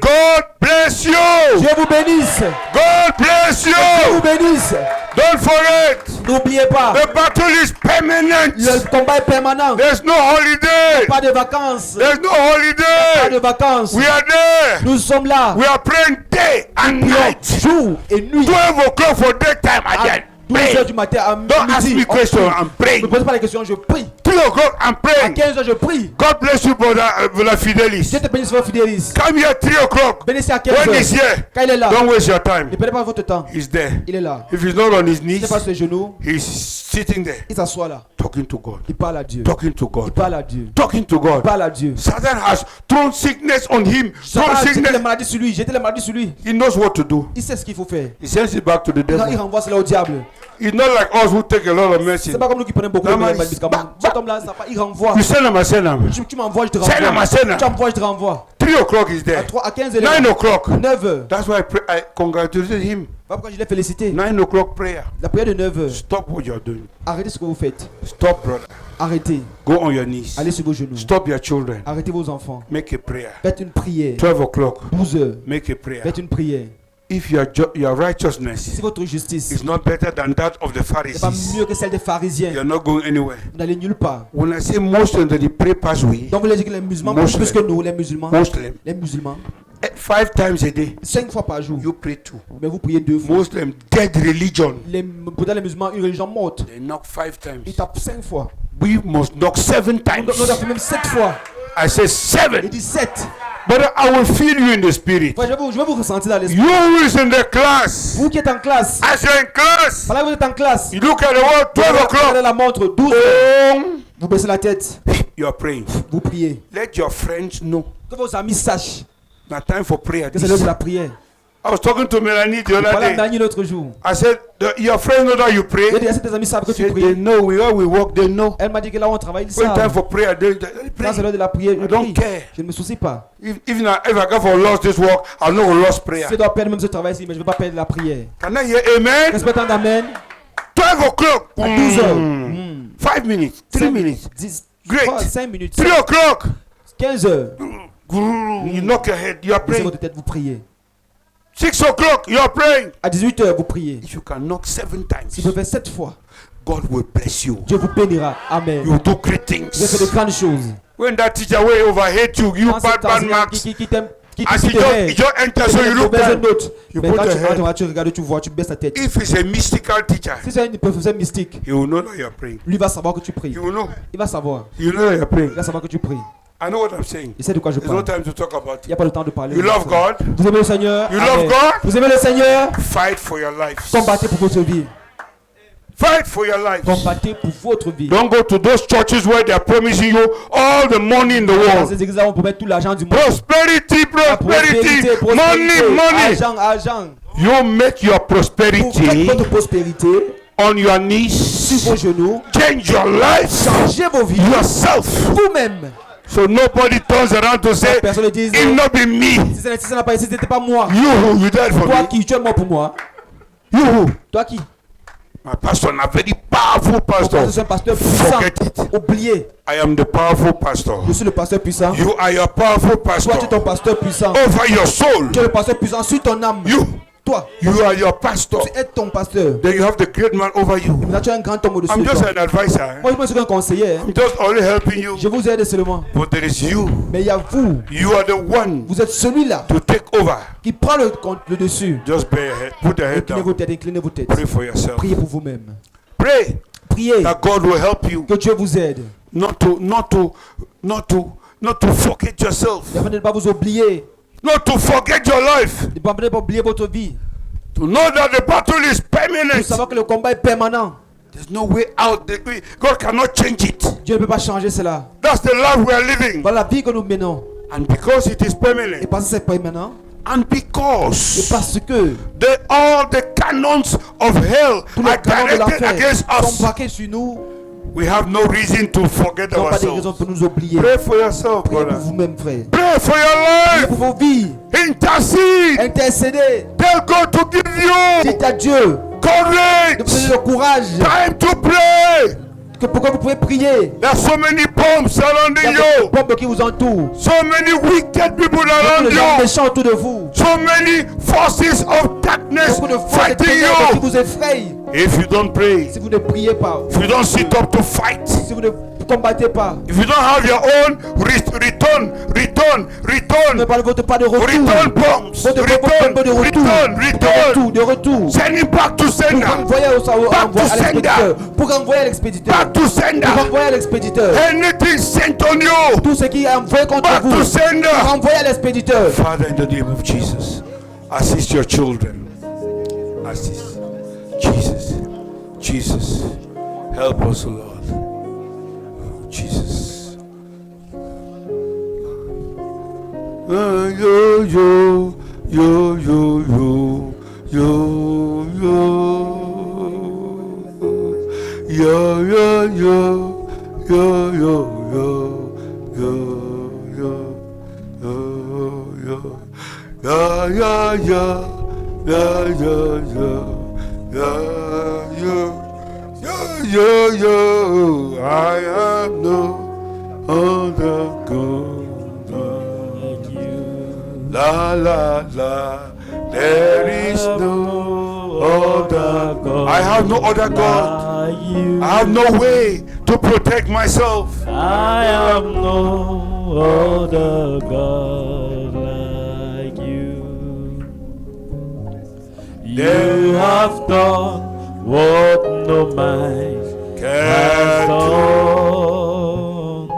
God bless you. Dieu vous bénisse. God bless Dieu you. vous bénisse. Don't forget, N'oubliez pas, the battle is permanent. le combat est permanent. There's no holiday. Pas de vacances. There's no Pas holiday. de vacances. We are there. Nous sommes là. We are praying day and night. Jour et nuit. 12 o'clock for daytime À again. 12h du matin à Don't ask midi. me questions. I'm Ne praying. me posez pas les questions, je prie. 3 o'clock, I'm À praying. 15h, je prie. God bless you, brother Fidelis. Dieu te bénisse, frère Fidélis. Come here 3 o'clock. Bénissez à When he's 15h. here, Quand il est là, don't waste your time. ne perdez pas votre temps. He's there. Il est là. If he's not on his Il n'est knees, pas sur les genoux. he's sitting there Il s'assoit là. talking to God. Il parle à Dieu. Talking to Il God. parle à Dieu. Talking to Il God. parle à Dieu. Satan has thrown sickness on him. Satan Thrown a jeté les sickness. maladies sur lui. Jeté les maladies sur lui. He knows what to do. Il sait ce qu'il faut faire. He sends it back to the Il devil. renvoie cela au diable. He's not like us who take a lot of medicine. C'est pas comme nous qui prenons beaucoup de Non, mais- médicaments. Cet homme-là, il renvoie. You send him, I send him. Tu m'envoies, je te Send him, I renvoie. send him. Tu m'envoies, je te renvoie. 3 o'clock is there. À 15 9 h o'clock. 9h. That's why I congratulated him. Voilà pourquoi je l'ai félicité. 9 o'clock prayer. La prière de 9h. Stop what you're doing. Arrêtez ce que vous faites. Stop, brother. Arrêtez. Go on your knees. Allez sur vos genoux. Stop your children. Arrêtez vos enfants. Make a prayer. Faites une prière. 12 o'clock. 12h. Make a prayer. Faites une prière. If your righteousness Si votre justice is not better than that of the n'est pas Pharisees, mieux que celle des pharisiens, you're not going anywhere. vous n'allez nulle part. When I say most of the pray pathway, Donc vous voulez dire que les musulmans, Muslim. plus que nous, les musulmans, Muslim, les musulmans, 5 times a day. 5 fois par jour. You pray 2. Mais vous priez 2 fois. Muslim, dead religion. Pour les musulmans, une religion morte. They knock 5 times. Ils tapent 5 fois. We must knock 7 times. On doit faire même 7 fois. I say 7. Il dit 7. But I will feel you in the spirit. Enfin, je vais vous ressentir dans l'esprit. You who is in the class. Vous qui êtes en classe. As you're in class. Voilà, vous êtes en classe. You look at the world, 12 Regardez o'clock. la montre, 12 Vous baissez la tête. You are praying. Vous priez. Let your friends know. Que vos amis sachent Now time for prayer. que c'est l'heure de la prière. I was talking to Melanie the Voilà other à day. Daniel l'autre jour. I said, your friends know that you pray. Il y a tes amis savent que tu Said, they pries. know. Where we work, they know. Elle m'a dit que là où on travaille, ils When time savent. for prayer, they Quand pray. c'est l'heure de la prière, je I don't prie. care. Je ne me soucie pas. If I go for lost this work, I'll know we lost prayer. Si je dois perdre même ce travail ici, mais je ne vais pas perdre la prière. Can I hear amen? Qu'est-ce que tu amen? 12 o'clock. À 12 heures. 5 minutes. 3 minutes. 10, Great. 5 minutes. 3 o'clock. 15 heures. You knock your head. You are Baissez praying. votre tête, vous priez. 6 o'clock. You are praying. À 18 heures, vous priez. If you can knock 7 Si times, vous pouvez faire 7 fois, God will bless you. Dieu vous bénira. Amen. You will do great Vous avez fait things. de grandes choses. When that teacher will overhate you, you Quand bad cet bad enseignant marks. qui t'aime, qui As he t'aime, just enter, so you look down. You mais put quand your tu head. rentres, tu regardes, tu vois, tu baisses ta tête. If he's a mystical teacher, Si c'est un professeur mystique, he will know that you are praying. lui va savoir que tu pries. He will know. Il va savoir. He will know that you are praying. Il va savoir que tu pries. I know what I'm saying. Il sait de quoi je There's no parle. time to talk about Il n'y it. a pas le temps de parler. You love God. Vous aimez le Seigneur? You Amen. love God? Vous aimez le Seigneur? Fight for your life. Combattez pour votre vie. Fight for your life. Combattez pour votre vie. Don't go to those churches where they are promising you all the money in the Dans world. ces églises, on peut mettre tout l'argent du monde. Prosperity, prosperity, money, money. Argent, argent. You make your Pour faire prosperity votre prospérité on your sur knees. vos genoux. Change your life Changez vos vies yourself. vous-même. So nobody turns around to say, Personne ne dit, it not be me. si ça n'a pas été, c'était pas moi. You died for Toi me. qui, tu es mort pour moi. You. Toi qui? My pastor, a very powerful pastor. Je suis un pasteur puissant. Forget it. Oubliez. I am the powerful pastor. Je suis le pasteur puissant. You are your powerful Toi, tu es pastor ton pasteur puissant. over your soul. Tu es le pasteur puissant sur ton âme. You. Toi, You are your pastor. tu es ton pasteur. Then you have the great man over you. Maintenant, tu es un grand homme au-dessus I'm de just toi. an advisor. Moi, je suis un conseiller. I'm just only helping you. Je vous aide seulement. But there is you. Mais il y a vous. You are the one Vous êtes celui-là to take over. qui prend le dessus. Just bear your head. Put your head Inclinez vos down. têtes, inclinez vos têtes. Pray for yourself. Priez pour vous-même. Pray Priez that God will help you que Dieu vous aide. not to forget yourself. Afin de ne pas vous oublier. Not to forget your life. De ne pas oublier votre vie. To know that the battle is Pour permanent. savoir que le combat est permanent. There's no way out. God cannot change it. Dieu ne peut pas changer cela. That's the life we are living. Voilà la vie que nous menons. And because it is Et permanent, parce que c'est permanent. and Et because parce que all the canons of hell tous les are canons de directed against l'enfer us, sont braqués sur nous. we have no reason to forget Nous n'avons pas de raison ourselves. pour nous oublier. Pray for yourself, Priez pour brother. vous-même, frère. Pray for your Priez pour life. vos vies. Intercede. Intercédez. Tell God to give you Dites à Dieu de vous donner courage. le courage. Time to pray. Que pourquoi vous pouvez prier. There are so many bombs Il y surrounding a des you. bombes qui vous entourent. So many wicked people Beaucoup around de gens you. méchants autour de vous. So many forces of darkness Beaucoup de forces de fighting ténèbres qui you. vous effrayent. If you don't pray, Si vous ne priez pas. if you don't sit up to fight, Si vous ne combattez pas. if you don't have your own return, Ne parlez pas de retour. return bombs, Votre return, bombe de retour. De retour. send him back to Pour sender, envoyer Back to à l'expéditeur. Pour envoyer à l'expéditeur. back to sender. Pour envoyer à l'expéditeur. Anything sent on you, Tout ce qui est envoyé contre back to vous. Pour sender. envoyer à l'expéditeur. Father, in the name of Jesus, assist your children. Assist. Jesus. Jesus. Help us, O Lord. Oh, Jesus. Yo, yo, yo, yo, yo, yo, yo. Yo, yo, yo, yo, yo, yo, yo, yo. Yeah, yeah, yeah, yeah, yeah, yeah, yeah, yeah, yeah. I have no other God than you. La la la, there is no other God. I have no other God. I have no way to protect myself. I have no other God like You have done what no man has done.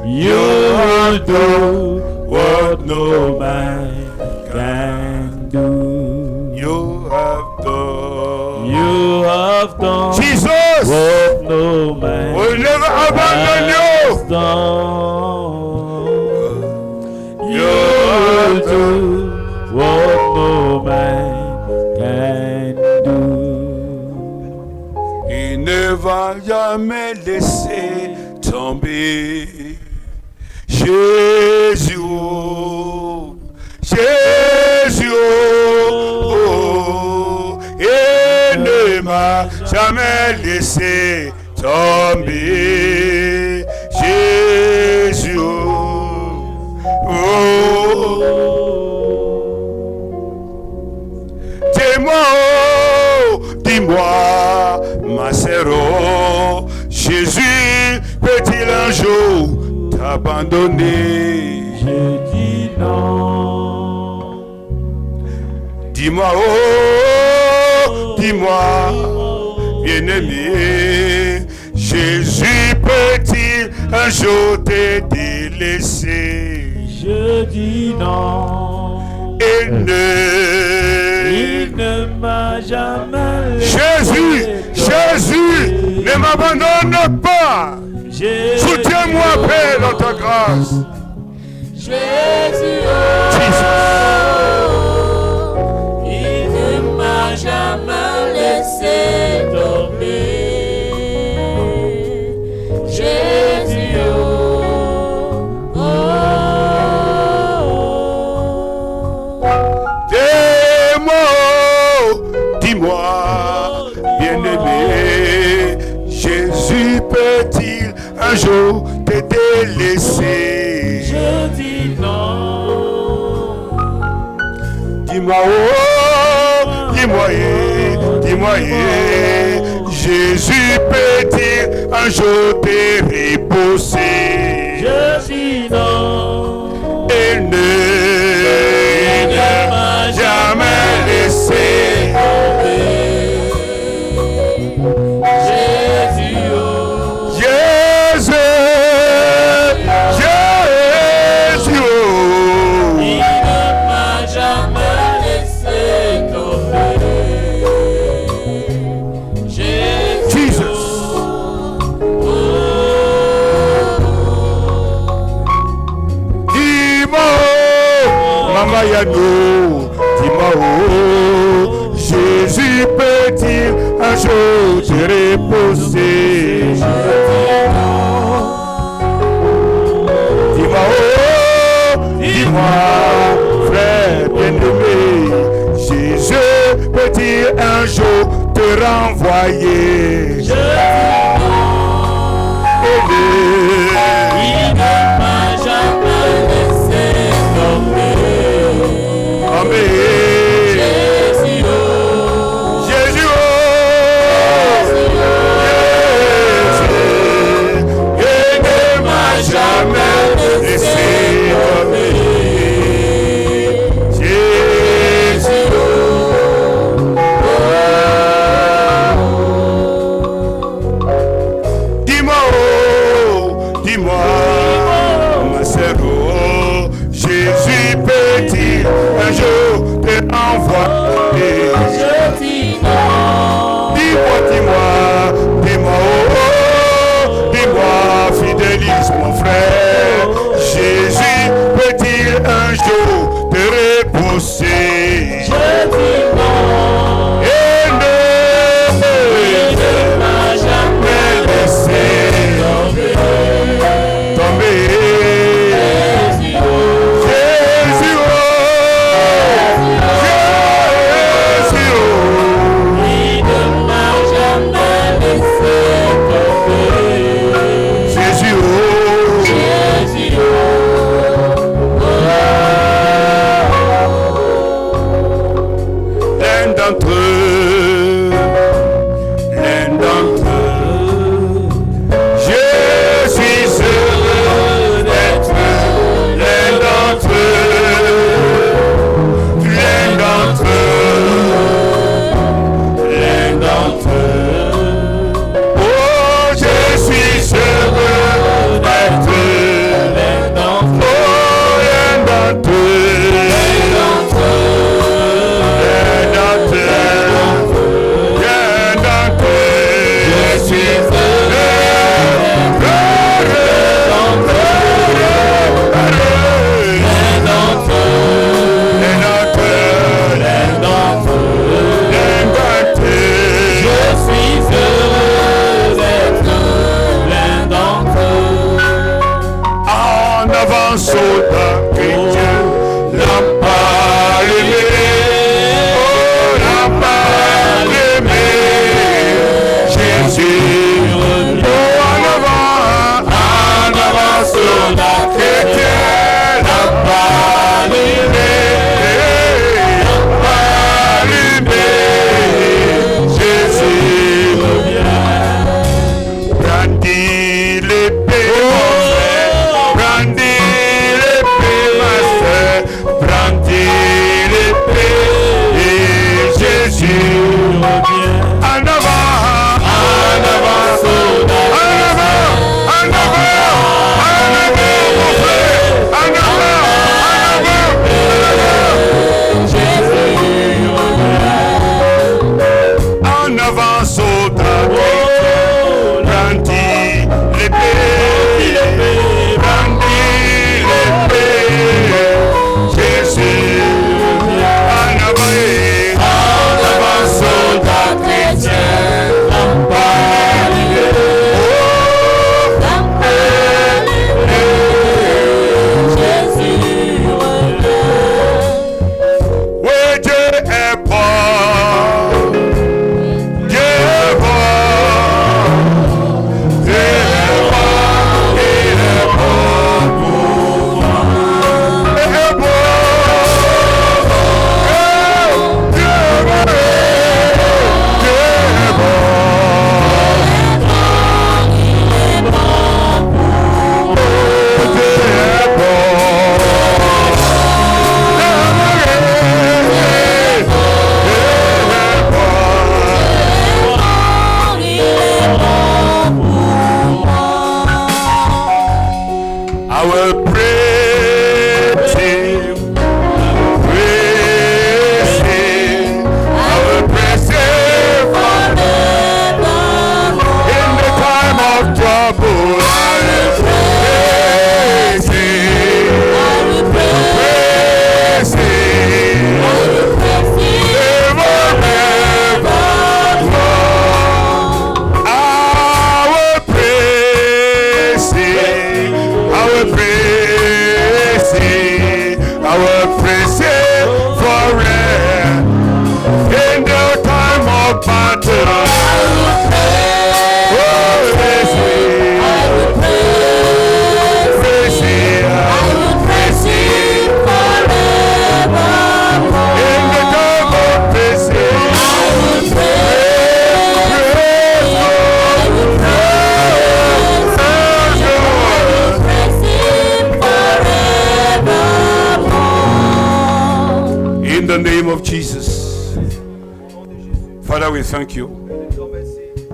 You will do what no man can do. You have done. You have done Jesus what no man will never abandon has you. done. You will do what no man can do. Il ne va jamais laisser tomber. Jésus, oh, Jésus, oh, oh, il ne m'a jamais laissé tomber. Jésus, oh, dis-moi, oh, dis-moi, ma sœur, oh, Jésus peut-il un jour t'abandonner? Je dis non. Dis-moi, oh, dis-moi, bien-aimé, Jésus peut-il un jour te délaisser? Je dis non. Il ne m'a jamais Jésus, Jésus, ne m'abandonne pas. Soutiens-moi, Père, dans ta grâce. Jésus, il ne m'a jamais laissé tomber. Jésus, dis-moi, bien-aimé, Jésus peut-il un jour te délaisser? Je dis non. Dis-moi, oh, dis-moi, dis-moi, Jésus peut-il un jour te repousser? Je dis non. Il ne m'a jamais laissé tomber. Jésus, Jésus, Jésus, il ne m'a jamais laissé tomber. Jesus. Dis-moi, Mama Yano, dis-moi, oh, Jésus peut-il un jour te reposer? Dis-moi, oh, dis-moi, frère bien-aimé, Jésus peut-il un jour te renvoyer? il ne m'a jamais laissé tomber. Amen. Jésus, Jésus, oh, Jésus, il ne m'a jamais laissé tomber. Jésus, dis-moi, oh, dis-moi, ma sœur, oh, Jésus peut-il un jour te envoyer? je dis non. Dis-moi, dis-moi, dis-moi, oh, oh, dis-moi, fidélise mon frère. Jésus peut-il un jour te repousser? Je dis non. Il ne m'a jamais laissé tomber. Jésus, oh, avant soldat chrétien, l'empare aimé, oh l'empare aimé, Jésus, oh en avant soldat chrétien, l'empare aimé, l'empare aimé, Jésus, brandis l'épée, mon frère, brandis l'épée, ma soeur, brandis l'épée, et Jésus revient. En avant, soldat, en avant, mon frère, en avant, Jésus revient. En avant, soldat, brandis l'épée, brandis l'épée, Jésus en avant, soldat chrétien, l'empare aimé, Jésus oui, Dieu est bon, Dieu est bon, Dieu est bon, il est bon pour moi. Il est bon, Dieu est bon, Dieu est bon. I will praise him, praise him, I will praise him in the time of trouble. I will praise him, praise him, I will praise him, I will praise him, I will praise him forever in the time of battle. Oh, praise him, praise him, in the time of praise him. In the name of Jesus. Father, we thank you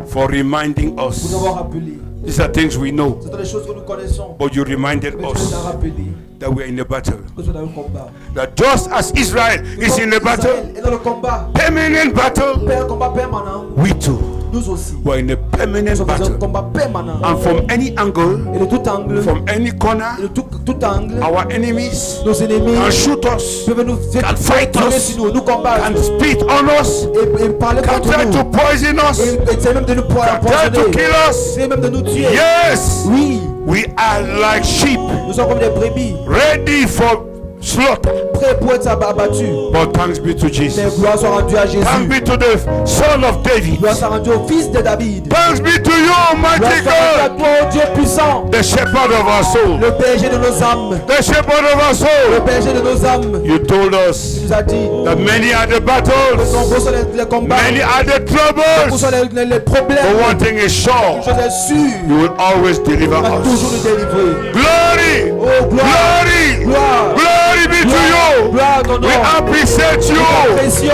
for reminding Vous us. avoir rappelé. These are things we know, Ce sont des choses que nous connaissons. but you reminded Mais tu nous us as rappelé that we are in a battle. que nous sommes dans le combat. That just as Israel is in a battle, Israël est dans le combat. permanent battle, Un combat permanent. we too Nous aussi. were in a Nous permanent sommes dans un battle. combat permanent. And from any angle, Et de tout angle, from any corner, et de tout angle, our enemies nos ennemis can shoot us, peuvent nous can fight tirer us, sur nous, nous combattre can spit on us, et parler can contre try nous. to poison us, Et essayer même de nous can try to poisonner. kill us. Essayer même de nous tuer. Yes, Oui, we are like sheep nous sommes comme des brebis, ready for slaughter. prêts pour être abattus. But thanks be to Mais Jesus. gloire soit rendue à Jésus. Thanks be to the Son of David. Gloire soit rendue au Fils de David. Thanks be to you, Gloire mighty soit rendue à God, toi, ô Dieu puissant, the shepherd of our soul. le berger de nos âmes. The shepherd of our Le soul. berger de nos âmes. You told us Il nous a dit, that many are the battles, nombreux sont les combats, many are the nombreux troubles. sont les problèmes. But one thing is Une sure, chose est sûre, you will always deliver il va toujours nous us. délivrer. Glory, Oh, gloire, glory, gloire, glory be to you. gloire à ton nom. We appreciate you. Pression.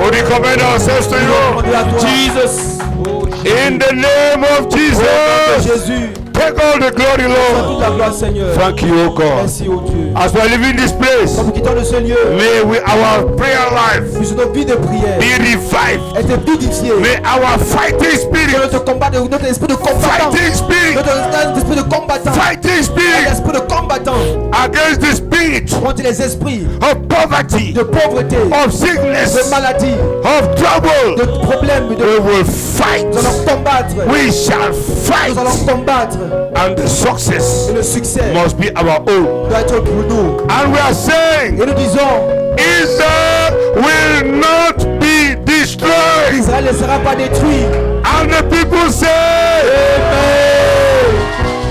We recommend ourselves to you. Demande à toi. Jesus, Oh, in the name of Jesus, Jésus, take all the glory, toute Lord. la gloire, Seigneur. Thank you, O God. Merci, oh Dieu. As we are leaving this place, Quand nous quittons de ce lieu, may our prayer life puisse nos vies de prière be revived. être vivifiées. May our fighting Que spirit, notre combat, notre esprit de combattant, fighting spirit, notre esprit de combattant, fighting un spirit esprit de combattant against the spirit spirit contre les esprits of poverty, de pauvreté, of de sickness, maladie, of de trouble, problèmes, we will fight. nous allons combattre. We shall Nous allons fight. combattre. And the success Et le succès must be our own. doit être pour nous. And we are saying, Et nous disons, Israel will not be destroyed. Israël ne sera pas détruit. And the people say,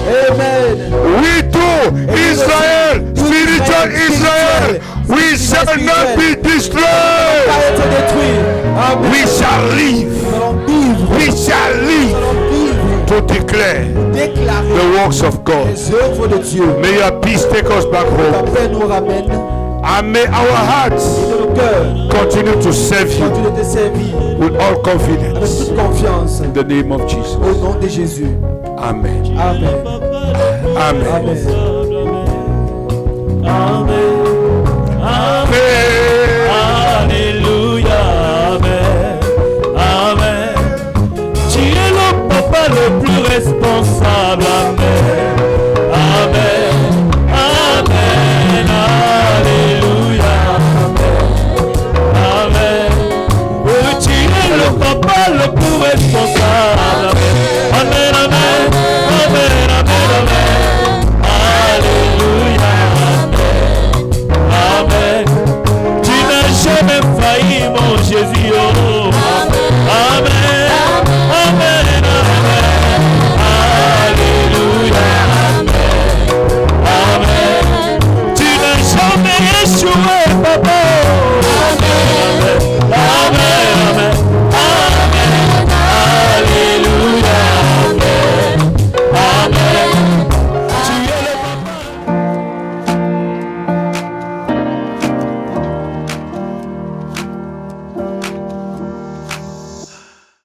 Amen. we too, Israel, spiritual Israel, we shall not be Pas destroyed. être détruit. Amen. We shall live. Nous allons vivre. We shall Nous live allons vivre. to declare Déclarer the works of God. les œuvres de Dieu. May your peace take us back Ta home. paix nous ramène. And may our hearts Que nos cœurs continue to serve you continuent de te servir with all avec confidence. toute confiance. In the name of Jesus. Au nom de Jésus. Amen. Amen. Amen. Amen. Amen. Amen. Alléluia. Amen. Amen. Tu es le papa le plus responsable.